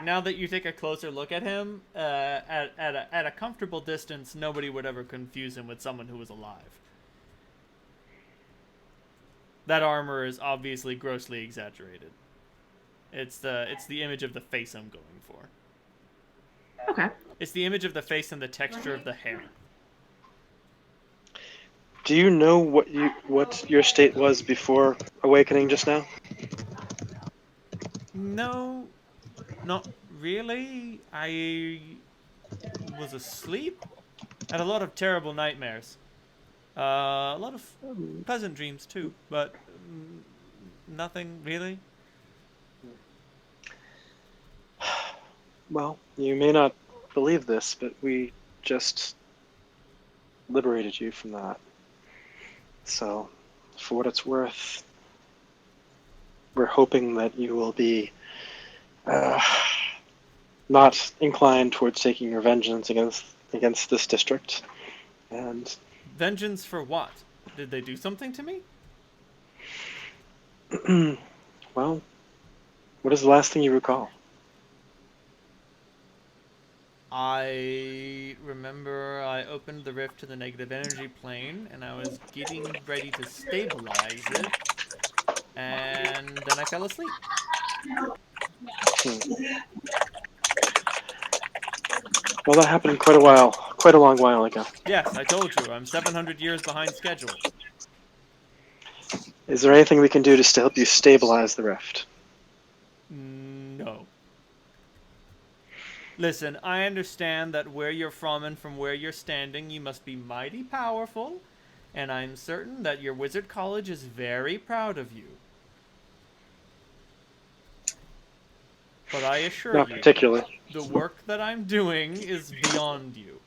Now that you take a closer look at him, at a comfortable distance, nobody would ever confuse him with someone who was alive. That armor is obviously grossly exaggerated. It's the image of the face I'm going for. Okay. It's the image of the face and the texture of the hair. Do you know what your state was before awakening just now? No, not really. I was asleep. Had a lot of terrible nightmares. A lot of pleasant dreams too, but nothing really. Well, you may not believe this, but we just liberated you from that. So, for what it's worth, we're hoping that you will be not inclined towards taking your vengeance against this district. And Vengeance for what? Did they do something to me? well, what is the last thing you recall? I remember I opened the rift to the negative energy plane, and I was getting ready to stabilize it, and then I fell asleep. Well, that happened quite a long while ago. Yes, I told you, I'm 700 years behind schedule. Is there anything we can do to help you stabilize the rift? No. Listen, I understand that where you're from and from where you're standing, you must be mighty powerful, and I'm certain that your wizard college is very proud of you. But I assure Not you, particularly. the work that I'm doing is beyond you.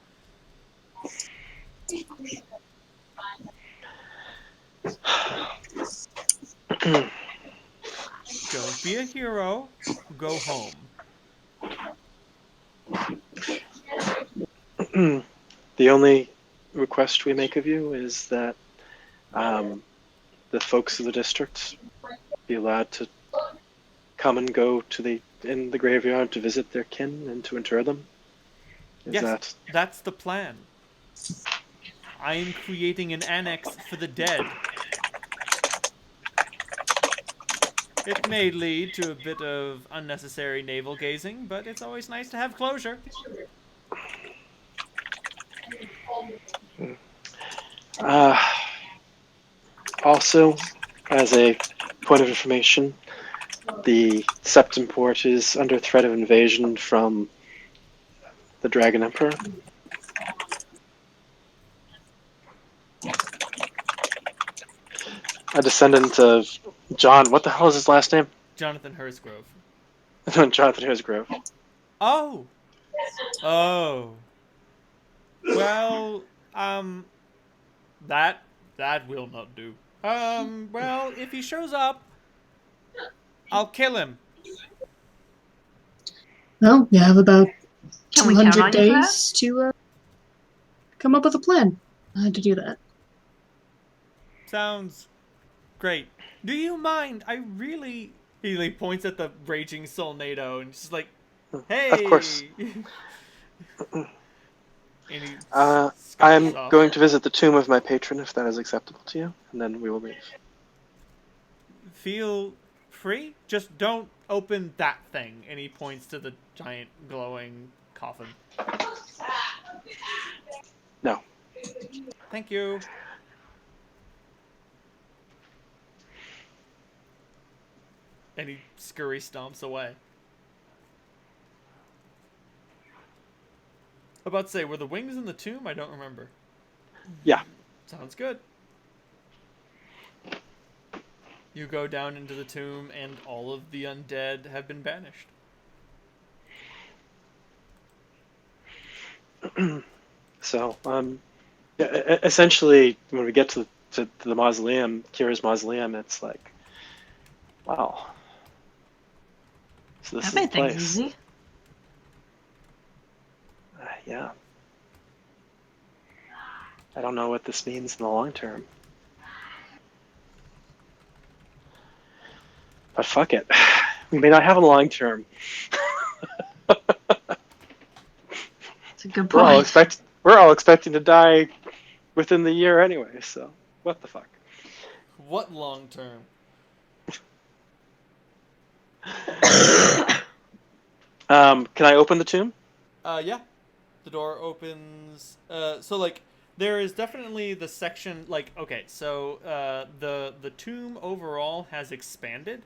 Don't be a hero. Go home. The only request we make of you is that the folks of the district be allowed to come and go in the graveyard to visit their kin and to inter them. Yes, that's the plan. I am creating an annex for the dead. It may lead to a bit of unnecessary navel gazing, but it's always nice to have closure. Also, as a point of information, the Septemport is under threat of invasion from the Dragon Emperor. A descendant of John. What the hell is his last name? Jonathan Hurstgrove. Jonathan Hillsgrove. Oh. Oh. Well, that will not do. Well, if he shows up, I'll kill him. Well, you have about Can we count 200 on you for that? days to come up with a plan to do that. Sounds great. Do you mind? I really. He like points at the raging Solnado and just like, hey. Of course. And he I'm scuttles off. going to visit the tomb of my patron, if that is acceptable to you, and then we will leave. Feel free. Just don't open that thing. And he points to the giant glowing coffin. No. Thank you. And he scurry stomps away. About to say, were the wings in the tomb? I don't remember. Yeah. Sounds good. You go down into the tomb, and all of the undead have been banished. So, essentially, when we get to the mausoleum, Kira's mausoleum, it's like, wow. So this That is the made things place. easy. Yeah. I don't know what this means in the long term. But fuck it. We may not have a long term. That's a good We're all point. expecting to die within the year anyway, so what the fuck? What long term? Can I open the tomb? Yeah. The door opens. So like, there is definitely the section like okay. So the tomb overall has expanded,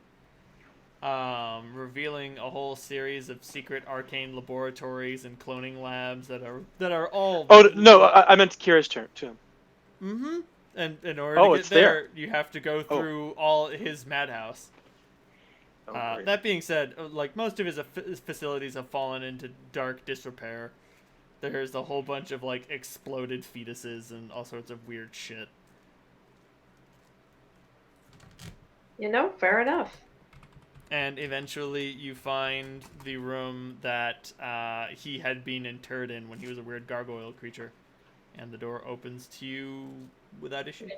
revealing a whole series of secret arcane laboratories and cloning labs that are all. Oh no, I meant Kira's tomb. Mm-hmm. And in order Oh, to get it's there. there, you have to go through all his madhouse. Oh, great. That being said, like most of his facilities have fallen into dark disrepair. There's a whole bunch of like exploded fetuses and all sorts of weird shit. You know, fair enough. And eventually you find the room that he had been interred in when he was a weird gargoyle creature. And the door opens to you without issue.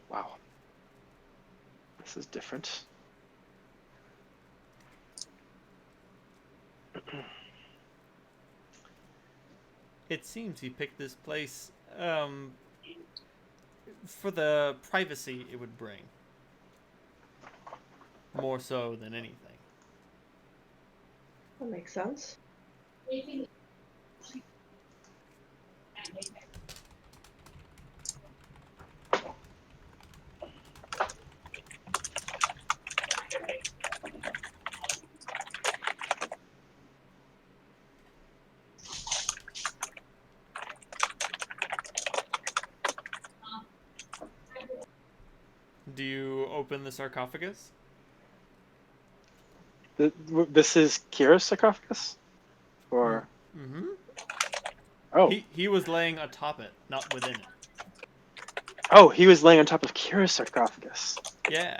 Wow. This is different. It seems he picked this place for the privacy it would bring. More so than anything. That makes sense. Do you open the sarcophagus? This is Kira's sarcophagus? Or... Mm-hmm. Oh. He was laying atop it, not within it. Oh, he was laying on top of Kira's sarcophagus. Yeah.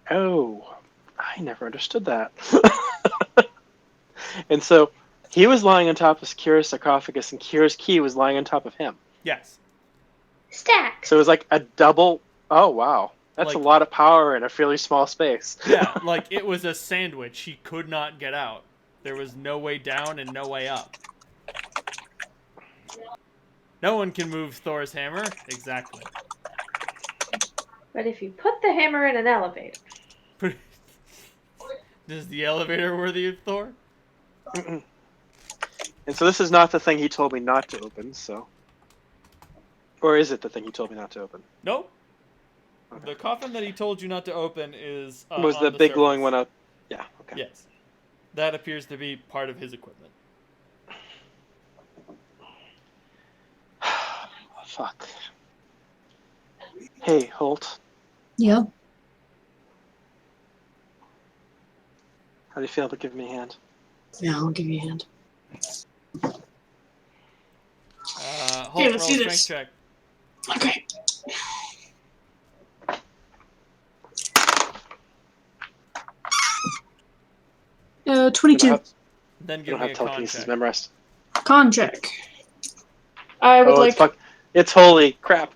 Oh, I never understood that. And so, he was lying on top of Kira's sarcophagus, and Kira's key was lying on top of him. Yes. Stack. So it was like a double... Oh, wow. That's a Like- lot of power in a fairly small space. Yeah, like it was a sandwich. He could not get out. There was no way down and no way up. No one can move Thor's hammer. Exactly. But if you put the hammer in an elevator, Is the elevator worthy of Thor? And so this is not the thing he told me not to open, so... Or is it the thing you told me not to open? Nope. Okay. The coffin that he told you not to open is Was on the big glowing surface. one up? Yeah, okay. Yes. That appears to be part of his equipment. Fuck. Hey, Holt. Yeah. How do you feel about giving me a hand? Yeah, I'll give you a hand. Holt, let's roll do a this. strength check. Okay. You 22. don't have, Then you give don't me have a con telekinesis check. memorized. Con check. I would Oh, like. it's holy crap.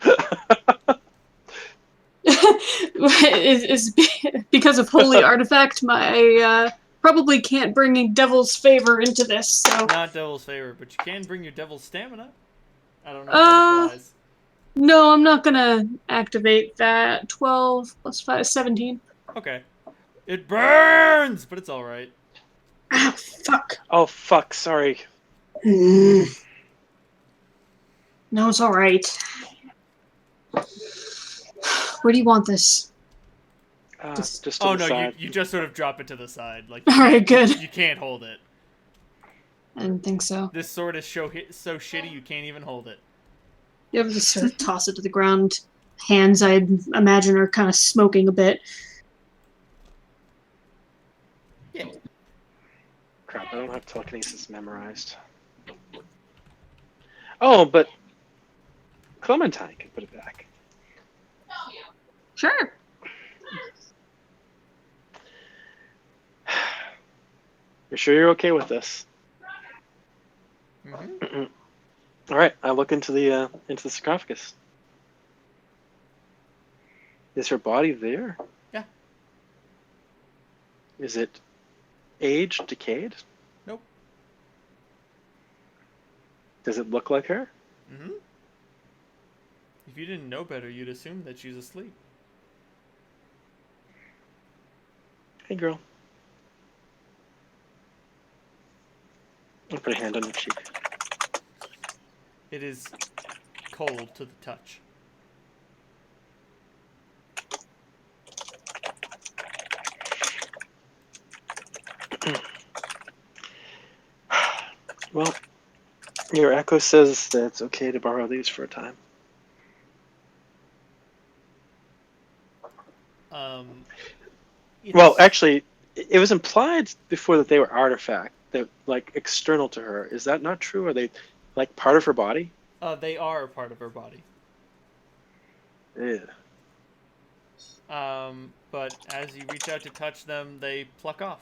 is because of holy artifact. My probably can't bring any devil's favor into this. So. Not devil's favor, but you can bring your devil's stamina. I don't know if that applies. No, I'm not gonna activate that. 12 plus 5, 17. Okay. It burns, but it's all right. Ah, fuck. Oh, fuck, sorry. No, it's alright. Where do you want this? Just to Oh the no, side. you just sort of drop it to the side, like Alright, good. you can't hold it. I didn't think so. This sword is so shitty you can't even hold it. You have to sort of toss it to the ground. Hands, I'd imagine, are kind of smoking a bit. Yeah. Crap, I don't have telekinesis memorized. Oh, but Clementine can put it back. Sure. You're sure you're okay with this? Mm-hmm. All right, I look into the sarcophagus. Is her body there? Yeah. Is it aged, decayed? Nope. Does it look like her? Mm-hmm. If you didn't know better, you'd assume that she's asleep. Hey, girl. I'll put a hand on your cheek. It is cold to the touch. Well, your echo says that it's okay to borrow these for a time. Well, actually, it was implied before that they were artifact, that like external to her. Is that not true? Are they like part of her body? They are a part of her body. Yeah. But as you reach out to touch them, they pluck off.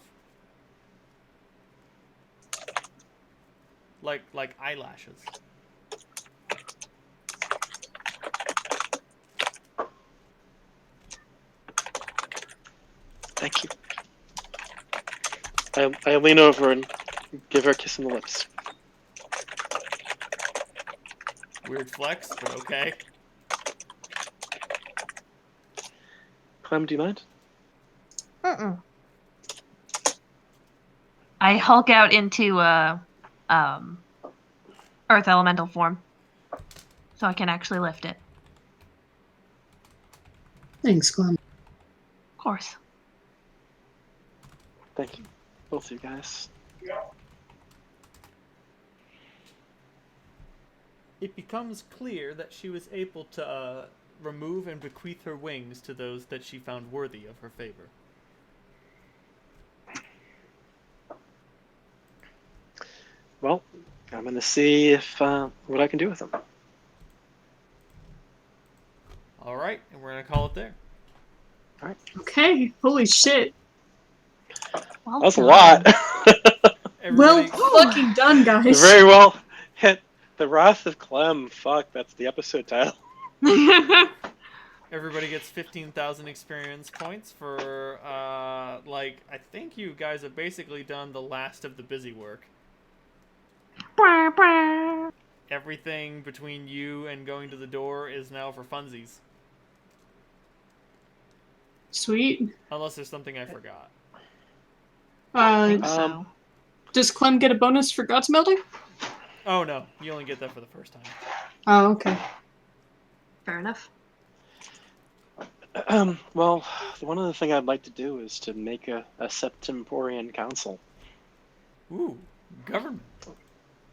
Like eyelashes. Thank you. I lean over and give her a kiss on the lips. Weird flex, but okay. Clem, do you mind? I hulk out into earth elemental form, so I can actually lift it. Thanks, Clem. Of course. Thank you, both of you guys. It becomes clear that she was able to remove and bequeath her wings to those that she found worthy of her favor. Well, I'm gonna see if what I can do with them. All right, and we're gonna call it there. All right. Okay, holy shit. Well That's a done. lot. Well Everybody, fucking done, guys. Very well. Hit the Wrath of Clem. Fuck, that's the episode title. everybody gets 15,000 experience points for I think you guys have basically done the last of the busy work. Everything between you and going to the door is now for funsies. Sweet. Unless there's something I forgot. So. Does Clem get a bonus for guts melting? Oh no, you only get that for the first time. Oh, okay. Fair enough. Well, one other thing I'd like to do is to make a Septemportian council. Ooh, government.